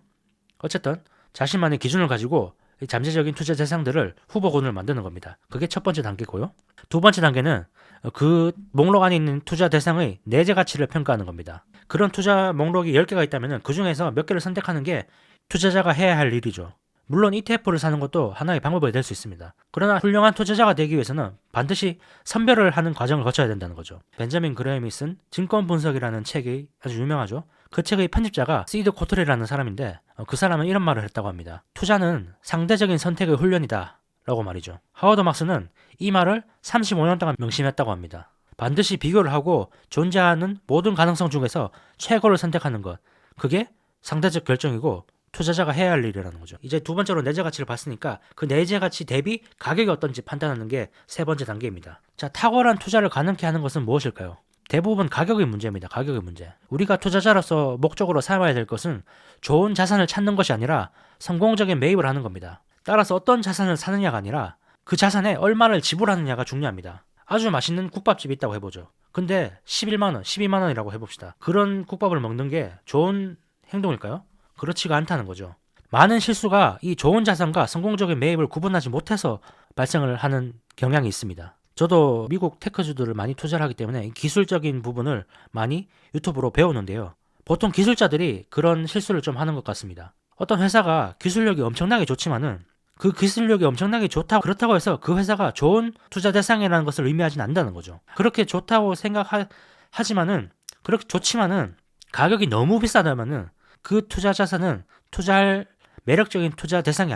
어쨌든 자신만의 기준을 가지고 이 잠재적인 투자 대상들을 후보군을 만드는 겁니다. 그게 첫 번째 단계고요. 두 번째 단계는 그 목록 안에 있는 투자 대상의 내재 가치를 평가하는 겁니다. 그런 투자 목록이 10개가 있다면 그 중에서 몇 개를 선택하는 게 투자자가 해야 할 일이죠. 물론 ETF를 사는 것도 하나의 방법이 될 수 있습니다. 그러나 훌륭한 투자자가 되기 위해서는 반드시 선별을 하는 과정을 거쳐야 된다는 거죠. 벤자민 그레임이 쓴 증권 분석이라는 책이 아주 유명하죠. 그 책의 편집자가 시드 코트레라는 사람인데 그 사람은 이런 말을 했다고 합니다. 투자는 상대적인 선택의 훈련이다 라고 말이죠. 하워드 막스는 이 말을 35년 동안 명심했다고 합니다. 반드시 비교를 하고 존재하는 모든 가능성 중에서 최고를 선택하는 것, 그게 상대적 결정이고 투자자가 해야 할 일이라는 거죠. 이제 두 번째로 내재 가치를 봤으니까 그 내재 가치 대비 가격이 어떤지 판단하는 게 세 번째 단계입니다. 자, 탁월한 투자를 가능케 하는 것은 무엇일까요? 대부분 가격의 문제입니다. 가격의 문제. 우리가 투자자로서 목적으로 삼아야 될 것은 좋은 자산을 찾는 것이 아니라 성공적인 매입을 하는 겁니다. 따라서 어떤 자산을 사느냐가 아니라 그 자산에 얼마를 지불하느냐가 중요합니다. 아주 맛있는 국밥집이 있다고 해보죠. 근데 11만원, 12만원이라고 해봅시다. 그런 국밥을 먹는 게 좋은 행동일까요? 그렇지가 않다는 거죠. 많은 실수가 이 좋은 자산과 성공적인 매입을 구분하지 못해서 발생을 하는 경향이 있습니다. 저도 미국 테크주들을 많이 투자를 하기 때문에 기술적인 부분을 많이 유튜브로 배우는데요. 보통 기술자들이 그런 실수를 좀 하는 것 같습니다. 어떤 회사가 기술력이 엄청나게 좋지만은 그 기술력이 엄청나게 좋다고 그렇다고 해서 그 회사가 좋은 투자 대상이라는 것을 의미하진 않는다는 거죠. 그렇게 좋다고 생각하지만은 그렇게 좋지만은 가격이 너무 비싸다면은 그 투자 자산은 투자할 매력적인 투자 대상이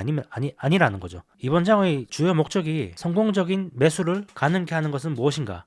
아니라는 거죠. 이번 장의 주요 목적이 성공적인 매수를 가능케 하는 것은 무엇인가?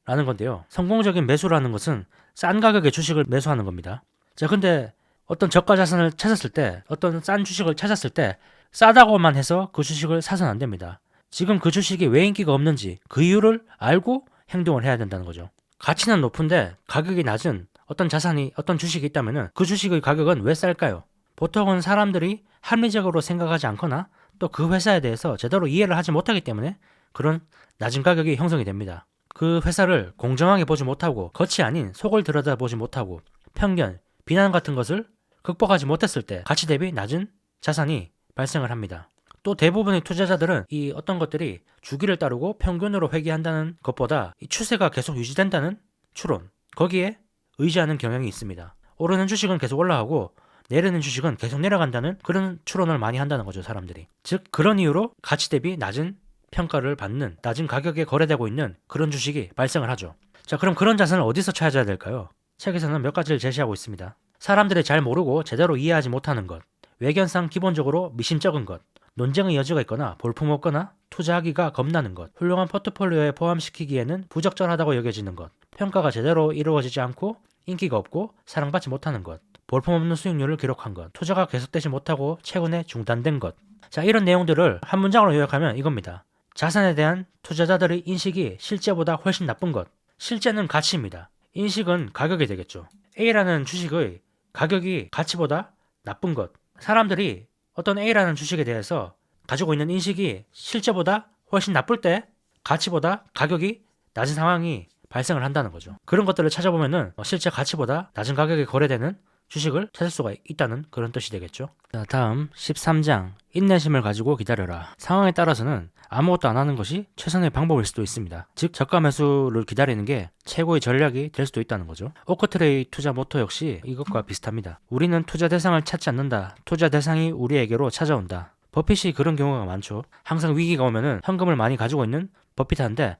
라는 건데요. 성공적인 매수라는 것은 싼 가격의 주식을 매수하는 겁니다. 자, 근데 어떤 저가 자산을 찾았을 때, 어떤 싼 주식을 찾았을 때 싸다고만 해서 그 주식을 사서는 안 됩니다. 지금 그 주식이 왜 인기가 없는지 그 이유를 알고 행동을 해야 된다는 거죠. 가치는 높은데 가격이 낮은 어떤 자산이, 어떤 주식이 있다면 그 주식의 가격은 왜 쌀까요? 보통은 사람들이 합리적으로 생각하지 않거나 또 그 회사에 대해서 제대로 이해를 하지 못하기 때문에 그런 낮은 가격이 형성이 됩니다. 그 회사를 공정하게 보지 못하고 겉이 아닌 속을 들여다보지 못하고 편견, 비난 같은 것을 극복하지 못했을 때 가치 대비 낮은 자산이 발생을 합니다. 또 대부분의 투자자들은 이 어떤 것들이 주기를 따르고 평균으로 회귀한다는 것보다 이 추세가 계속 유지된다는 추론, 거기에 의지하는 경향이 있습니다. 오르는 주식은 계속 올라가고 내리는 주식은 계속 내려간다는 그런 추론을 많이 한다는 거죠, 사람들이. 즉 그런 이유로 가치 대비 낮은 평가를 받는, 낮은 가격에 거래되고 있는 그런 주식이 발생을 하죠. 자, 그럼 그런 자산을 어디서 찾아야 될까요? 책에서는 몇 가지를 제시하고 있습니다. 사람들이 잘 모르고 제대로 이해하지 못하는 것, 외견상 기본적으로 미심쩍은 것, 논쟁의 여지가 있거나 볼품없거나 투자하기가 겁나는 것, 훌륭한 포트폴리오에 포함시키기에는 부적절하다고 여겨지는 것, 평가가 제대로 이루어지지 않고 인기가 없고 사랑받지 못하는 것, 볼품없는 수익률을 기록한 것, 투자가 계속되지 못하고 최근에 중단된 것. 자, 이런 내용들을 한 문장으로 요약하면 이겁니다. 자산에 대한 투자자들의 인식이 실제보다 훨씬 나쁜 것. 실제는 가치입니다. 인식은 가격이 되겠죠. A라는 주식의 가격이 가치보다 나쁜 것. 사람들이 어떤 A라는 주식에 대해서 가지고 있는 인식이 실제보다 훨씬 나쁠 때 가치보다 가격이 낮은 상황이 발생을 한다는 거죠. 그런 것들을 찾아보면은 실제 가치보다 낮은 가격에 거래되는 주식을 찾을 수가 있다는 그런 뜻이 되겠죠. 자, 다음 13장 인내심을 가지고 기다려라. 상황에 따라서는 아무것도 안 하는 것이 최선의 방법일 수도 있습니다. 즉 저가 매수를 기다리는 게 최고의 전략이 될 수도 있다는 거죠. 오크트레이 투자 모토 역시 이것과 비슷합니다. 우리는 투자 대상을 찾지 않는다. 투자 대상이 우리에게로 찾아온다. 버핏이 그런 경우가 많죠. 항상 위기가 오면은 현금을 많이 가지고 있는 버핏한테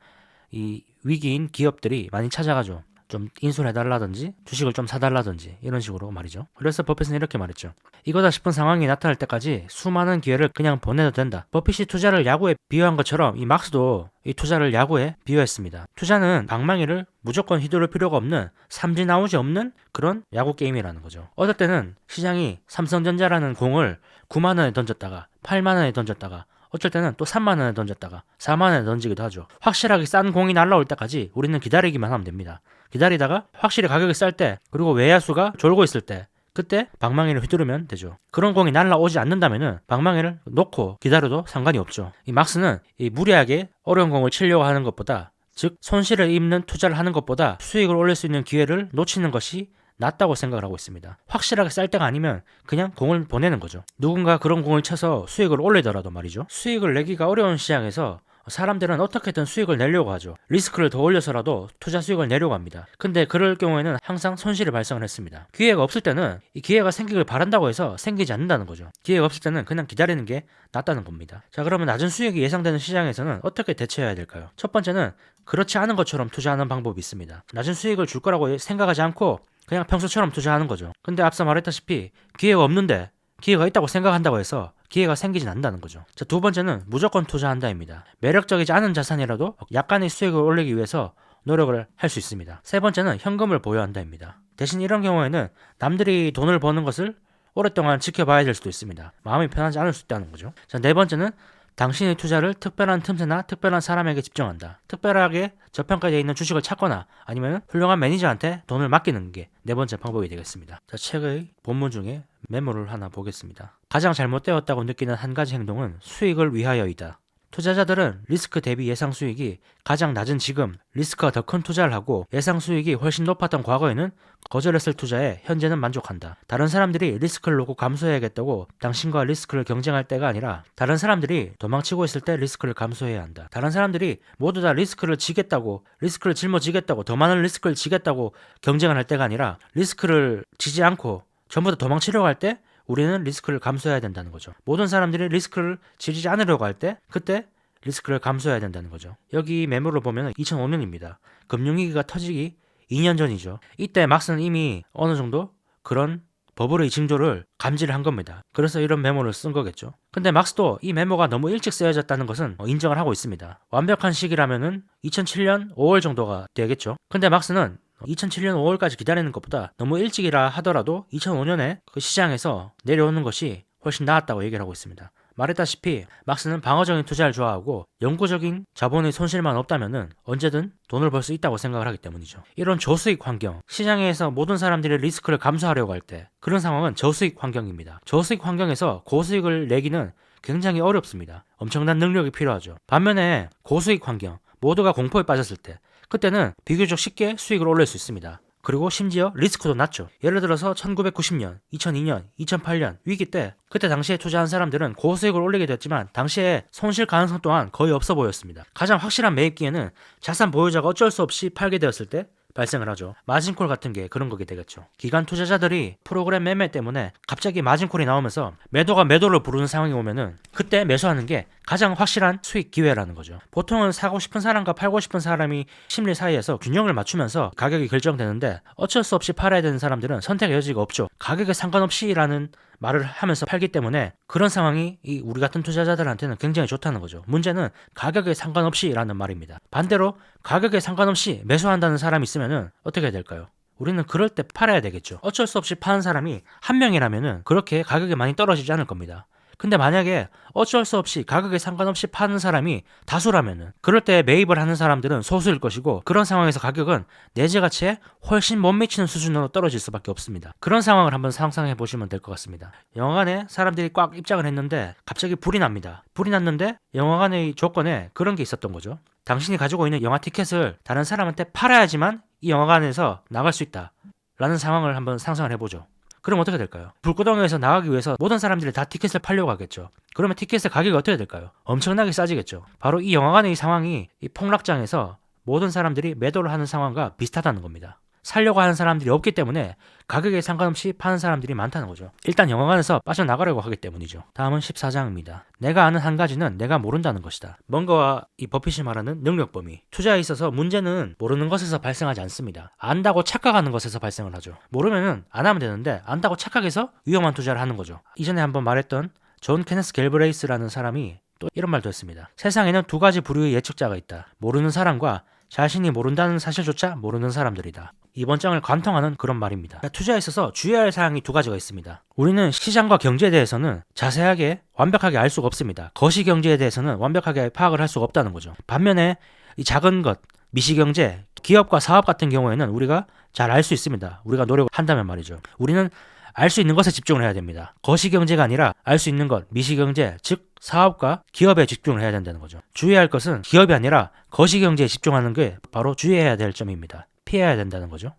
이 위기인 기업들이 많이 찾아가죠. 좀 인수를 해달라든지 주식을 좀 사달라든지 이런 식으로 말이죠. 그래서 버핏은 이렇게 말했죠. 이거다 싶은 상황이 나타날 때까지 수많은 기회를 그냥 보내도 된다. 버핏이 투자를 야구에 비유한 것처럼 이 막스도 이 투자를 야구에 비유했습니다. 투자는 방망이를 무조건 휘두를 필요가 없는 삼진 아웃이 없는 그런 야구 게임이라는 거죠. 어떨 때는 시장이 삼성전자라는 공을 9만 원에 던졌다가 8만 원에 던졌다가 어쩔 때는 또 3만 원에 던졌다가 4만 원에 던지기도 하죠. 확실하게 싼 공이 날라올 때까지 우리는 기다리기만 하면 됩니다. 기다리다가 확실히 가격이 쌀 때 그리고 외야수가 졸고 있을 때 그때 방망이를 휘두르면 되죠. 그런 공이 날라오지 않는다면은 방망이를 놓고 기다려도 상관이 없죠. 이 막스는 이 무리하게 어려운 공을 치려고 하는 것보다 즉 손실을 입는 투자를 하는 것보다 수익을 올릴 수 있는 기회를 놓치는 것이 낫다고 생각을 하고 있습니다. 확실하게 쌀 때가 아니면 그냥 공을 보내는 거죠. 누군가 그런 공을 쳐서 수익을 올리더라도 말이죠. 수익을 내기가 어려운 시장에서 사람들은 어떻게든 수익을 내려고 하죠. 리스크를 더 올려서라도 투자 수익을 내려고 합니다. 근데 그럴 경우에는 항상 손실이 발생을 했습니다. 기회가 없을 때는 이 기회가 생기길 바란다고 해서 생기지 않는다는 거죠. 기회가 없을 때는 그냥 기다리는 게 낫다는 겁니다. 자, 그러면 낮은 수익이 예상되는 시장에서는 어떻게 대처해야 될까요? 첫 번째는 그렇지 않은 것처럼 투자하는 방법이 있습니다. 낮은 수익을 줄 거라고 생각하지 않고 그냥 평소처럼 투자하는 거죠. 근데 앞서 말했다시피 기회가 없는데 기회가 있다고 생각한다고 해서 기회가 생기진 않는다는 거죠. 자, 두 번째는 무조건 투자한다입니다. 매력적이지 않은 자산이라도 약간의 수익을 올리기 위해서 노력을 할 수 있습니다. 세 번째는 현금을 보유한다입니다. 대신 이런 경우에는 남들이 돈을 버는 것을 오랫동안 지켜봐야 될 수도 있습니다. 마음이 편하지 않을 수 있다는 거죠. 자, 네 번째는 당신의 투자를 특별한 틈새나 특별한 사람에게 집중한다. 특별하게 저평가되어 있는 주식을 찾거나 아니면 훌륭한 매니저한테 돈을 맡기는 게 네 번째 방법이 되겠습니다. 자, 책의 본문 중에 메모를 하나 보겠습니다. 가장 잘못되었다고 느끼는 한 가지 행동은 수익을 위하여이다. 투자자들은 리스크 대비 예상 수익이 가장 낮은 지금 리스크가 더 큰 투자를 하고 예상 수익이 훨씬 높았던 과거에는 거절했을 투자에 현재는 만족한다. 다른 사람들이 리스크를 놓고 감수해야겠다고 당신과 리스크를 경쟁할 때가 아니라 다른 사람들이 도망치고 있을 때 리스크를 감수해야 한다. 다른 사람들이 모두 다 리스크를 지겠다고 리스크를 짊어지겠다고 더 많은 리스크를 지겠다고 경쟁을 할 때가 아니라 리스크를 지지 않고 전부 다 도망치려고 할 때 우리는 리스크를 감수해야 된다는 거죠. 모든 사람들이 리스크를 지르지 않으려고 할 때 그때 리스크를 감수해야 된다는 거죠. 여기 메모를 보면 2005년입니다. 금융위기가 터지기 2년 전이죠. 이때 막스는 이미 어느 정도 그런 버블의 징조를 감지를 한 겁니다. 그래서 이런 메모를 쓴 거겠죠. 근데 막스도 이 메모가 너무 일찍 쓰여졌다는 것은 인정을 하고 있습니다. 완벽한 시기라면은 2007년 5월 정도가 되겠죠. 근데 막스는 2007년 5월까지 기다리는 것보다 너무 일찍이라 하더라도 2005년에 그 시장에서 내려오는 것이 훨씬 나았다고 얘기를 하고 있습니다. 말했다시피 막스는 방어적인 투자를 좋아하고 영구적인 자본의 손실만 없다면은 언제든 돈을 벌 수 있다고 생각을 하기 때문이죠. 이런 저수익 환경, 시장에서 모든 사람들이 리스크를 감수하려고 할 때 그런 상황은 저수익 환경입니다. 저수익 환경에서 고수익을 내기는 굉장히 어렵습니다. 엄청난 능력이 필요하죠. 반면에 고수익 환경, 모두가 공포에 빠졌을 때 그때는 비교적 쉽게 수익을 올릴 수 있습니다. 그리고 심지어 리스크도 낮죠. 예를 들어서 1990년, 2002년, 2008년 위기 때 그때 당시에 투자한 사람들은 고수익을 올리게 됐지만 당시에 손실 가능성 또한 거의 없어 보였습니다. 가장 확실한 매입기에는 자산 보유자가 어쩔 수 없이 팔게 되었을 때 발생을 하죠. 마진콜 같은 게 그런 거게 되겠죠. 기관 투자자들이 프로그램 매매 때문에 갑자기 마진콜이 나오면서 매도가 매도를 부르는 상황이 오면은 그때 매수하는 게 가장 확실한 수익 기회라는 거죠. 보통은 사고 싶은 사람과 팔고 싶은 사람이 심리 사이에서 균형을 맞추면서 가격이 결정되는데 어쩔 수 없이 팔아야 되는 사람들은 선택의 여지가 없죠. 가격에 상관없이라는 말을 하면서 팔기 때문에 그런 상황이 우리 같은 투자자들한테는 굉장히 좋다는 거죠. 문제는 가격에 상관없이라는 말입니다. 반대로 가격에 상관없이 매수한다는 사람이 있으면은 어떻게 해야 될까요? 우리는 그럴 때 팔아야 되겠죠. 어쩔 수 없이 파는 사람이 한 명이라면은 그렇게 가격이 많이 떨어지지 않을 겁니다. 근데 만약에 어쩔 수 없이 가격에 상관없이 파는 사람이 다수라면은 그럴 때 매입을 하는 사람들은 소수일 것이고 그런 상황에서 가격은 내재 가치에 훨씬 못 미치는 수준으로 떨어질 수밖에 없습니다. 그런 상황을 한번 상상해 보시면 될 것 같습니다. 영화관에 사람들이 꽉 입장을 했는데 갑자기 불이 납니다. 불이 났는데 영화관의 조건에 그런 게 있었던 거죠. 당신이 가지고 있는 영화 티켓을 다른 사람한테 팔아야지만 이 영화관에서 나갈 수 있다 라는 상황을 한번 상상을 해보죠. 그럼 어떻게 될까요? 불구덩이에서 나가기 위해서 모든 사람들이 다 티켓을 팔려고 하겠죠. 그러면 티켓의 가격이 어떻게 될까요? 엄청나게 싸지겠죠. 바로 이 영화관의 이 상황이 이 폭락장에서 모든 사람들이 매도를 하는 상황과 비슷하다는 겁니다. 살려고 하는 사람들이 없기 때문에 가격에 상관없이 파는 사람들이 많다는 거죠. 일단 영화관에서 빠져나가려고 하기 때문이죠. 다음은 14장입니다. 내가 아는 한 가지는 내가 모른다는 것이다. 뭔가와 이 버핏이 말하는 능력 범위. 투자에 있어서 문제는 모르는 것에서 발생하지 않습니다. 안다고 착각하는 것에서 발생을 하죠. 모르면은 안 하면 되는데 안다고 착각해서 위험한 투자를 하는 거죠. 이전에 한번 말했던 존 케네스 갤브레이스라는 사람이 또 이런 말도 했습니다. 세상에는 두 가지 부류의 예측자가 있다. 모르는 사람과 자신이 모른다는 사실조차 모르는 사람들이다. 이번 장을 관통하는 그런 말입니다. 투자에 있어서 주의할 사항이 두 가지가 있습니다. 우리는 시장과 경제에 대해서는 자세하게 완벽하게 알 수가 없습니다. 거시경제에 대해서는 완벽하게 파악을 할 수가 없다는 거죠. 반면에 이 작은 것, 미시경제, 기업과 사업 같은 경우에는 우리가 잘 알 수 있습니다. 우리가 노력을 한다면 말이죠. 우리는 알 수 있는 것에 집중을 해야 됩니다. 거시경제가 아니라 알 수 있는 것, 미시경제, 즉 사업과 기업에 집중을 해야 된다는 거죠. 주의할 것은 기업이 아니라 거시경제에 집중하는 게 바로 주의해야 될 점입니다. 피해야 된다는 거죠.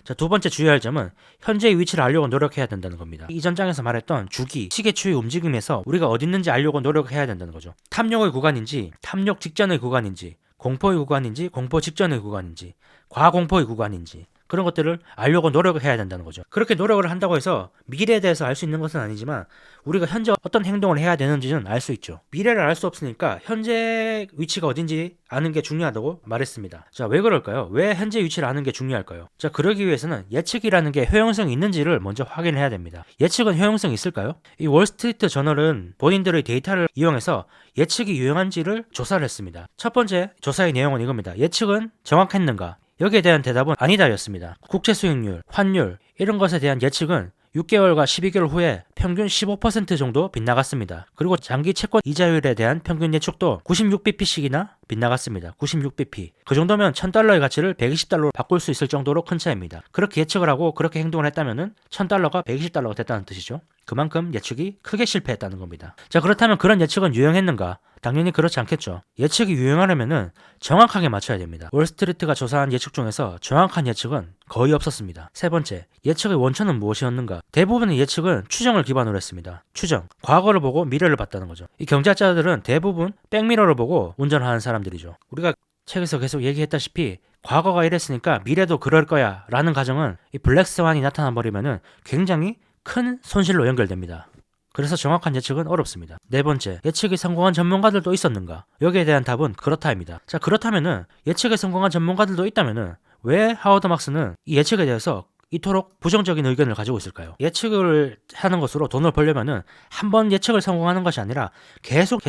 자, 두 번째 주의할 점은 현재의 위치를 알려고 노력해야 된다는 겁니다. 이전 장에서 말했던 주기, 시계추의 움직임에서 우리가 어디 있는지 알려고 노력해야 된다는 거죠. 탐욕의 구간인지, 탐욕 직전의 구간인지, 공포의 구간인지, 공포 직전의 구간인지, 과공포의 구간인지 그런 것들을 알려고 노력을 해야 된다는 거죠. 그렇게 노력을 한다고 해서 미래에 대해서 알 수 있는 것은 아니지만 우리가 현재 어떤 행동을 해야 되는지는 알 수 있죠. 미래를 알 수 없으니까 현재 위치가 어딘지 아는 게 중요하다고 말했습니다. 자, 왜 그럴까요? 왜 현재 위치를 아는 게 중요할까요? 자, 그러기 위해서는 예측이라는 게 효용성이 있는지를 먼저 확인을 해야 됩니다. 예측은 효용성이 있을까요? 이 월스트리트 저널은 본인들의 데이터를 이용해서 예측이 유용한지를 조사를 했습니다. 첫 번째 조사의 내용은 이겁니다. 예측은 정확했는가? 여기에 대한 대답은 아니다였습니다. 국채 수익률, 환율 이런 것에 대한 예측은 6개월과 12개월 후에 평균 15% 정도 빗나갔습니다. 그리고 장기 채권 이자율에 대한 평균 예측도 96bp씩이나 빗나갔습니다. 96bp. 그 정도면 $1000의 가치를 120달러로 바꿀 수 있을 정도로 큰 차이입니다. 그렇게 예측을 하고 그렇게 행동을 했다면 $1000가 120달러가 됐다는 뜻이죠. 그만큼 예측이 크게 실패했다는 겁니다. 자, 그렇다면 그런 예측은 유용했는가? 당연히 그렇지 않겠죠. 예측이 유용하려면 정확하게 맞춰야 됩니다. 월스트리트가 조사한 예측 중에서 정확한 예측은 거의 없었습니다. 세 번째, 예측의 원천은 무엇이었는가? 대부분의 예측은 추정을 기반으로 했습니다. 추정, 과거를 보고 미래를 봤다는 거죠. 이 경제학자들은 대부분 백미러를 보고 운전을 하는 사람들이죠. 우리가 책에서 계속 얘기했다시피 과거가 이랬으니까 미래도 그럴 거야 라는 가정은 이 블랙스완이 나타나 버리면 굉장히 큰 손실로 연결됩니다. 그래서 정확한 예측은 어렵습니다. 네 번째, 예측이 성공한 전문가들도 있었는가? 여기에 대한 답은 그렇다입니다. 자, 그렇다면은 예측에 성공한 전문가들도 있다면은 왜 하워드 막스는 이 예측에 대해서 이토록 부정적인 의견을 가지고 있을까요? 예측을 하는 것으로 돈을 벌려면은 한 번 예측을 성공하는 것이 아니라 계속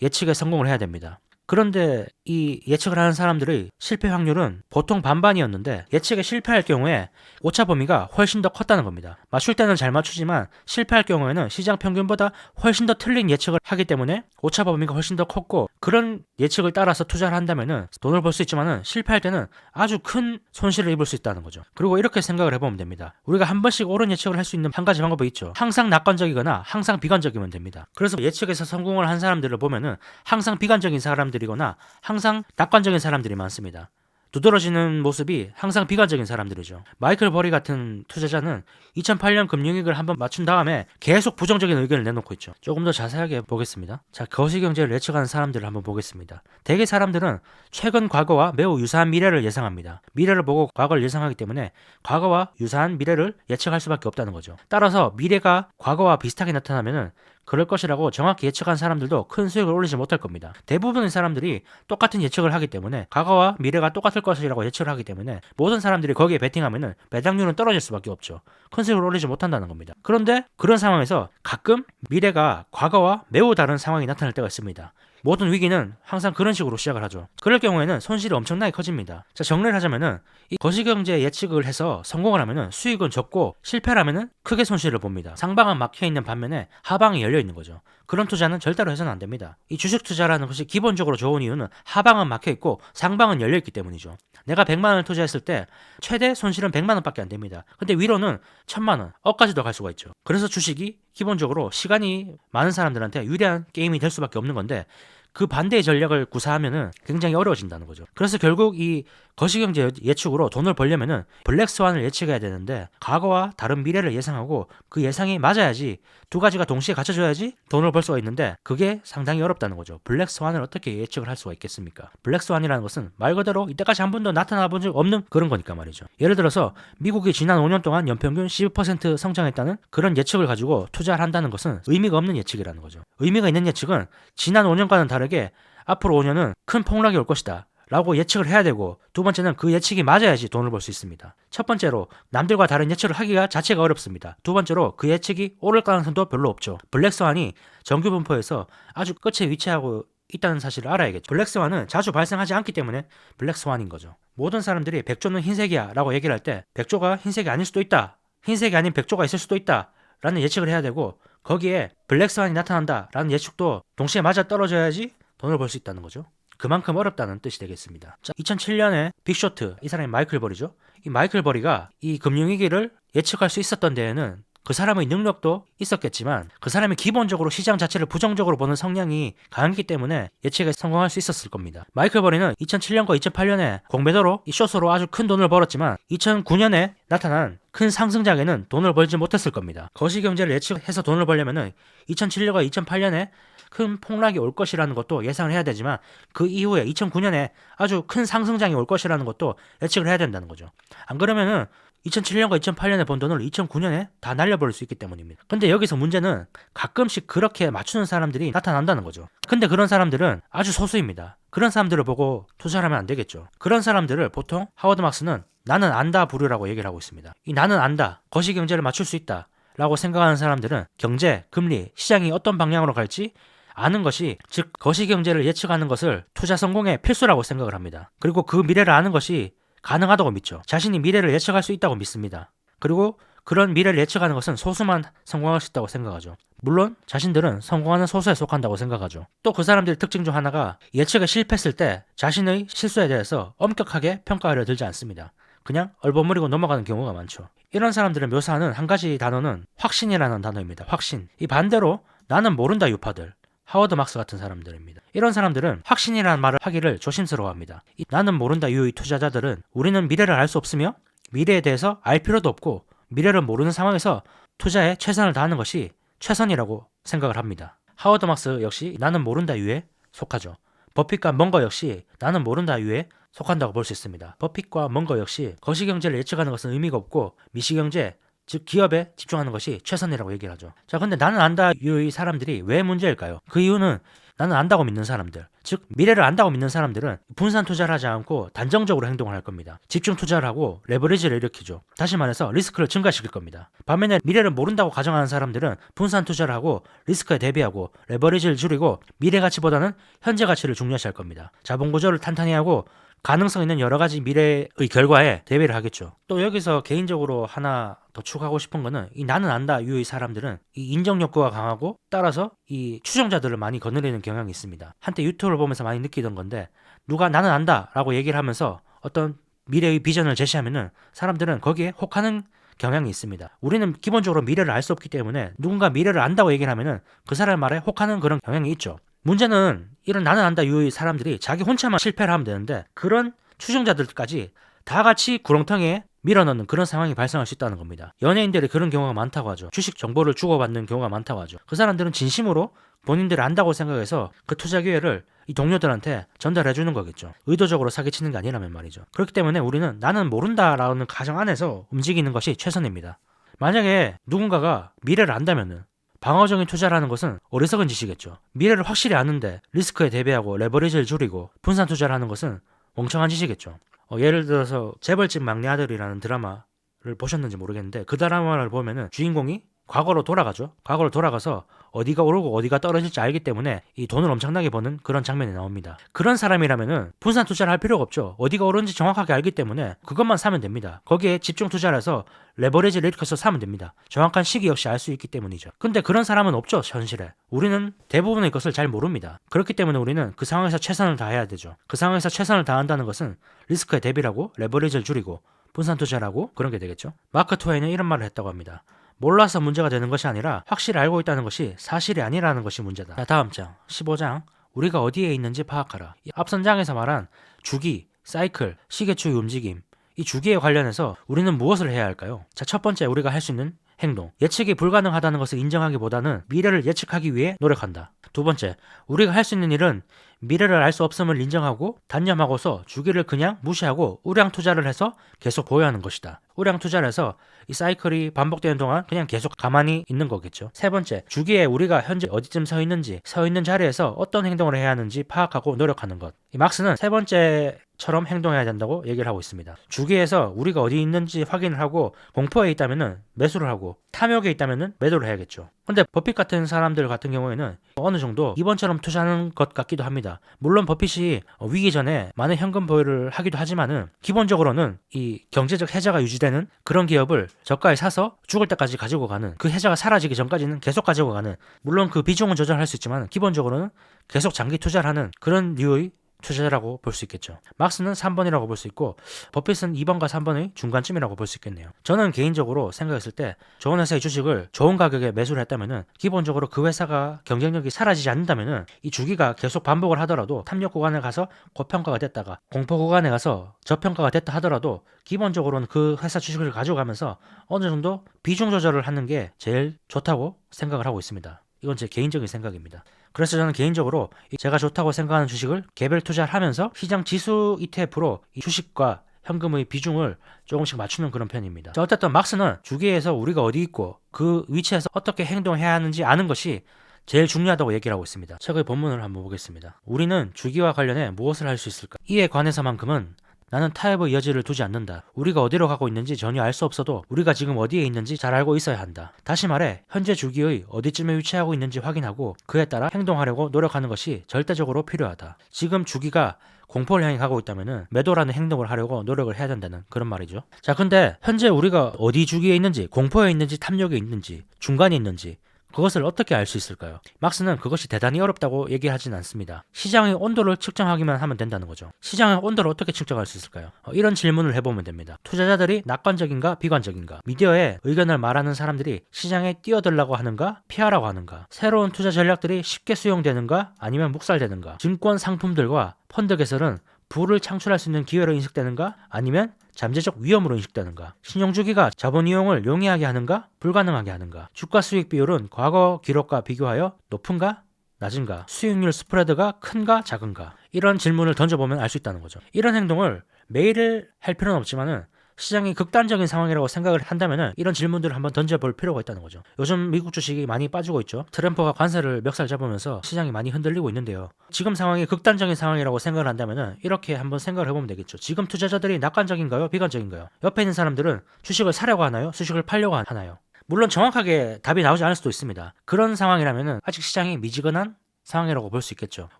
예측에 성공을 해야 됩니다. 그런데 이 예측을 하는 사람들의 실패 확률은 보통 반반이었는데 예측에 실패할 경우에 오차 범위가 훨씬 더 컸다는 겁니다. 맞출 때는 잘 맞추지만 실패할 경우에는 시장 평균보다 훨씬 더 틀린 예측을 하기 때문에 오차 범위가 훨씬 더 컸고 그런 예측을 따라서 투자를 한다면 돈을 벌 수 있지만 실패할 때는 아주 큰 손실을 입을 수 있다는 거죠. 그리고 이렇게 생각을 해보면 됩니다. 우리가 한 번씩 옳은 예측을 할 수 있는 한 가지 방법이 있죠. 항상 낙관적이거나 항상 비관적이면 됩니다. 그래서 예측에서 성공을 한 사람들을 보면은 항상 비관적인 사람들이거나 항상 낙관적인 사람들이 많습니다. 두드러지는 모습이 항상 비관적인 사람들이죠. 마이클 버리 같은 투자자는 2008년 금융위기를 한번 맞춘 다음에 계속 부정적인 의견을 내놓고 있죠. 조금 더 자세하게 보겠습니다. 자, 거시경제를 예측하는 사람들을 한번 보겠습니다. 대개 사람들은 최근 과거와 매우 유사한 미래를 예상합니다. 미래를 보고 과거를 예상하기 때문에 과거와 유사한 미래를 예측할 수밖에 없다는 거죠. 따라서 미래가 과거와 비슷하게 나타나면은 그럴 것이라고 정확히 예측한 사람들도 큰 수익을 올리지 못할 겁니다. 대부분의 사람들이 똑같은 예측을 하기 때문에 과거와 미래가 똑같을 것이라고 예측을 하기 때문에 모든 사람들이 거기에 베팅하면은 배당률은 떨어질 수밖에 없죠. 큰 수익을 올리지 못한다는 겁니다. 그런데 그런 상황에서 가끔 미래가 과거와 매우 다른 상황이 나타날 때가 있습니다. 모든 위기는 항상 그런 식으로 시작을 하죠. 그럴 경우에는 손실이 엄청나게 커집니다. 자, 정리를 하자면은 이 거시경제 예측을 해서 성공을 하면은 수익은 적고 실패를 하면은 크게 손실을 봅니다. 상방은 막혀 있는 반면에 하방이 열려 있는 거죠. 그런 투자는 절대로 해서는 안 됩니다. 이 주식 투자라는 것이 기본적으로 좋은 이유는 하방은 막혀 있고 상방은 열려 있기 때문이죠. 내가 100만 원을 투자했을 때 최대 손실은 100만 원밖에 안 됩니다. 근데 위로는 1000만 원, 억까지도 갈 수가 있죠. 그래서 주식이 기본적으로 시간이 많은 사람들한테 유리한 게임이 될 수밖에 없는 건데 그 반대의 전략을 구사하면은 굉장히 어려워진다는 거죠. 그래서 결국 이 거시경제 예측으로 돈을 벌려면은 블랙스완을 예측해야 되는데 과거와 다른 미래를 예상하고 그 예상이 맞아야지 두 가지가 동시에 갖춰져야지 돈을 벌 수가 있는데 그게 상당히 어렵다는 거죠. 블랙스완을 어떻게 예측을 할 수가 있겠습니까? 블랙스완이라는 것은 말 그대로 이때까지 한 번도 나타나 본 적 없는 그런 거니까 말이죠. 예를 들어서 미국이 지난 5년 동안 연평균 12% 성장했다는 그런 예측을 가지고 투자를 한다는 것은 의미가 없는 예측이라는 거죠. 의미가 있는 예측은 지난 5년과는 다르게 앞으로 5년은 큰 폭락이 올 것이다 라고 예측을 해야 되고, 두 번째는 그 예측이 맞아야지 돈을 벌 수 있습니다. 첫 번째로 남들과 다른 예측을 하기가 자체가 어렵습니다. 두 번째로 그 예측이 오를 가능성도 별로 없죠. 블랙스완이 정규 분포에서 아주 끝에 위치하고 있다는 사실을 알아야겠죠. 블랙스완은 자주 발생하지 않기 때문에 블랙스완인 거죠. 모든 사람들이 백조는 흰색이야 라고 얘기를 할 때 백조가 흰색이 아닐 수도 있다, 흰색이 아닌 백조가 있을 수도 있다 라는 예측을 해야 되고, 거기에 블랙스완이 나타난다 라는 예측도 동시에 맞아 떨어져야지 돈을 벌 수 있다는 거죠. 그만큼 어렵다는 뜻이 되겠습니다. 자, 2007년에 빅쇼트, 이 사람이 마이클 버리죠. 이 마이클 버리가 이 금융위기를 예측할 수 있었던 데에는 그 사람의 능력도 있었겠지만 그 사람이 기본적으로 시장 자체를 부정적으로 보는 성향이 강했기 때문에 예측에 성공할 수 있었을 겁니다. 마이클 버리는 2007년과 2008년에 공매도로 이 숏으로 아주 큰 돈을 벌었지만 2009년에 나타난 큰 상승장에는 돈을 벌지 못했을 겁니다. 거시경제를 예측해서 돈을 벌려면은 2007년과 2008년에 큰 폭락이 올 것이라는 것도 예상을 해야 되지만 그 이후에 2009년에 아주 큰 상승장이 올 것이라는 것도 예측을 해야 된다는 거죠. 안 그러면은 2007년과 2008년에 번 돈을 2009년에 다 날려버릴 수 있기 때문입니다. 근데 여기서 문제는 가끔씩 그렇게 맞추는 사람들이 나타난다는 거죠. 근데 그런 사람들은 아주 소수입니다. 그런 사람들을 보고 투자를 하면 안 되겠죠. 그런 사람들을 보통 하워드 막스는 나는 안다 부류라고 얘기를 하고 있습니다. 이 나는 안다, 거시경제를 맞출 수 있다 라고 생각하는 사람들은 경제, 금리, 시장이 어떤 방향으로 갈지 아는 것이, 즉 거시경제를 예측하는 것을 투자 성공의 필수라고 생각을 합니다. 그리고 그 미래를 아는 것이 가능하다고 믿죠. 자신이 미래를 예측할 수 있다고 믿습니다. 그리고 그런 미래를 예측하는 것은 소수만 성공할 수 있다고 생각하죠. 물론 자신들은 성공하는 소수에 속한다고 생각하죠. 또 그 사람들의 특징 중 하나가 예측에 실패했을 때 자신의 실수에 대해서 엄격하게 평가하려 들지 않습니다. 그냥 얼버무리고 넘어가는 경우가 많죠. 이런 사람들을 묘사하는 한 가지 단어는 확신이라는 단어입니다. 확신. 이 반대로 나는 모른다 유파들, 하워드 막스 같은 사람들입니다. 이런 사람들은 확신이라는 말을 하기를 조심스러워합니다. 나는 모른다 유의 투자자들은 우리는 미래를 알 수 없으며 미래에 대해서 알 필요도 없고 미래를 모르는 상황에서 투자에 최선을 다하는 것이 최선이라고 생각을 합니다. 하워드 막스 역시 나는 모른다 유에 속하죠. 버핏과 먼거 역시 나는 모른다 유에 속한다고 볼 수 있습니다. 버핏과 먼거 역시 거시경제를 예측하는 것은 의미가 없고 미시경제, 즉 기업에 집중하는 것이 최선이라고 얘기를 하죠. 자, 근데 나는 안다 유의 사람들이 왜 문제일까요? 그 이유는 나는 안다고 믿는 사람들, 즉 미래를 안다고 믿는 사람들은 분산 투자를 하지 않고 단정적으로 행동을 할 겁니다. 집중 투자를 하고 레버리지를 일으키죠. 다시 말해서 리스크를 증가시킬 겁니다. 반면에 미래를 모른다고 가정하는 사람들은 분산 투자를 하고 리스크에 대비하고 레버리지를 줄이고 미래 가치보다는 현재 가치를 중요시할 겁니다. 자본 구조를 탄탄히 하고 가능성 있는 여러 가지 미래의 결과에 대비를 하겠죠. 또 여기서 개인적으로 하나 더 추가하고 싶은 거는 이 나는 안다 유의 사람들은 이 인정 욕구가 강하고 따라서 이 추종자들을 많이 거느리는 경향이 있습니다. 한때 유튜브를 보면서 많이 느끼던 건데, 누가 나는 안다 라고 얘기를 하면서 어떤 미래의 비전을 제시하면은 사람들은 거기에 혹하는 경향이 있습니다. 우리는 기본적으로 미래를 알 수 없기 때문에 누군가 미래를 안다고 얘기를 하면은 그 사람 말에 혹하는 그런 경향이 있죠. 문제는 이런 나는 안다 유의 사람들이 자기 혼자만 실패를 하면 되는데 그런 추종자들까지 다 같이 구렁텅이에 밀어넣는 그런 상황이 발생할 수 있다는 겁니다. 연예인들이 그런 경우가 많다고 하죠. 주식 정보를 주고받는 경우가 많다고 하죠. 그 사람들은 진심으로 본인들이 안다고 생각해서 그 투자 기회를 이 동료들한테 전달해 주는 거겠죠. 의도적으로 사기치는 게 아니라면 말이죠. 그렇기 때문에 우리는 나는 모른다라는 가정 안에서 움직이는 것이 최선입니다. 만약에 누군가가 미래를 안다면은 방어적인 투자라는 것은 어리석은 짓이겠죠. 미래를 확실히 아는데 리스크에 대비하고 레버리지를 줄이고 분산 투자를 하는 것은 멍청한 짓이겠죠. 예를 들어서 재벌집 막내 아들이라는 드라마를 보셨는지 모르겠는데 그 드라마를 보면은 주인공이 과거로 돌아가죠. 과거로 돌아가서 어디가 오르고 어디가 떨어질지 알기 때문에 이 돈을 엄청나게 버는 그런 장면이 나옵니다. 그런 사람이라면은 분산 투자를 할 필요가 없죠. 어디가 오르는지 정확하게 알기 때문에 그것만 사면 됩니다. 거기에 집중 투자를 해서 레버리지를 일으켜서 사면 됩니다. 정확한 시기 역시 알 수 있기 때문이죠. 근데 그런 사람은 없죠, 현실에. 우리는 대부분의 것을 잘 모릅니다. 그렇기 때문에 우리는 그 상황에서 최선을 다해야 되죠. 그 상황에서 최선을 다한다는 것은 리스크에 대비라고 레버리지를 줄이고 분산 투자라고 그런 게 되겠죠. 마크 트웨이는 이런 말을 했다고 합니다. 몰라서 문제가 되는 것이 아니라 확실히 알고 있다는 것이 사실이 아니라는 것이 문제다. 자, 다음 장 15장 우리가 어디에 있는지 파악하라. 앞선 장에서 말한 주기, 사이클, 시계추의 움직임, 이 주기에 관련해서 우리는 무엇을 해야 할까요? 자, 첫 번째 우리가 할 수 있는 행동. 예측이 불가능하다는 것을 인정하기보다는 미래를 예측하기 위해 노력한다. 두 번째, 우리가 할 수 있는 일은 미래를 알 수 없음을 인정하고 단념하고서 주기를 그냥 무시하고 우량 투자를 해서 계속 보유하는 것이다. 우량 투자를 해서 이 사이클이 반복되는 동안 그냥 계속 가만히 있는 거겠죠. 세 번째, 주기에 우리가 현재 어디쯤 서 있는지, 서 있는 자리에서 어떤 행동을 해야 하는지 파악하고 노력하는 것. 이 막스는 세 번째처럼 행동해야 된다고 얘기를 하고 있습니다. 주기에서 우리가 어디 있는지 확인을 하고 공포에 있다면은 매수를 하고 탐욕에 있다면은 매도를 해야겠죠. 근데 버핏 같은 사람들 같은 경우에는 어느 정도 이번처럼 투자하는 것 같기도 합니다. 물론 버핏이 위기 전에 많은 현금 보유를 하기도 하지만은 기본적으로는 이 경제적 해자가 유지되는 그런 기업을 저가에 사서 죽을 때까지 가지고 가는, 그 해자가 사라지기 전까지는 계속 가지고 가는, 물론 그 비중은 조절할 수 있지만 기본적으로는 계속 장기 투자를 하는 그런 류의 투자자라고 볼 수 있겠죠. 막스는 3번이라고 볼 수 있고 버핏은 2번과 3번의 중간쯤이라고 볼 수 있겠네요. 저는 개인적으로 생각했을 때 좋은 회사의 주식을 좋은 가격에 매수를 했다면은 기본적으로 그 회사가 경쟁력이 사라지지 않는다면은 이 주기가 계속 반복을 하더라도 탐욕 구간에 가서 고평가가 됐다가 공포 구간에 가서 저평가가 됐다 하더라도 기본적으로는 그 회사 주식을 가져가면서 어느 정도 비중 조절을 하는 게 제일 좋다고 생각을 하고 있습니다. 이건 제 개인적인 생각입니다. 그래서 저는 개인적으로 제가 좋다고 생각하는 주식을 개별 투자를 하면서 시장 지수 ETF로 이 주식과 현금의 비중을 조금씩 맞추는 그런 편입니다. 자, 어쨌든 막스는 주기에서 우리가 어디 있고 그 위치에서 어떻게 행동해야 하는지 아는 것이 제일 중요하다고 얘기를 하고 있습니다. 책의 본문을 한번 보겠습니다. 우리는 주기와 관련해 무엇을 할 수 있을까? 이에 관해서만큼은 나는 타협의 여지를 두지 않는다. 우리가 어디로 가고 있는지 전혀 알 수 없어도 우리가 지금 어디에 있는지 잘 알고 있어야 한다. 다시 말해 현재 주기의 어디쯤에 위치하고 있는지 확인하고 그에 따라 행동하려고 노력하는 것이 절대적으로 필요하다. 지금 주기가 공포를 향해 가고 있다면 매도라는 행동을 하려고 노력을 해야 된다는 그런 말이죠. 자, 근데 현재 우리가 어디 주기에 있는지, 공포에 있는지, 탐욕에 있는지, 중간에 있는지 그것을 어떻게 알 수 있을까요? 막스는 그것이 대단히 어렵다고 얘기하진 않습니다. 시장의 온도를 측정하기만 하면 된다는 거죠. 시장의 온도를 어떻게 측정할 수 있을까요? 이런 질문을 해보면 됩니다. 투자자들이 낙관적인가 비관적인가? 미디어에 의견을 말하는 사람들이 시장에 뛰어들라고 하는가 피하라고 하는가? 새로운 투자 전략들이 쉽게 수용되는가 아니면 묵살되는가? 증권 상품들과 펀드 개설은 부를 창출할 수 있는 기회로 인식되는가 아니면 잠재적 위험으로 인식되는가? 신용주기가 자본 이용을 용이하게 하는가? 불가능하게 하는가? 주가 수익 비율은 과거 기록과 비교하여 높은가? 낮은가? 수익률 스프레드가 큰가? 작은가? 이런 질문을 던져보면 알 수 있다는 거죠. 이런 행동을 매일 할 필요는 없지만은 시장이 극단적인 상황이라고 생각을 한다면 이런 질문들을 한번 던져볼 필요가 있다는 거죠. 요즘 미국 주식이 많이 빠지고 있죠. 트럼프가 관세를 멱살 잡으면서 시장이 많이 흔들리고 있는데요. 지금 상황이 극단적인 상황이라고 생각을 한다면 이렇게 한번 생각을 해보면 되겠죠. 지금 투자자들이 낙관적인가요? 비관적인가요? 옆에 있는 사람들은 주식을 사려고 하나요? 주식을 팔려고 하나요? 물론 정확하게 답이 나오지 않을 수도 있습니다. 그런 상황이라면 아직 시장이 미지근한 상황이라고 볼 수 있겠죠.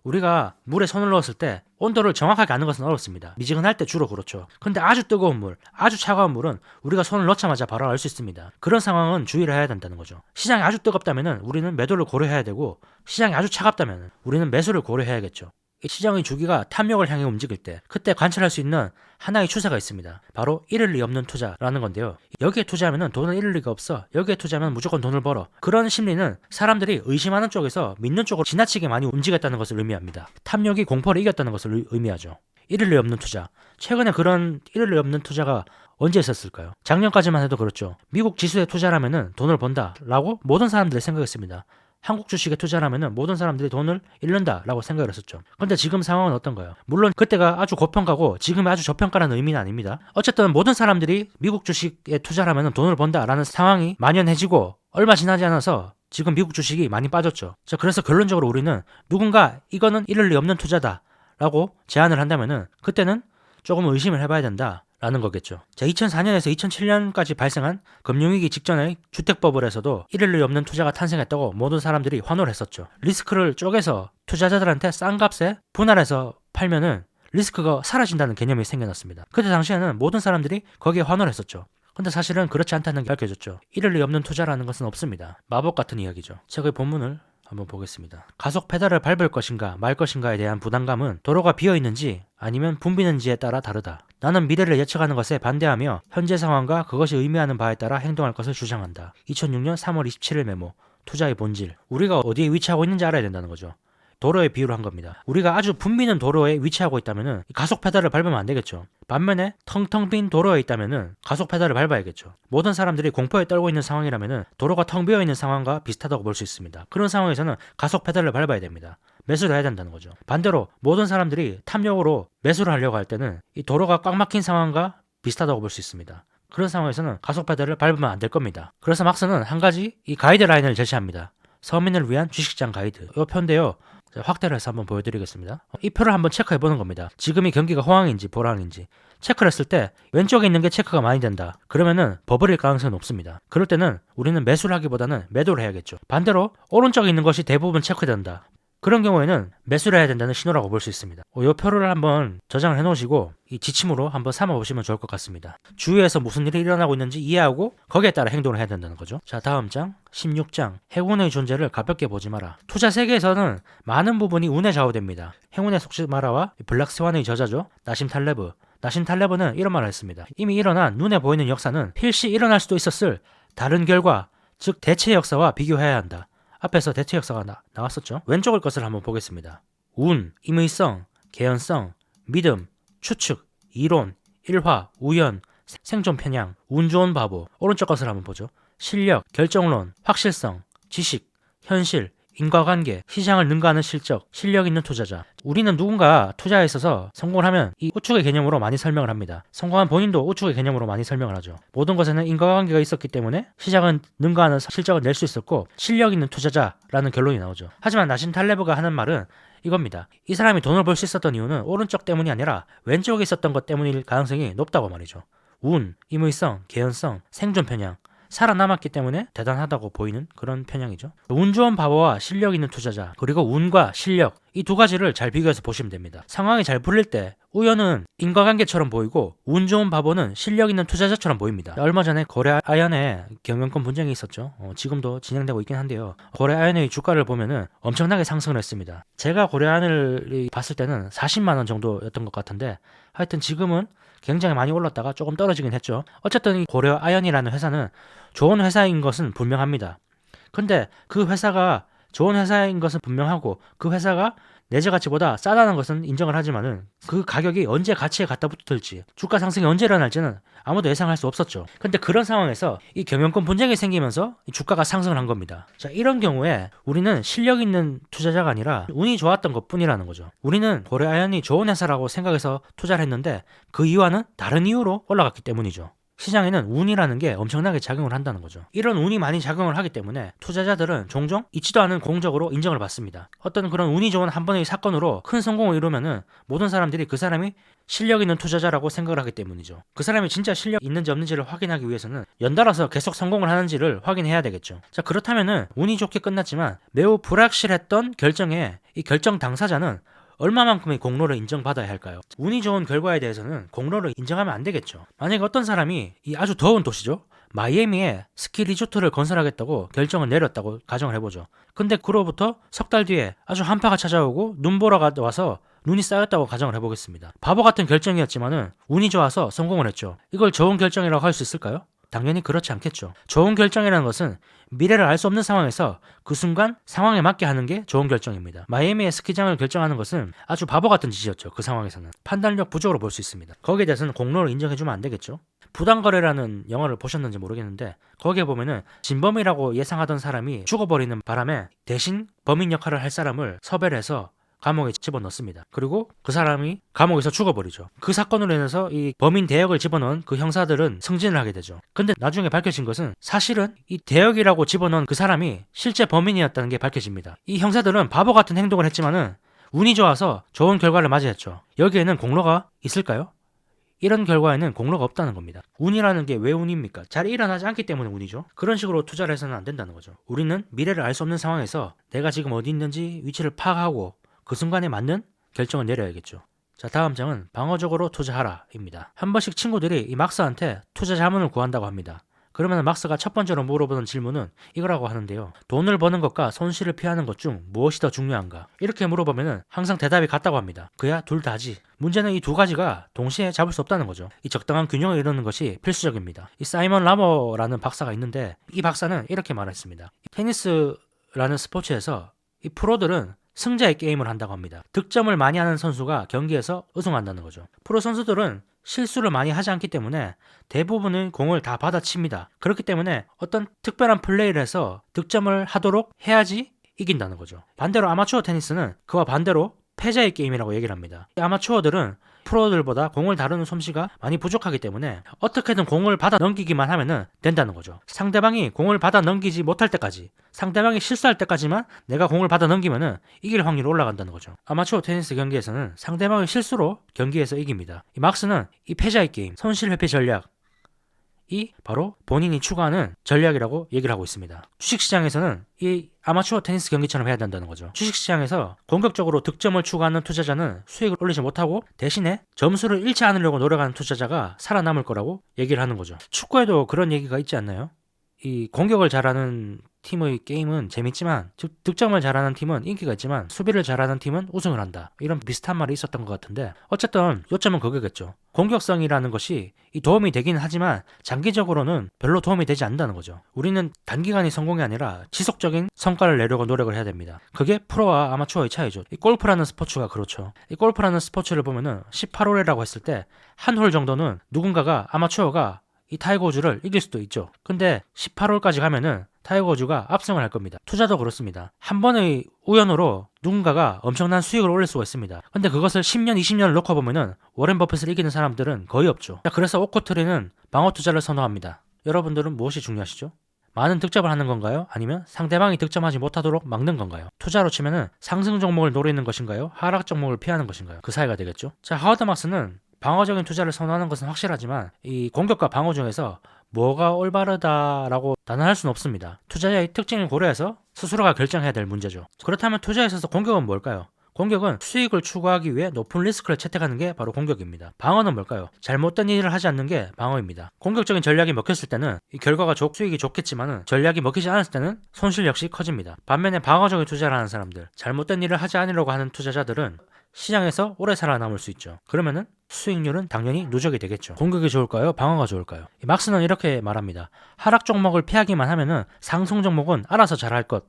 우리가 물에 손을 넣었을 때 온도를 정확하게 아는 것은 어렵습니다. 미지근할 때 주로 그렇죠. 근데 아주 뜨거운 물, 아주 차가운 물은 우리가 손을 넣자마자 바로 알 수 있습니다. 그런 상황은 주의를 해야 된다는 거죠. 시장이 아주 뜨겁다면 우리는 매도를 고려해야 되고 시장이 아주 차갑다면 우리는 매수를 고려해야겠죠. 시장의 주기가 탐욕을 향해 움직일 때 그때 관찰할 수 있는 하나의 추세가 있습니다. 바로 잃을 리 없는 투자라는 건데요. 여기에 투자하면 돈을 잃을 리가 없어. 여기에 투자하면 무조건 돈을 벌어. 그런 심리는 사람들이 의심하는 쪽에서 믿는 쪽으로 지나치게 많이 움직였다는 것을 의미합니다. 탐욕이 공포를 이겼다는 것을 의미하죠. 잃을 리 없는 투자. 최근에 그런 잃을 리 없는 투자가 언제 있었을까요? 작년까지만 해도 그렇죠. 미국 지수에 투자하면 돈을 번다라고 모든 사람들이 생각했습니다. 한국 주식에 투자하면 모든 사람들이 돈을 잃는다라고 생각을 했었죠. 그런데 지금 상황은 어떤가요? 물론 그때가 아주 고평가고 지금이 아주 저평가라는 의미는 아닙니다. 어쨌든 모든 사람들이 미국 주식에 투자하면 돈을 번다라는 상황이 만연해지고 얼마 지나지 않아서 지금 미국 주식이 많이 빠졌죠. 자, 그래서 결론적으로 우리는 누군가 이거는 이럴 리 없는 투자다 라고 제안을 한다면은 그때는 조금 의심을 해봐야 된다라는 거겠죠. 자, 2004년에서 2007년까지 발생한 금융위기 직전의 주택버블에서도 이럴 리 없는 투자가 탄생했다고 모든 사람들이 환호를 했었죠. 리스크를 쪼개서 투자자들한테 싼 값에 분할해서 팔면은 리스크가 사라진다는 개념이 생겨났습니다. 그때 당시에는 모든 사람들이 거기에 환호를 했었죠. 근데 사실은 그렇지 않다는 게 밝혀졌죠. 이럴 리 없는 투자라는 것은 없습니다. 마법 같은 이야기죠. 책의 본문을 한번 보겠습니다. 가속 페달을 밟을 것인가 말 것인가에 대한 부담감은 도로가 비어있는지 아니면 붐비는지에 따라 다르다. 나는 미래를 예측하는 것에 반대하며 현재 상황과 그것이 의미하는 바에 따라 행동할 것을 주장한다. 2006년 3월 27일 메모. 투자의 본질. 우리가 어디에 위치하고 있는지 알아야 된다는 거죠. 도로에 비유를 한 겁니다. 우리가 아주 붐비는 도로에 위치하고 있다면 가속 페달을 밟으면 안 되겠죠. 반면에 텅텅 빈 도로에 있다면 가속 페달을 밟아야겠죠. 모든 사람들이 공포에 떨고 있는 상황이라면 도로가 텅 비어 있는 상황과 비슷하다고 볼 수 있습니다. 그런 상황에서는 가속 페달을 밟아야 됩니다. 매수를 해야 된다는 거죠. 반대로 모든 사람들이 탐욕으로 매수를 하려고 할 때는 이 도로가 꽉 막힌 상황과 비슷하다고 볼 수 있습니다. 그런 상황에서는 가속 페달을 밟으면 안 될 겁니다. 그래서 막스는 한 가지 이 가이드라인을 제시합니다. 서민을 위한 주식시장 가이드. 이 표인데요. 확대를 해서 한번 보여드리겠습니다. 이 표를 한번 체크해보는 겁니다. 지금이 경기가 호황인지 불황인지 체크를 했을 때 왼쪽에 있는 게 체크가 많이 된다. 그러면은 버블일 가능성은 높습니다. 그럴 때는 우리는 매수를 하기보다는 매도를 해야겠죠. 반대로 오른쪽에 있는 것이 대부분 체크된다. 그런 경우에는 매수를 해야 된다는 신호라고 볼 수 있습니다. 이 표를 한번 저장을 해놓으시고 이 지침으로 한번 삼아보시면 좋을 것 같습니다. 주위에서 무슨 일이 일어나고 있는지 이해하고 거기에 따라 행동을 해야 된다는 거죠. 자, 다음 장 16장 행운의 존재를 가볍게 보지 마라. 투자 세계에서는 많은 부분이 운에 좌우됩니다. 행운에 속지 마라와 블랙스완의 저자죠. 나심 탈레브. 나심 탈레브는 이런 말을 했습니다. 이미 일어난 눈에 보이는 역사는 필시 일어날 수도 있었을 다른 결과, 즉 대체 역사와 비교해야 한다. 앞에서 대체 역사가 나왔었죠. 왼쪽의 것을 한번 보겠습니다. 운, 임의성, 개연성, 믿음, 추측, 이론, 일화, 우연, 생존 편향, 운 좋은 바보. 오른쪽 것을 한번 보죠. 실력, 결정론, 확실성, 지식, 현실, 인과관계, 시장을 능가하는 실적, 실력 있는 투자자. 우리는 누군가 투자에 있어서 성공을 하면 이 우측의 개념으로 많이 설명을 합니다. 성공한 본인도 우측의 개념으로 많이 설명을 하죠. 모든 것에는 인과관계가 있었기 때문에 시장은 능가하는 실적을 낼 수 있었고 실력 있는 투자자라는 결론이 나오죠. 하지만 나심 탈레브가 하는 말은 이겁니다. 이 사람이 돈을 벌 수 있었던 이유는 오른쪽 때문이 아니라 왼쪽에 있었던 것 때문일 가능성이 높다고 말이죠. 운, 임의성, 개연성, 생존 편향. 살아남았기 때문에 대단하다고 보이는 그런 편향이죠. 운 좋은 바보와 실력 있는 투자자, 그리고 운과 실력, 이 두 가지를 잘 비교해서 보시면 됩니다. 상황이 잘 풀릴 때 우연은 인과관계처럼 보이고 운 좋은 바보는 실력 있는 투자자처럼 보입니다. 얼마 전에 거래아연의 경영권 분쟁이 있었죠. 지금도 진행되고 있긴 한데요. 거래아연의 주가를 보면은 엄청나게 상승을 했습니다. 제가 거래아연을 봤을 때는 40만 원 정도였던 것 같은데 하여튼 지금은 굉장히 많이 올랐다가 조금 떨어지긴 했죠. 어쨌든 이 고려아연이라는 회사는 좋은 회사인 것은 분명합니다. 근데 그 회사가 좋은 회사인 것은 분명하고 그 회사가 내재 가치보다 싸다는 것은 인정을 하지만은 그 가격이 언제 가치에 갖다 붙을지, 주가 상승이 언제 일어날지는 아무도 예상할 수 없었죠. 근데 그런 상황에서 이 경영권 분쟁이 생기면서 주가가 상승을 한 겁니다. 자, 이런 경우에 우리는 실력 있는 투자자가 아니라 운이 좋았던 것 뿐이라는 거죠. 우리는 고려아연이 좋은 회사라고 생각해서 투자를 했는데 그 이유와는 다른 이유로 올라갔기 때문이죠. 시장에는 운이라는 게 엄청나게 작용을 한다는 거죠. 이런 운이 많이 작용을 하기 때문에 투자자들은 종종 있지도 않은 공적으로 인정을 받습니다. 어떤 그런 운이 좋은 한 번의 사건으로 큰 성공을 이루면은 모든 사람들이 그 사람이 실력 있는 투자자라고 생각을 하기 때문이죠. 그 사람이 진짜 실력 있는지 없는지를 확인하기 위해서는 연달아서 계속 성공을 하는지를 확인해야 되겠죠. 자, 그렇다면은 운이 좋게 끝났지만 매우 불확실했던 결정에 이 결정 당사자는 얼마만큼의 공로를 인정받아야 할까요? 운이 좋은 결과에 대해서는 공로를 인정하면 안 되겠죠. 만약에 어떤 사람이 이 아주 더운 도시죠, 마이애미에 스키 리조트를 건설하겠다고 결정을 내렸다고 가정을 해보죠. 근데 그로부터 석 달 뒤에 아주 한파가 찾아오고 눈보라가 와서 눈이 쌓였다고 가정을 해보겠습니다. 바보 같은 결정이었지만은 운이 좋아서 성공을 했죠. 이걸 좋은 결정이라고 할 수 있을까요? 당연히 그렇지 않겠죠. 좋은 결정이라는 것은 미래를 알 수 없는 상황에서 그 순간 상황에 맞게 하는 게 좋은 결정입니다. 마이애미의 스키장을 결정하는 것은 아주 바보 같은 짓이었죠. 그 상황에서는 판단력 부족으로 볼 수 있습니다. 거기에 대해서는 공로를 인정해주면 안 되겠죠. 부당거래라는 영화를 보셨는지 모르겠는데 거기에 보면은 진범이라고 예상하던 사람이 죽어버리는 바람에 대신 범인 역할을 할 사람을 섭외를 해서 감옥에 집어넣습니다. 그리고 그 사람이 감옥에서 죽어버리죠. 그 사건으로 인해서 이 범인 대역을 집어넣은 그 형사들은 승진을 하게 되죠. 근데 나중에 밝혀진 것은 사실은 이 대역이라고 집어넣은 그 사람이 실제 범인이었다는 게 밝혀집니다. 이 형사들은 바보 같은 행동을 했지만은 운이 좋아서 좋은 결과를 맞이했죠. 여기에는 공로가 있을까요? 이런 결과에는 공로가 없다는 겁니다. 운이라는 게 왜 운입니까? 잘 일어나지 않기 때문에 운이죠. 그런 식으로 투자를 해서는 안 된다는 거죠. 우리는 미래를 알 수 없는 상황에서 내가 지금 어디 있는지 위치를 파악하고 그 순간에 맞는 결정을 내려야겠죠. 자, 다음 장은 방어적으로 투자하라 입니다. 한 번씩 친구들이 이 막스한테 투자 자문을 구한다고 합니다. 그러면 막스가 첫 번째로 물어보는 질문은 이거라고 하는데요. 돈을 버는 것과 손실을 피하는 것 중 무엇이 더 중요한가? 이렇게 물어보면 항상 대답이 같다고 합니다. 그야 둘 다지. 문제는 이 두 가지가 동시에 잡을 수 없다는 거죠. 이 적당한 균형을 이루는 것이 필수적입니다. 이 사이먼 라머라는 박사가 있는데 이 박사는 이렇게 말했습니다. 테니스라는 스포츠에서 이 프로들은 승자의 게임을 한다고 합니다. 득점을 많이 하는 선수가 경기에서 우승한다는 거죠. 프로 선수들은 실수를 많이 하지 않기 때문에 대부분의 공을 다 받아칩니다. 그렇기 때문에 어떤 특별한 플레이를 해서 득점을 하도록 해야지 이긴다는 거죠. 반대로 아마추어 테니스는 그와 반대로 패자의 게임이라고 얘기를 합니다. 아마추어들은 프로들보다 공을 다루는 솜씨가 많이 부족하기 때문에 어떻게든 공을 받아 넘기기만 하면 된다는 거죠. 상대방이 공을 받아 넘기지 못할 때까지, 상대방이 실수할 때까지만 내가 공을 받아 넘기면 이길 확률이 올라간다는 거죠. 아마추어 테니스 경기에서는 상대방의 실수로 경기에서 이깁니다. 이 막스는 이 패자의 게임, 손실 회피 전략, 이 바로 본인이 추구하는 전략이라고 얘기를 하고 있습니다. 주식시장에서는 이 아마추어 테니스 경기처럼 해야 된다는 거죠. 주식시장에서 공격적으로 득점을 추구하는 투자자는 수익을 올리지 못하고 대신에 점수를 잃지 않으려고 노력하는 투자자가 살아남을 거라고 얘기를 하는 거죠. 축구에도 그런 얘기가 있지 않나요? 이 공격을 잘하는 팀의 게임은 재밌지만, 즉 득점을 잘하는 팀은 인기가 있지만 수비를 잘하는 팀은 우승을 한다. 이런 비슷한 말이 있었던 것 같은데 어쨌든 요점은 그거겠죠. 공격성이라는 것이 이 도움이 되긴 하지만 장기적으로는 별로 도움이 되지 않는다는 거죠. 우리는 단기간의 성공이 아니라 지속적인 성과를 내려고 노력을 해야 됩니다. 그게 프로와 아마추어의 차이죠. 이 골프라는 스포츠가 그렇죠. 이 골프라는 스포츠를 보면은 18홀이라고 했을 때 한 홀 정도는 누군가가 아마추어가 이 타이거 우즈를 이길 수도 있죠. 근데 18홀까지 가면은 타이거 우즈가 압승을 할 겁니다. 투자도 그렇습니다. 한 번의 우연으로 누군가가 엄청난 수익을 올릴 수가 있습니다. 근데 그것을 10년, 20년을 놓고 보면은 워렌 버핏을 이기는 사람들은 거의 없죠. 그래서 오코트리는 방어 투자를 선호합니다. 여러분들은 무엇이 중요하시죠? 많은 득점을 하는 건가요? 아니면 상대방이 득점하지 못하도록 막는 건가요? 투자로 치면은 상승 종목을 노리는 것인가요? 하락 종목을 피하는 것인가요? 그 사이가 되겠죠. 자, 하워드 막스는 방어적인 투자를 선호하는 것은 확실하지만 이 공격과 방어 중에서 뭐가 올바르다라고 단언할 수는 없습니다. 투자자의 특징을 고려해서 스스로가 결정해야 될 문제죠. 그렇다면 투자에 있어서 공격은 뭘까요? 공격은 수익을 추구하기 위해 높은 리스크를 채택하는 게 바로 공격입니다. 방어는 뭘까요? 잘못된 일을 하지 않는 게 방어입니다. 공격적인 전략이 먹혔을 때는 이 결과가 수익이 좋겠지만 전략이 먹히지 않았을 때는 손실 역시 커집니다. 반면에 방어적인 투자를 하는 사람들, 잘못된 일을 하지 않으려고 하는 투자자들은 시장에서 오래 살아남을 수 있죠. 그러면은 수익률은 당연히 누적이 되겠죠. 공격이 좋을까요? 막스가 좋을까요? 막스는 이렇게 말합니다. 하락 종목을 피하기만 하면은 상승 종목은 알아서 잘할 것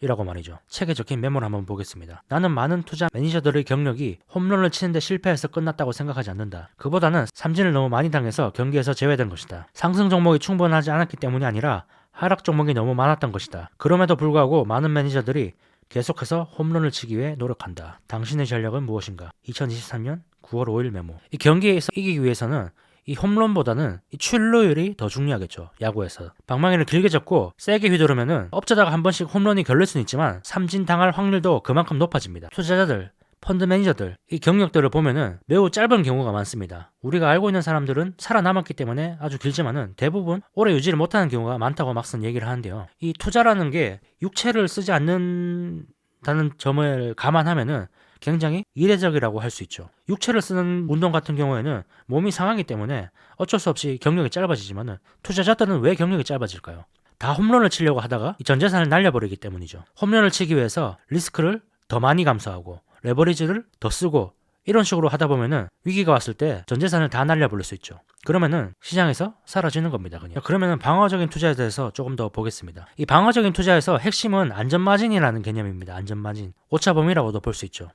이라고 말이죠. 책에 적힌 메모를 한번 보겠습니다. 나는 많은 투자 매니저들의 경력이 홈런을 치는데 실패해서 끝났다고 생각하지 않는다. 그보다는 삼진을 너무 많이 당해서 경기에서 제외된 것이다. 상승 종목이 충분하지 않았기 때문이 아니라 하락 종목이 너무 많았던 것이다. 그럼에도 불구하고 많은 매니저들이 계속해서 홈런을 치기 위해 노력한다. 당신의 전략은 무엇인가? 2023년 9월 5일 메모. 이 경기에서 이기기 위해서는 이 홈런보다는 이 출루율이 더 중요하겠죠. 야구에서. 방망이를 길게 잡고 세게 휘두르면은 업자다가 한 번씩 홈런이 결릴 수는 있지만 삼진 당할 확률도 그만큼 높아집니다. 투자자들, 펀드 매니저들, 이 경력들을 보면은 매우 짧은 경우가 많습니다. 우리가 알고 있는 사람들은 살아남았기 때문에 아주 길지만은 대부분 오래 유지를 못하는 경우가 많다고 막상 얘기를 하는데요. 이 투자라는 게 육체를 쓰지 않는다는 점을 감안하면은 굉장히 이례적이라고 할 수 있죠. 육체를 쓰는 운동 같은 경우에는 몸이 상하기 때문에 어쩔 수 없이 경력이 짧아지지만은 투자자들은 왜 경력이 짧아질까요? 다 홈런을 치려고 하다가 전 재산을 날려버리기 때문이죠. 홈런을 치기 위해서 리스크를 더 많이 감수하고 레버리지를 더 쓰고 이런 식으로 하다 보면은 위기가 왔을 때 전 재산을 다 날려버릴 수 있죠. 그러면은 시장에서 사라지는 겁니다. 그러면은 방어적인 투자에 대해서 조금 더 보겠습니다. 이 방어적인 투자에서 핵심은 안전마진이라는 개념입니다. 안전마진. 오차범위라고도 볼 수 있죠.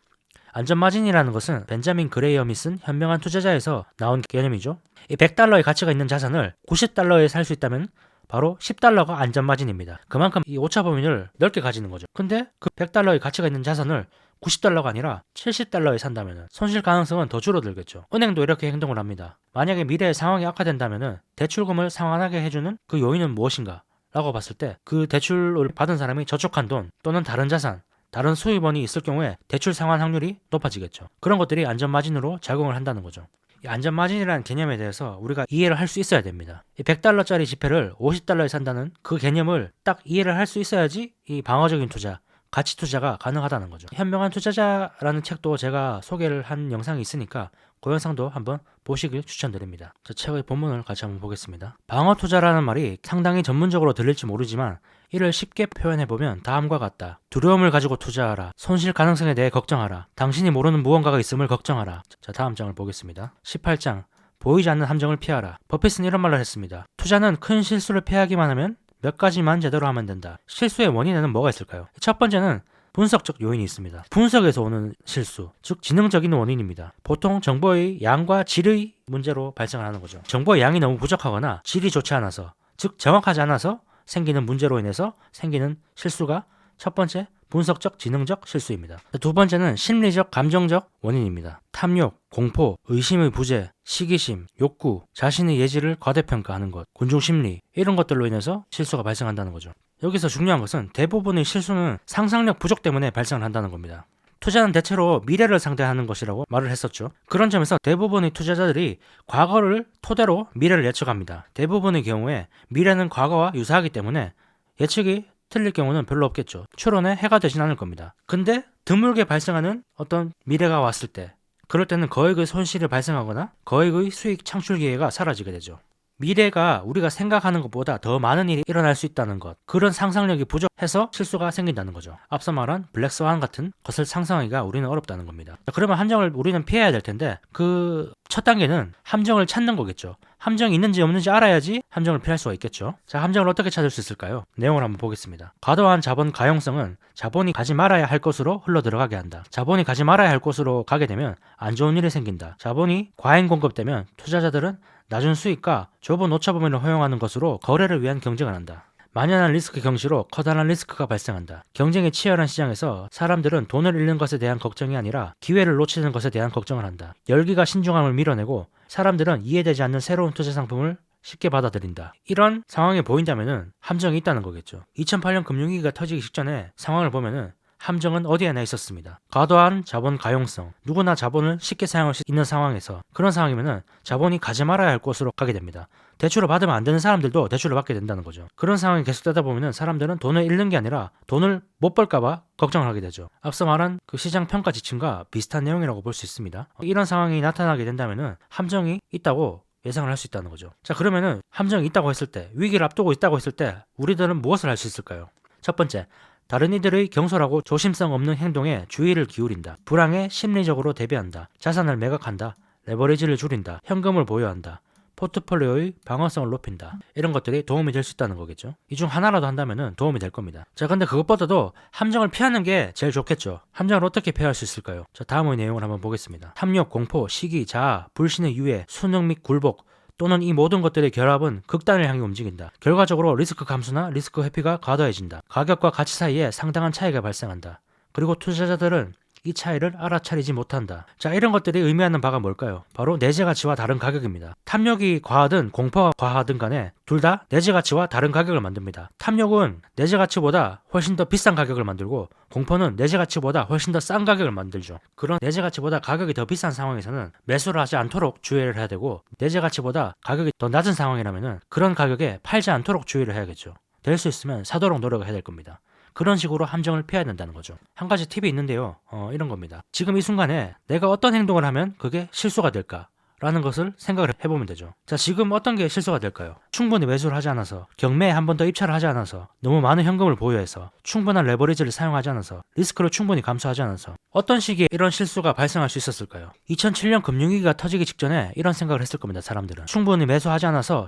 안전마진이라는 것은 벤자민 그레이엄이 쓴 현명한 투자자에서 나온 개념이죠. 이 $100의 가치가 있는 자산을 $90에 살 수 있다면 바로 10달러가 안전마진입니다. 그만큼 이 오차범위를 넓게 가지는 거죠. 근데 그 100달러의 가치가 있는 자산을 90달러가 아니라 70달러에 산다면 손실 가능성은 더 줄어들겠죠. 은행도 이렇게 행동을 합니다. 만약에 미래의 상황이 악화된다면 대출금을 상환하게 해주는 그 요인은 무엇인가? 라고 봤을 때 그 대출을 받은 사람이 저축한 돈 또는 다른 자산, 다른 수입원이 있을 경우에 대출 상환 확률이 높아지겠죠. 그런 것들이 안전마진으로 작용을 한다는 거죠. 이 안전마진이라는 개념에 대해서 우리가 이해를 할 수 있어야 됩니다. 이 100달러짜리 지폐를 50달러에 산다는 그 개념을 딱 이해를 할 수 있어야지 이 방어적인 투자, 가치 투자가 가능하다는 거죠. 현명한 투자자라는 책도 제가 소개를 한 영상이 있으니까 그 영상도 한번 보시길 추천드립니다. 저 책의 본문을 같이 한번 보겠습니다. 방어 투자라는 말이 상당히 전문적으로 들릴지 모르지만 이를 쉽게 표현해보면 다음과 같다. 두려움을 가지고 투자하라. 손실 가능성에 대해 걱정하라. 당신이 모르는 무언가가 있음을 걱정하라. 자, 다음 장을 보겠습니다. 18장 보이지 않는 함정을 피하라. 버핏은 이런 말을 했습니다. 투자는 큰 실수를 피하기만 하면 몇 가지만 제대로 하면 된다. 실수의 원인에는 뭐가 있을까요? 첫 번째는 분석적 요인이 있습니다. 분석에서 오는 실수, 즉 지능적인 원인입니다. 보통 정보의 양과 질의 문제로 발생하는 거죠. 정보의 양이 너무 부족하거나 질이 좋지 않아서, 즉 정확하지 않아서 생기는 문제로 인해서 생기는 실수가 첫 번째 분석적 지능적 실수입니다. 두 번째는 심리적 감정적 원인입니다. 탐욕, 공포, 의심의 부재, 시기심, 욕구, 자신의 예지를 과대평가하는 것, 군중심리 이런 것들로 인해서 실수가 발생한다는 거죠. 여기서 중요한 것은 대부분의 실수는 상상력 부족 때문에 발생을 한다는 겁니다. 투자는 대체로 미래를 상대하는 것이라고 말을 했었죠. 그런 점에서 대부분의 투자자들이 과거를 토대로 미래를 예측합니다. 대부분의 경우에 미래는 과거와 유사하기 때문에 예측이 틀릴 경우는 별로 없겠죠. 추론에 해가 되진 않을 겁니다. 근데 드물게 발생하는 어떤 미래가 왔을 때 그럴 때는 거액의 손실이 발생하거나 거액의 수익 창출 기회가 사라지게 되죠. 미래가 우리가 생각하는 것보다 더 많은 일이 일어날 수 있다는 것, 그런 상상력이 부족해서 실수가 생긴다는 거죠. 앞서 말한 블랙스완 같은 것을 상상하기가 우리는 어렵다는 겁니다. 그러면 함정을 우리는 피해야 될 텐데 그 첫 단계는 함정을 찾는 거겠죠. 함정이 있는지 없는지 알아야지 함정을 피할 수가 있겠죠. 자, 함정을 어떻게 찾을 수 있을까요? 내용을 한번 보겠습니다. 과도한 자본 가용성은 자본이 가지 말아야 할 곳으로 흘러 들어가게 한다. 자본이 가지 말아야 할 곳으로 가게 되면 안 좋은 일이 생긴다. 자본이 과잉 공급되면 투자자들은 낮은 수익과 좁은 오차범위를 허용하는 것으로 거래를 위한 경쟁을 한다. 만연한 리스크 경시로 커다란 리스크가 발생한다. 경쟁이 치열한 시장에서 사람들은 돈을 잃는 것에 대한 걱정이 아니라 기회를 놓치는 것에 대한 걱정을 한다. 열기가 신중함을 밀어내고 사람들은 이해되지 않는 새로운 투자 상품을 쉽게 받아들인다. 이런 상황이 보인다면 함정이 있다는 거겠죠. 2008년 금융위기가 터지기 직전에 상황을 보면은 함정은 어디에나 있었습니다. 과도한 자본 가용성, 누구나 자본을 쉽게 사용할 수 있는 상황에서 그런 상황이면 자본이 가지 말아야 할 곳으로 가게 됩니다. 대출을 받으면 안 되는 사람들도 대출을 받게 된다는 거죠. 그런 상황이 계속되다 보면 사람들은 돈을 잃는 게 아니라 돈을 못 벌까봐 걱정을 하게 되죠. 앞서 말한 그 시장 평가 지침과 비슷한 내용이라고 볼 수 있습니다. 이런 상황이 나타나게 된다면 함정이 있다고 예상을 할 수 있다는 거죠. 자, 그러면은 함정이 있다고 했을 때, 위기를 앞두고 있다고 했을 때 우리들은 무엇을 할 수 있을까요? 첫 번째, 다른 이들의 경솔하고 조심성 없는 행동에 주의를 기울인다. 불황에 심리적으로 대비한다. 자산을 매각한다. 레버리지를 줄인다. 현금을 보유한다. 포트폴리오의 방어성을 높인다. 이런 것들이 도움이 될 수 있다는 거겠죠. 이 중 하나라도 한다면 도움이 될 겁니다. 자, 근데 그것보다도 함정을 피하는 게 제일 좋겠죠. 함정을 어떻게 피할 수 있을까요? 자, 다음의 내용을 한번 보겠습니다. 탐욕, 공포, 시기, 자아, 불신의 유해, 수능 및 굴복 또는 이 모든 것들의 결합은 극단을 향해 움직인다. 결과적으로 리스크 감수나 리스크 회피가 과도해진다. 가격과 가치 사이에 상당한 차이가 발생한다. 그리고 투자자들은 이 차이를 알아차리지 못한다. 자, 이런 것들이 의미하는 바가 뭘까요? 바로 내재 가치와 다른 가격입니다. 탐욕이 과하든 공포가 과하든 간에 둘 다 내재 가치와 다른 가격을 만듭니다. 탐욕은 내재 가치보다 훨씬 더 비싼 가격을 만들고 공포는 내재 가치보다 훨씬 더 싼 가격을 만들죠. 그런 내재 가치보다 가격이 더 비싼 상황에서는 매수를 하지 않도록 주의를 해야 되고 내재 가치보다 가격이 더 낮은 상황이라면 그런 가격에 팔지 않도록 주의를 해야겠죠. 될 수 있으면 사도록 노력을 해야 될 겁니다. 그런 식으로 함정을 피해야 된다는 거죠. 한 가지 팁이 있는데요. 이런 겁니다. 지금 이 순간에 내가 어떤 행동을 하면 그게 실수가 될까? 라는 것을 생각을 해보면 되죠. 자, 지금 어떤 게 실수가 될까요? 충분히 매수를 하지 않아서, 경매에 한 번 더 입찰을 하지 않아서, 너무 많은 현금을 보유해서, 충분한 레버리지를 사용하지 않아서, 리스크를 충분히 감수하지 않아서 어떤 시기에 이런 실수가 발생할 수 있었을까요? 2007년 금융위기가 터지기 직전에 이런 생각을 했을 겁니다. 사람들은 충분히 매수하지 않아서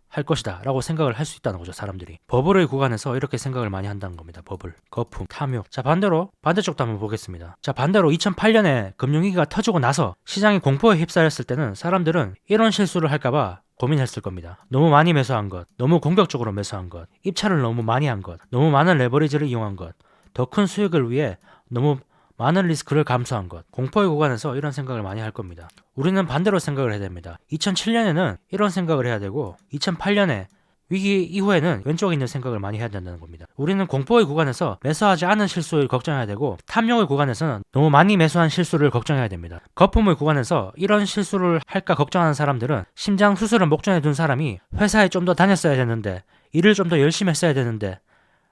할 것이다 라고 생각을 할 수 있다는 거죠. 사람들이 버블의 구간에서 이렇게 생각을 많이 한다는 겁니다. 버블, 거품, 탐욕. 자, 반대쪽도 한번 보겠습니다. 자, 반대로 2008년에 금융위기가 터지고 나서 시장이 공포에 휩싸였을 때는 사람들은 이런 실수를 할까봐 고민했을 겁니다. 너무 많이 매수한 것, 너무 공격적으로 매수한 것, 입찰을 너무 많이 한 것, 너무 많은 레버리지를 이용한 것, 더 큰 수익을 위해 너무 많은 리스크를 감수한 것, 공포의 구간에서 이런 생각을 많이 할 겁니다. 우리는 반대로 생각을 해야 됩니다. 2007년에는 이런 생각을 해야 되고 2008년에 위기 이후에는 왼쪽에 있는 생각을 많이 해야 된다는 겁니다. 우리는 공포의 구간에서 매수하지 않은 실수를 걱정해야 되고 탐욕의 구간에서는 너무 많이 매수한 실수를 걱정해야 됩니다. 거품의 구간에서 이런 실수를 할까 걱정하는 사람들은 심장 수술을 목전에 둔 사람이 회사에 좀 더 다녔어야 되는데 일을 좀 더 열심히 했어야 되는데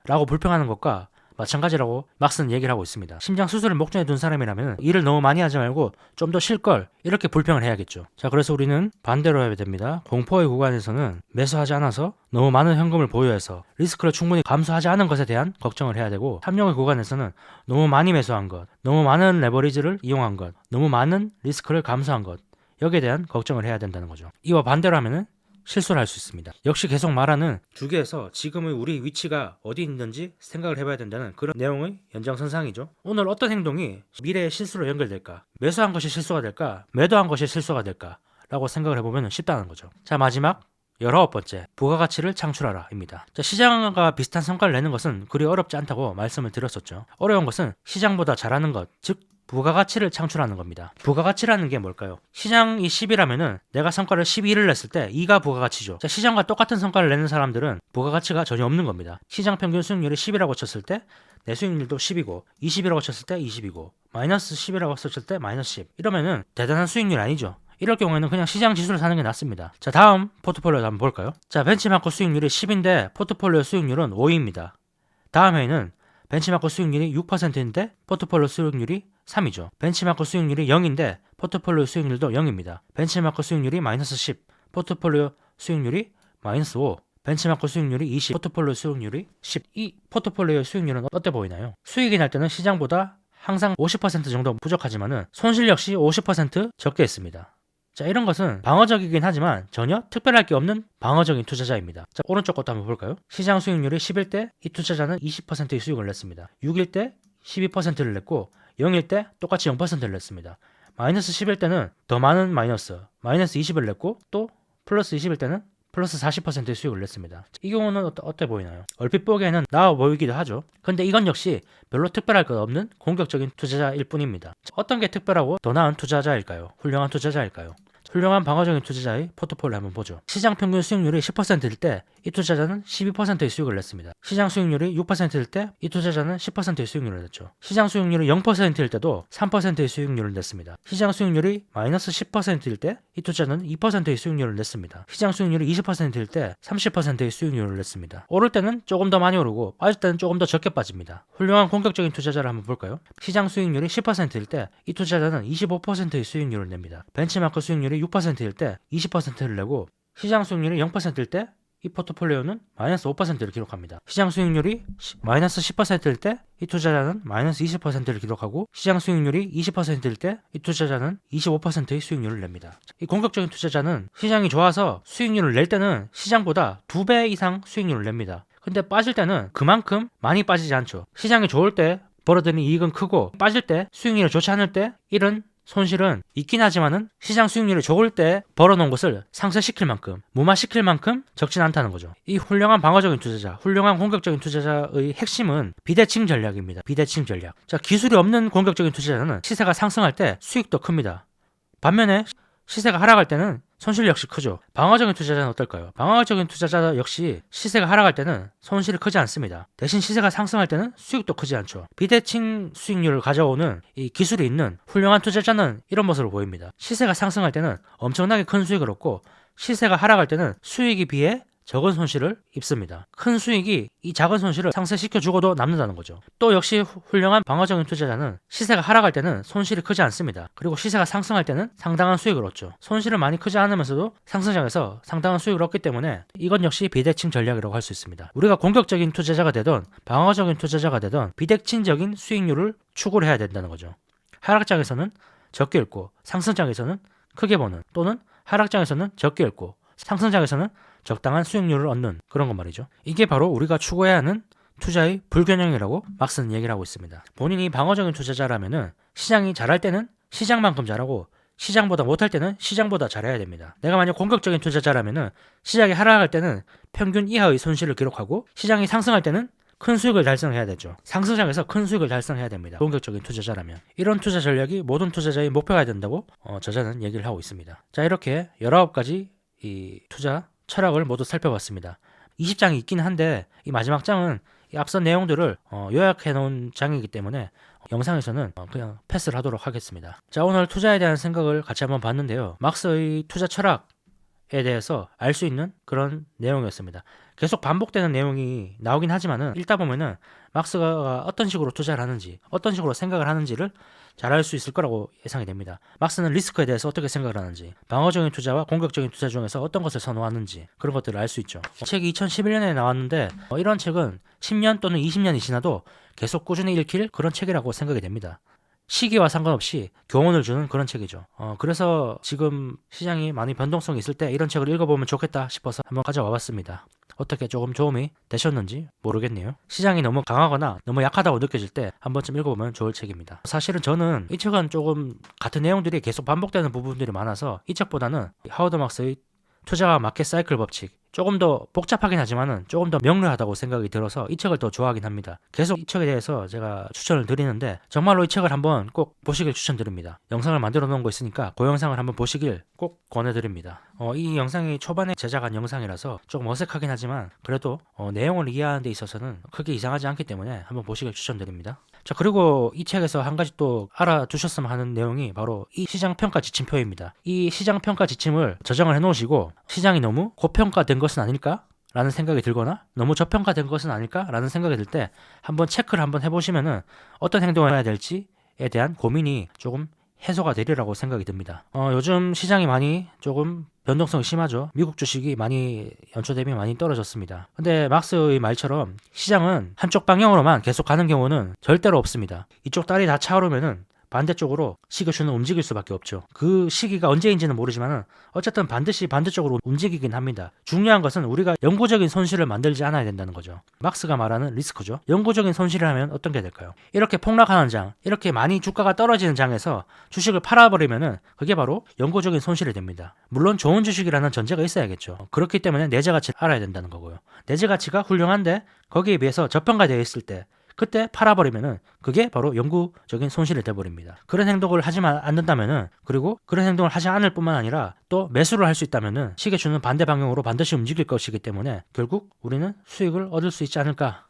라고 불평하는 것과 마찬가지라고 막스는 얘기를 하고 있습니다. 심장 수술을 목전에 둔 사람이라면 일을 너무 많이 하지 말고 좀 더 쉴 걸 이렇게 불평을 해야겠죠. 자, 그래서 우리는 반대로 해야 됩니다. 공포의 구간에서는 매수하지 않아서 너무 많은 현금을 보유해서 리스크를 충분히 감수하지 않은 것에 대한 걱정을 해야 되고, 탐욕의 구간에서는 너무 많이 매수한 것, 너무 많은 레버리지를 이용한 것, 너무 많은 리스크를 감수한 것, 여기에 대한 걱정을 해야 된다는 거죠. 이와 반대로 하면은 실수를 할 수 있습니다. 역시 계속 말하는 주기에서 지금의 우리 위치가 어디 있는지 생각을 해봐야 된다는 그런 내용의 연장선상이죠. 오늘 어떤 행동이 미래의 실수로 연결될까? 매수한 것이 실수가 될까? 매도한 것이 실수가 될까? 라고 생각을 해보면 쉽다는 거죠. 자, 마지막 19번째, 부가가치를 창출하라 입니다. 자, 시장과 비슷한 성과를 내는 것은 그리 어렵지 않다고 말씀을 드렸었죠. 어려운 것은 시장보다 잘하는 것, 즉 부가가치를 창출하는 겁니다. 부가가치라는 게 뭘까요? 시장이 10이라면은 내가 성과를 12를 냈을 때 2가 부가가치죠. 자, 시장과 똑같은 성과를 내는 사람들은 부가가치가 전혀 없는 겁니다. 시장 평균 수익률이 10이라고 쳤을 때 내 수익률도 10이고, 20이라고 쳤을 때 20이고, 마이너스 10이라고 쳤을 때 마이너스 10. 이러면은 대단한 수익률 아니죠. 이럴 경우에는 그냥 시장 지수를 사는 게 낫습니다. 자, 다음 포트폴리오 한번 볼까요? 자, 벤치마크 수익률이 10인데 포트폴리오 수익률은 5입니다. 다음 해에는 벤치마크 수익률이 6%인데 포트폴리오 수익률이 3이죠. 벤치마크 수익률이 0인데 포트폴리오 수익률도 0입니다. 벤치마크 수익률이 마이너스 10, 포트폴리오 수익률이 마이너스 5, 벤치마크 수익률이 20, 포트폴리오 수익률이 10. 이 포트폴리오 수익률은 어때 보이나요? 수익이 날 때는 시장보다 항상 50% 정도 부족하지만은 손실 역시 50% 적게 했습니다. 자, 이런 것은 방어적이긴 하지만 전혀 특별할 게 없는 방어적인 투자자입니다. 자, 오른쪽 것도 한번 볼까요? 시장 수익률이 10일 때 이 투자자는 20%의 수익을 냈습니다. 6일 때 12%를 냈고 0일 때 똑같이 0%를 냈습니다. 마이너스 10일 때는 더 많은 마이너스 20을 냈고, 또 플러스 20일 때는 플러스 40%의 수익을 냈습니다. 이 경우는 어때 보이나요? 얼핏 보기에는 나아 보이기도 하죠. 근데 이건 역시 별로 특별할 것 없는 공격적인 투자자일 뿐입니다. 어떤 게 특별하고 더 나은 투자자일까요? 훌륭한 투자자일까요? 훌륭한 방어적인 투자자의 포트폴리오 한번 보죠. 시장 평균 수익률이 10%일 때 이 투자자는 12%의 수익을 냈습니다. 시장 수익률이 6%일 때 이 투자자는 10%의 수익률을 냈죠. 시장 수익률이 0%일 때도 3%의 수익률을 냈습니다. 시장 수익률이 마이너스 10%일 때 이 투자자는 2%의 수익률을 냈습니다. 시장 수익률이 20%일 때 30%의 수익률을 냈습니다. 오를 때는 조금 더 많이 오르고 빠질 때는 조금 더 적게 빠집니다. 훌륭한 공격적인 투자자를 한번 볼까요? 시장 수익률이 10%일 때 이 투자자는 25%의 수익률을 냅니다. 벤치마크 수익률이 6%일 때 20%를 내고, 시장 수익률이 0%일 때 이 포트폴리오는 마이너스 5%를 기록합니다. 시장 수익률이 마이너스 10%일 때 이 투자자는 마이너스 20%를 기록하고, 시장 수익률이 20%일 때 이 투자자는 25%의 수익률을 냅니다. 이 공격적인 투자자는 시장이 좋아서 수익률을 낼 때는 시장보다 2배 이상 수익률을 냅니다. 근데 빠질 때는 그만큼 많이 빠지지 않죠. 시장이 좋을 때 벌어들이는 이익은 크고, 빠질 때 수익률이 좋지 않을 때 이런 손실은 있긴 하지만은 시장 수익률이 좋을 때 벌어놓은 것을 상쇄시킬 만큼, 무마시킬 만큼 적진 않다는 거죠. 이 훌륭한 방어적인 투자자, 훌륭한 공격적인 투자자의 핵심은 비대칭 전략입니다. 비대칭 전략. 자, 기술이 없는 공격적인 투자자는 시세가 상승할 때 수익도 큽니다. 반면에 시세가 하락할 때는 손실 역시 크죠. 방어적인 투자자는 어떨까요? 방어적인 투자자 역시 시세가 하락할 때는 손실이 크지 않습니다. 대신 시세가 상승할 때는 수익도 크지 않죠. 비대칭 수익률을 가져오는 이 기술이 있는 훌륭한 투자자는 이런 모습을 보입니다. 시세가 상승할 때는 엄청나게 큰 수익을 얻고, 시세가 하락할 때는 수익에 비해 적은 손실을 입습니다. 큰 수익이 이 작은 손실을 상쇄시켜 주고도 남는다는 거죠. 또 역시 훌륭한 방어적인 투자자는 시세가 하락할 때는 손실이 크지 않습니다. 그리고 시세가 상승할 때는 상당한 수익을 얻죠. 손실은 많이 크지 않으면서도 상승장에서 상당한 수익을 얻기 때문에 이건 역시 비대칭 전략이라고 할 수 있습니다. 우리가 공격적인 투자자가 되던 방어적인 투자자가 되던 비대칭적인 수익률을 추구를 해야 된다는 거죠. 하락장에서는 적게 읽고 상승장에서는 크게 버는, 또는 하락장에서는 적게 읽고 상승장에서는 적당한 수익률을 얻는 그런 것 말이죠. 이게 바로 우리가 추구해야 하는 투자의 불균형이라고 막스는 얘기를 하고 있습니다. 본인이 방어적인 투자자라면은 시장이 잘할 때는 시장만큼 잘하고, 시장보다 못할 때는 시장보다 잘해야 됩니다. 내가 만약 공격적인 투자자라면은 시장이 하락할 때는 평균 이하의 손실을 기록하고 시장이 상승할 때는 큰 수익을 달성해야 되죠. 상승장에서 큰 수익을 달성해야 됩니다. 공격적인 투자자라면. 이런 투자 전략이 모든 투자자의 목표가 된다고 저자는 얘기를 하고 있습니다. 자, 이렇게 19가지 이 투자 철학을 모두 살펴봤습니다. 20장이 있긴 한데 이 마지막 장은 이 앞선 내용들을 요약해 놓은 장이기 때문에 영상에서는 그냥 패스를 하도록 하겠습니다. 자, 오늘 투자에 대한 생각을 같이 한번 봤는데요. 막스의 투자 철학에 대해서 알 수 있는 그런 내용이었습니다. 계속 반복되는 내용이 나오긴 하지만은 읽다 보면은 막스가 어떤 식으로 투자를 하는지, 어떤 식으로 생각을 하는지를 잘 알 수 있을 거라고 예상이 됩니다. 막스는 리스크에 대해서 어떻게 생각을 하는지, 방어적인 투자와 공격적인 투자 중에서 어떤 것을 선호하는지 그런 것들을 알 수 있죠. 책이 2011년에 나왔는데 이런 책은 10년 또는 20년이 지나도 계속 꾸준히 읽힐 그런 책이라고 생각이 됩니다. 시기와 상관없이 교훈을 주는 그런 책이죠. 그래서 지금 시장이 많이 변동성이 있을 때 이런 책을 읽어보면 좋겠다 싶어서 한번 가져와 봤습니다. 어떻게 조금 도움이 되셨는지 모르겠네요. 시장이 너무 강하거나 너무 약하다고 느껴질 때 한 번쯤 읽어보면 좋을 책입니다. 사실은 저는 이 책은 조금 같은 내용들이 계속 반복되는 부분들이 많아서 이 책보다는 하워드 막스의 투자와 마켓 사이클 법칙, 조금 더 복잡하긴 하지만은 조금 더 명료하다고 생각이 들어서 이 책을 더 좋아하긴 합니다. 계속 이 책에 대해서 제가 추천을 드리는데 정말로 이 책을 한번 꼭 보시길 추천드립니다. 영상을 만들어 놓은 거 있으니까 그 영상을 한번 보시길 꼭 권해드립니다. 이 영상이 초반에 제작한 영상이라서 조금 어색하긴 하지만 그래도 내용을 이해하는 데 있어서는 크게 이상하지 않기 때문에 한번 보시길 추천드립니다. 자, 그리고 이 책에서 한 가지 또 알아두셨으면 하는 내용이 바로 이 시장평가 지침표입니다. 이 시장평가 지침을 저장을 해놓으시고 시장이 너무 고평가된 것은 아닐까? 라는 생각이 들거나 너무 저평가된 것은 아닐까? 라는 생각이 들 때 한번 체크를 한번 해보시면은 어떤 행동을 해야 될지에 대한 고민이 조금 해소가 되리라고 생각이 듭니다. 요즘 시장이 많이 조금 변동성이 심하죠. 미국 주식이 많이 연초 대비 많이 떨어졌습니다. 근데 막스의 말처럼 시장은 한쪽 방향으로만 계속 가는 경우는 절대로 없습니다. 이쪽 다리 다 차오르면은 반대쪽으로 시계추는 움직일 수밖에 없죠. 그 시기가 언제인지는 모르지만 어쨌든 반드시 반대쪽으로 움직이긴 합니다. 중요한 것은 우리가 영구적인 손실을 만들지 않아야 된다는 거죠. 막스가 말하는 리스크죠. 영구적인 손실을 하면 어떤 게 될까요? 이렇게 폭락하는 장, 이렇게 많이 주가가 떨어지는 장에서 주식을 팔아버리면은 그게 바로 영구적인 손실이 됩니다. 물론 좋은 주식이라는 전제가 있어야겠죠. 그렇기 때문에 내재 가치를 알아야 된다는 거고요. 내재 가치가 훌륭한데 거기에 비해서 저평가되어 있을 때 그때 팔아버리면은 그게 바로 영구적인 손실이 돼버립니다. 그런 행동을 하지 않는다면은, 그리고 그런 행동을 하지 않을 뿐만 아니라 또 매수를 할 수 있다면은 시계추는 반대 방향으로 반드시 움직일 것이기 때문에 결국 우리는 수익을 얻을 수 있지 않을까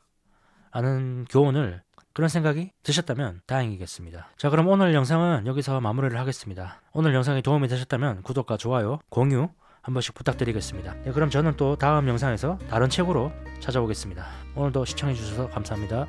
하는 교훈을, 그런 생각이 드셨다면 다행이겠습니다. 자, 그럼 오늘 영상은 여기서 마무리를 하겠습니다. 오늘 영상이 도움이 되셨다면 구독과 좋아요, 공유 한 번씩 부탁드리겠습니다. 네, 그럼 저는 또 다음 영상에서 다른 책으로 찾아오겠습니다. 오늘도 시청해주셔서 감사합니다.